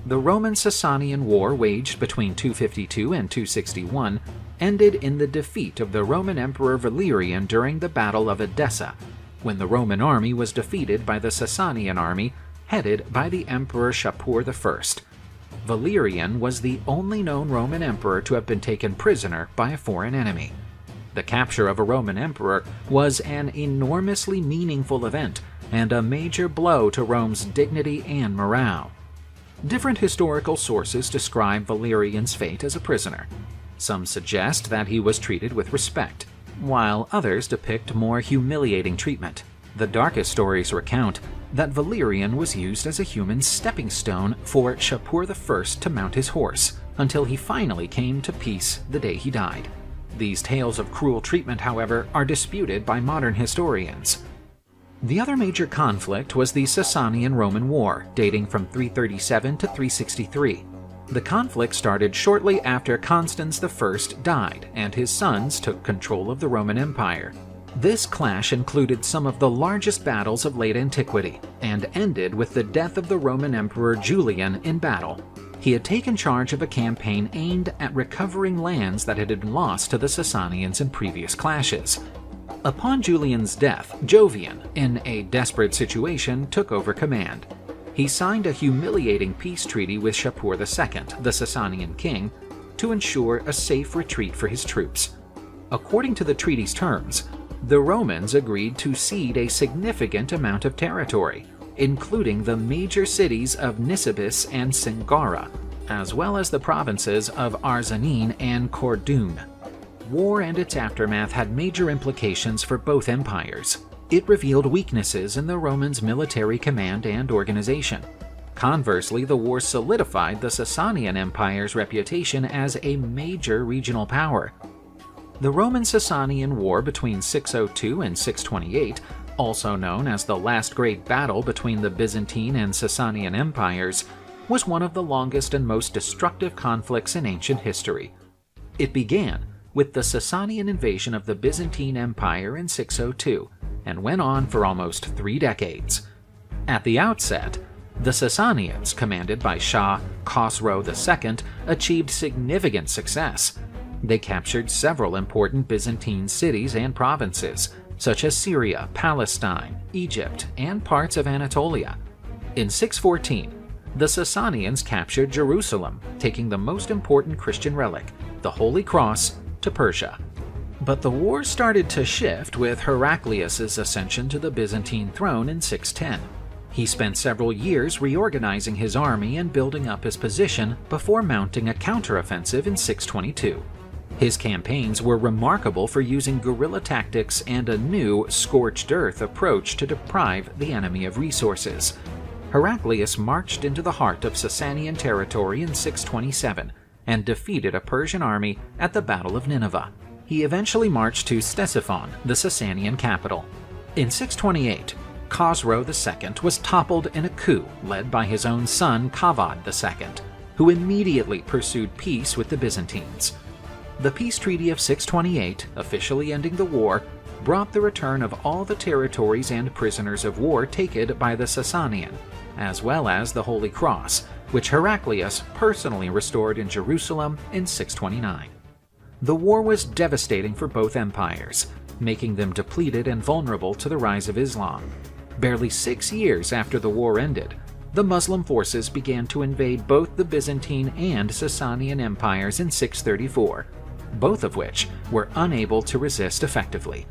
The Roman-Sasanian War, waged between 252 and 261, ended in the defeat of the Roman Emperor Valerian during the Battle of Edessa, when the Roman army was defeated by the Sasanian army, headed by the Emperor Shapur I. Valerian was the only known Roman emperor to have been taken prisoner by a foreign enemy. The capture of a Roman emperor was an enormously meaningful event and a major blow to Rome's dignity and morale. Different historical sources describe Valerian's fate as a prisoner. Some suggest that he was treated with respect, while others depict more humiliating treatment. The darkest stories recount that Valerian was used as a human stepping stone for Shapur I to mount his horse, until he finally came to peace the day he died. These tales of cruel treatment, however, are disputed by modern historians. The other major conflict was the Sasanian-Roman War, dating from 337 to 363. The conflict started shortly after Constans I died and his sons took control of the Roman Empire. This clash included some of the largest battles of late antiquity and ended with the death of the Roman Emperor Julian in battle. He had taken charge of a campaign aimed at recovering lands that had been lost to the Sasanians in previous clashes. Upon Julian's death, Jovian, in a desperate situation, took over command. He signed a humiliating peace treaty with Shapur II, the Sasanian king, to ensure a safe retreat for his troops. According to the treaty's terms, the Romans agreed to cede a significant amount of territory, including the major cities of Nisibis and Singara, as well as the provinces of Arzanin and Kordun. War and its aftermath had major implications for both empires. It revealed weaknesses in the Romans' military command and organization. Conversely, the war solidified the Sasanian Empire's reputation as a major regional power. The Roman-Sasanian War between 602 and 628, also known as the last great battle between the Byzantine and Sasanian empires, was one of the longest and most destructive conflicts in ancient history. It began with the Sasanian invasion of the Byzantine Empire in 602 and went on for almost 3 decades. At the outset, the Sasanians, commanded by Shah Khosrow II, achieved significant success. They captured several important Byzantine cities and provinces, such as Syria, Palestine, Egypt, and parts of Anatolia. In 614, the Sasanians captured Jerusalem, taking the most important Christian relic, the Holy Cross, to Persia. But the war started to shift with Heraclius' ascension to the Byzantine throne in 610. He spent several years reorganizing his army and building up his position before mounting a counteroffensive in 622. His campaigns were remarkable for using guerrilla tactics and a new scorched earth approach to deprive the enemy of resources. Heraclius marched into the heart of Sasanian territory in 627 and defeated a Persian army at the Battle of Nineveh. He eventually marched to Ctesiphon, the Sasanian capital. In 628, Khosrow II was toppled in a coup led by his own son Kavad II, who immediately pursued peace with the Byzantines. The peace treaty of 628, officially ending the war, brought the return of all the territories and prisoners of war taken by the Sasanian, as well as the Holy Cross, which Heraclius personally restored in Jerusalem in 629. The war was devastating for both empires, making them depleted and vulnerable to the rise of Islam. Barely 6 years after the war ended, the Muslim forces began to invade both the Byzantine and Sasanian empires in 634, both of which were unable to resist effectively.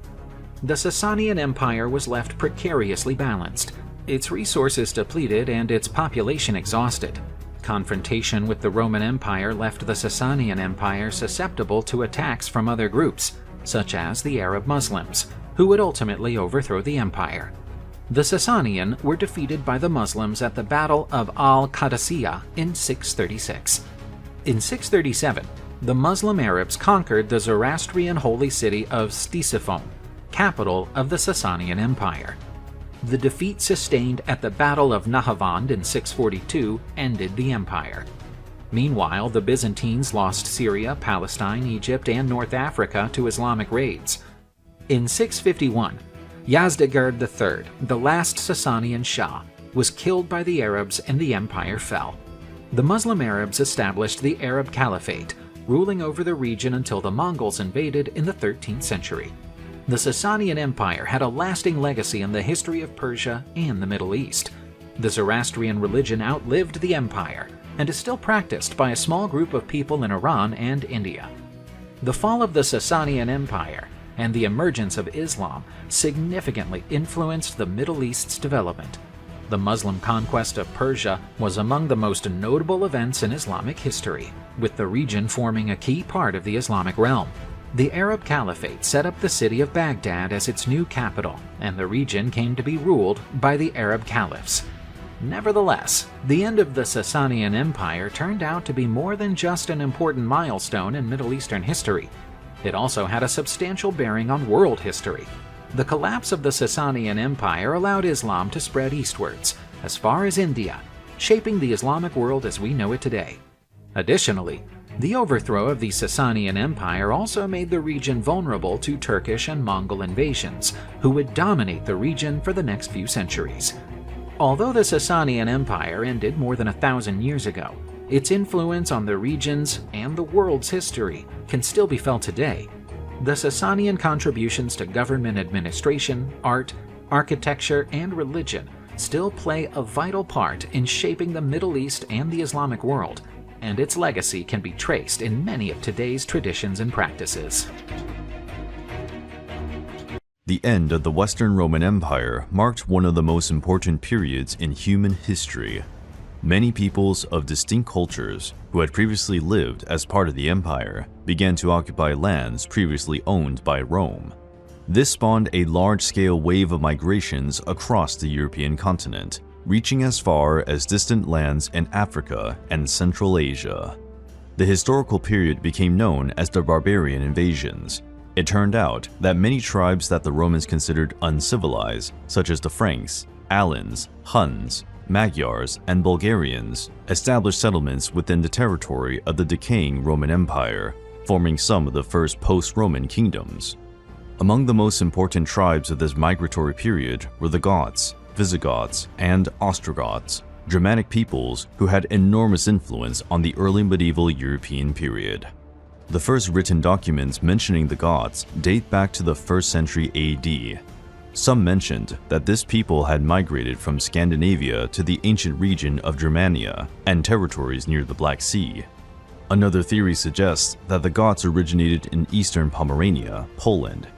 The Sasanian Empire was left precariously balanced, its resources depleted and its population exhausted. Confrontation with the Roman Empire left the Sasanian Empire susceptible to attacks from other groups, such as the Arab Muslims, who would ultimately overthrow the empire. The Sasanian were defeated by the Muslims at the Battle of Al-Qadisiyah in 636. In 637, the Muslim Arabs conquered the Zoroastrian holy city of Ctesiphon, capital of the Sasanian Empire. The defeat sustained at the Battle of Nahavand in 642 ended the empire. Meanwhile, the Byzantines lost Syria, Palestine, Egypt, and North Africa to Islamic raids. In 651, Yazdegerd III, the last Sasanian Shah, was killed by the Arabs and the empire fell. The Muslim Arabs established the Arab Caliphate, ruling over the region until the Mongols invaded in the 13th century. The Sasanian Empire had a lasting legacy in the history of Persia and the Middle East. The Zoroastrian religion outlived the empire and is still practiced by a small group of people in Iran and India. The fall of the Sasanian Empire and the emergence of Islam significantly influenced the Middle East's development. The Muslim conquest of Persia was among the most notable events in Islamic history, with the region forming a key part of the Islamic realm. The Arab Caliphate set up the city of Baghdad as its new capital, and the region came to be ruled by the Arab caliphs. Nevertheless, the end of the Sasanian Empire turned out to be more than just an important milestone in Middle Eastern history. It also had a substantial bearing on world history. The collapse of the Sasanian Empire allowed Islam to spread eastwards, as far as India, shaping the Islamic world as we know it today. Additionally, the overthrow of the Sasanian Empire also made the region vulnerable to Turkish and Mongol invasions, who would dominate the region for the next few centuries. Although the Sasanian Empire ended more than 1,000 years ago, its influence on the region's and the world's history can still be felt today. The Sasanian contributions to government administration, art, architecture, and religion still play a vital part in shaping the Middle East and the Islamic world, and its legacy can be traced in many of today's traditions and practices.
The end of the Western Roman Empire marked one of the most important periods in human history. Many peoples of distinct cultures who had previously lived as part of the empire began to occupy lands previously owned by Rome. This spawned a large-scale wave of migrations across the European continent, reaching as far as distant lands in Africa and Central Asia. The historical period became known as the Barbarian invasions, It turned out that many tribes that the Romans considered uncivilized, such as the Franks, Alans, Huns, Magyars, and Bulgarians, established settlements within the territory of the decaying Roman Empire, forming some of the first post-Roman kingdoms. Among the most important tribes of this migratory period were the Goths, Visigoths, and Ostrogoths, Germanic peoples who had enormous influence on the early medieval European period. The first written documents mentioning the Goths date back to the 1st century AD. Some mentioned that this people had migrated from Scandinavia to the ancient region of Germania and territories near the Black Sea. Another theory suggests that the Goths originated in eastern Pomerania, Poland,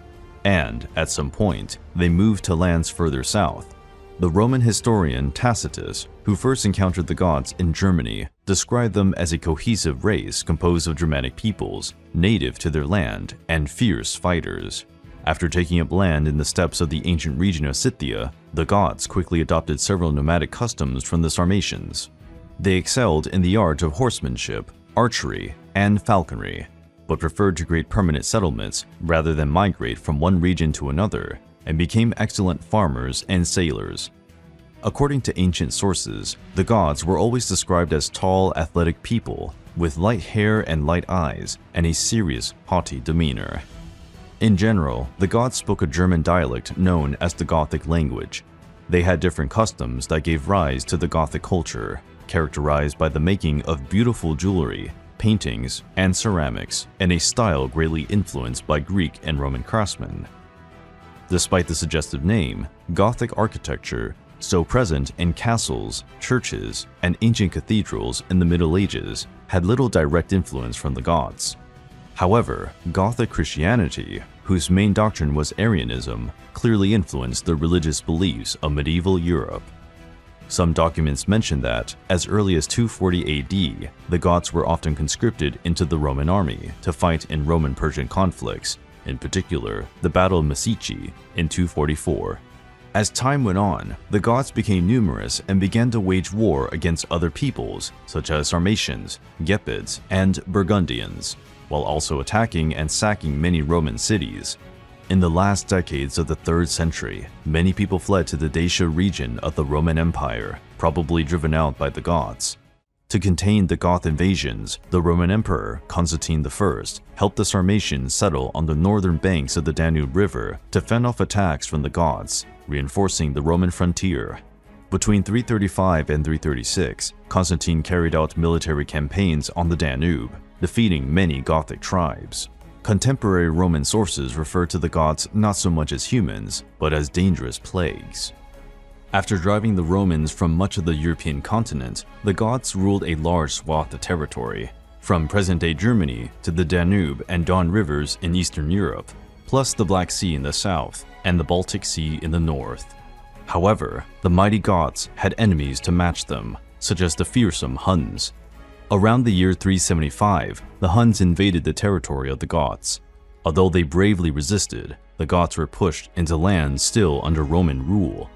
and, at some point, they moved to lands further south. The Roman historian Tacitus, who first encountered the Goths in Germany, described them as a cohesive race composed of Germanic peoples, native to their land, and fierce fighters. After taking up land in the steppes of the ancient region of Scythia, the Goths quickly adopted several nomadic customs from the Sarmatians. They excelled in the art of horsemanship, archery, and falconry, but preferred to create permanent settlements rather than migrate from one region to another, and became excellent farmers and sailors. According to ancient sources, the Goths were always described as tall, athletic people with light hair and light eyes and a serious, haughty demeanor. In general, the Goths spoke a German dialect known as the Gothic language. They had different customs that gave rise to the Gothic culture, characterized by the making of beautiful jewelry, paintings, and ceramics, in a style greatly influenced by Greek and Roman craftsmen. Despite the suggestive name, Gothic architecture, so present in castles, churches, and ancient cathedrals in the Middle Ages, had little direct influence from the Goths. However, Gothic Christianity, whose main doctrine was Arianism, clearly influenced the religious beliefs of medieval Europe. Some documents mention that, as early as 240 AD, the Goths were often conscripted into the Roman army to fight in Roman-Persian conflicts, in particular the Battle of Mysici in 244. As time went on, the Goths became numerous and began to wage war against other peoples, such as Sarmatians, Gepids, and Burgundians, while also attacking and sacking many Roman cities. In the last decades of the 3rd century, many people fled to the Dacia region of the Roman Empire, probably driven out by the Goths. To contain the Goth invasions, the Roman Emperor Constantine I helped the Sarmatians settle on the northern banks of the Danube River to fend off attacks from the Goths, reinforcing the Roman frontier. Between 335 and 336, Constantine carried out military campaigns on the Danube, defeating many Gothic tribes. Contemporary Roman sources refer to the Goths not so much as humans, but as dangerous plagues. After driving the Romans from much of the European continent, the Goths ruled a large swath of territory, from present-day Germany to the Danube and Don rivers in Eastern Europe, plus the Black Sea in the south and the Baltic Sea in the north. However, the mighty Goths had enemies to match them, such as the fearsome Huns. Around the year 375, the Huns invaded the territory of the Goths. Although they bravely resisted, the Goths were pushed into lands still under Roman rule.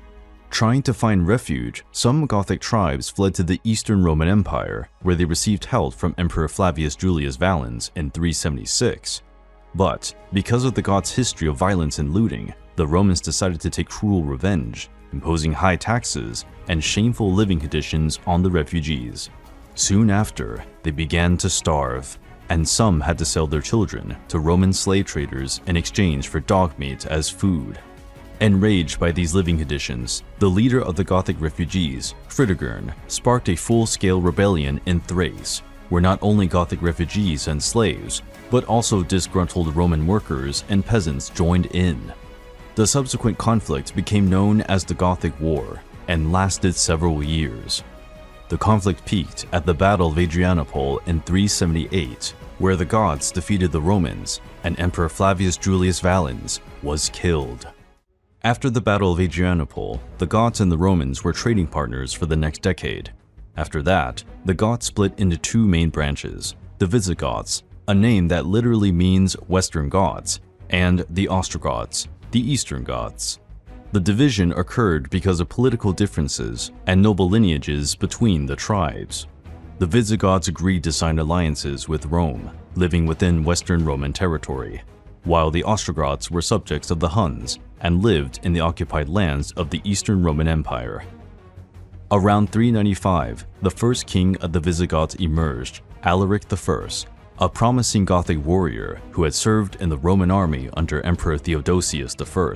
Trying to find refuge, some Gothic tribes fled to the Eastern Roman Empire, where they received help from Emperor Flavius Julius Valens in 376. But, because of the Goths' history of violence and looting, the Romans decided to take cruel revenge, imposing high taxes and shameful living conditions on the refugees. Soon after, they began to starve, and some had to sell their children to Roman slave traders in exchange for dog meat as food. Enraged by these living conditions, the leader of the Gothic refugees, Fritigern, sparked a full-scale rebellion in Thrace, where not only Gothic refugees and slaves, but also disgruntled Roman workers and peasants joined in. The subsequent conflict became known as the Gothic War and lasted several years. The conflict peaked at the Battle of Adrianople in 378, where the Goths defeated the Romans and Emperor Flavius Julius Valens was killed. After the Battle of Adrianople, the Goths and the Romans were trading partners for the next decade. After that, the Goths split into two main branches, the Visigoths, a name that literally means Western Goths, and the Ostrogoths, the Eastern Goths. The division occurred because of political differences and noble lineages between the tribes. The Visigoths agreed to sign alliances with Rome, living within Western Roman territory. while the Ostrogoths were subjects of the Huns and lived in the occupied lands of the Eastern Roman Empire. Around 395, the first king of the Visigoths emerged, Alaric I, a promising Gothic warrior who had served in the Roman army under Emperor Theodosius I.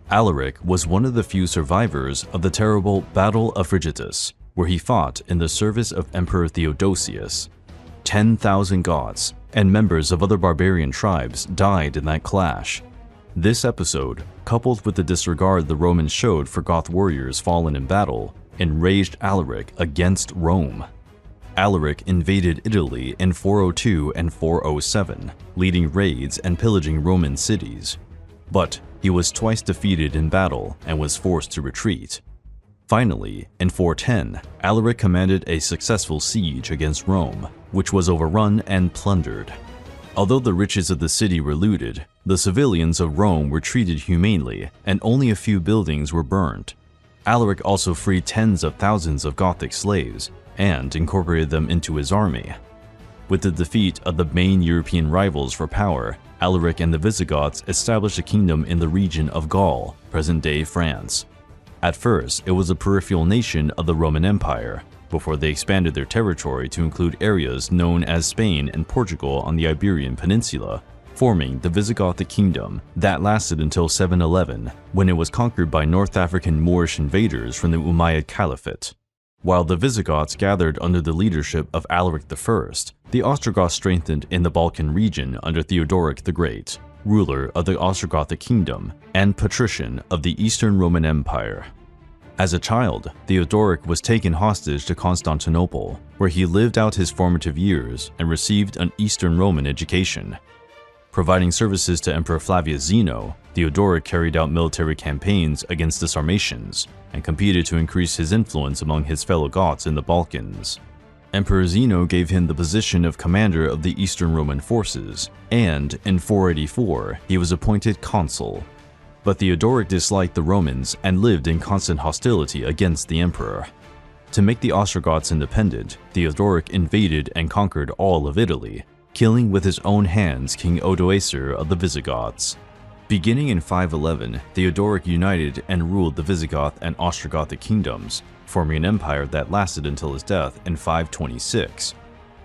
Alaric was one of the few survivors of the terrible Battle of Frigitus, where he fought in the service of Emperor Theodosius. 10,000 Goths and members of other barbarian tribes died in that clash. This episode, coupled with the disregard the Romans showed for Goth warriors fallen in battle, enraged Alaric against Rome. Alaric invaded Italy in 402 and 407, leading raids and pillaging Roman cities. But he was twice defeated in battle and was forced to retreat. Finally, in 410, Alaric commanded a successful siege against Rome, which was overrun and plundered. Although the riches of the city were looted, the civilians of Rome were treated humanely and only a few buildings were burned. Alaric also freed tens of thousands of Gothic slaves and incorporated them into his army. With the defeat of the main European rivals for power, Alaric and the Visigoths established a kingdom in the region of Gaul, present-day France. At first, it was a peripheral nation of the Roman Empire, before they expanded their territory to include areas known as Spain and Portugal on the Iberian Peninsula, forming the Visigothic kingdom that lasted until 711, when it was conquered by North African Moorish invaders from the Umayyad Caliphate. While the Visigoths gathered under the leadership of Alaric I, the Ostrogoths strengthened in the Balkan region under Theodoric the Great, ruler of the Ostrogothic kingdom and patrician of the Eastern Roman Empire. As a child, Theodoric was taken hostage to Constantinople, where he lived out his formative years and received an Eastern Roman education. Providing services to Emperor Flavius Zeno, Theodoric carried out military campaigns against the Sarmatians and competed to increase his influence among his fellow Goths in the Balkans. Emperor Zeno gave him the position of commander of the Eastern Roman forces, and in 484 he was appointed consul. But Theodoric disliked the Romans and lived in constant hostility against the emperor. To make the Ostrogoths independent, Theodoric invaded and conquered all of Italy, killing with his own hands King Odoacer of the Visigoths. Beginning in 511, Theodoric united and ruled the Visigoth and Ostrogothic kingdoms, forming an empire that lasted until his death in 526.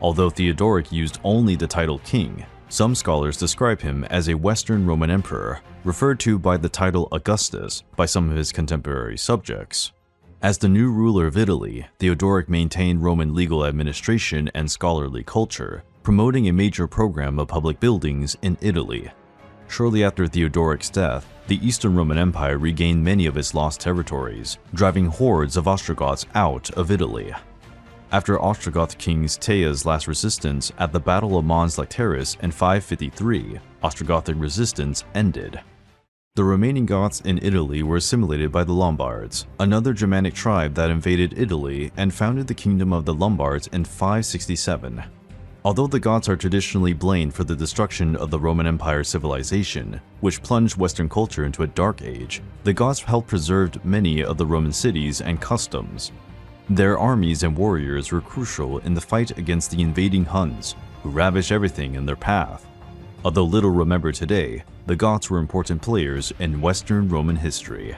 Although Theodoric used only the title king, some scholars describe him as a Western Roman emperor, referred to by the title Augustus by some of his contemporary subjects. As the new ruler of Italy, Theodoric maintained Roman legal administration and scholarly culture, promoting a major program of public buildings in Italy. Shortly after Theodoric's death, the Eastern Roman Empire regained many of its lost territories, driving hordes of Ostrogoths out of Italy. After Ostrogoth king Tea's last resistance at the Battle of Mons Lecterus in 553, Ostrogothic resistance ended. The remaining Goths in Italy were assimilated by the Lombards, another Germanic tribe that invaded Italy and founded the Kingdom of the Lombards in 567. Although the Goths are traditionally blamed for the destruction of the Roman Empire civilization, which plunged Western culture into a dark age, the Goths helped preserve many of the Roman cities and customs. Their armies and warriors were crucial in the fight against the invading Huns, who ravaged everything in their path. Although little remembered today, the Goths were important players in Western Roman history.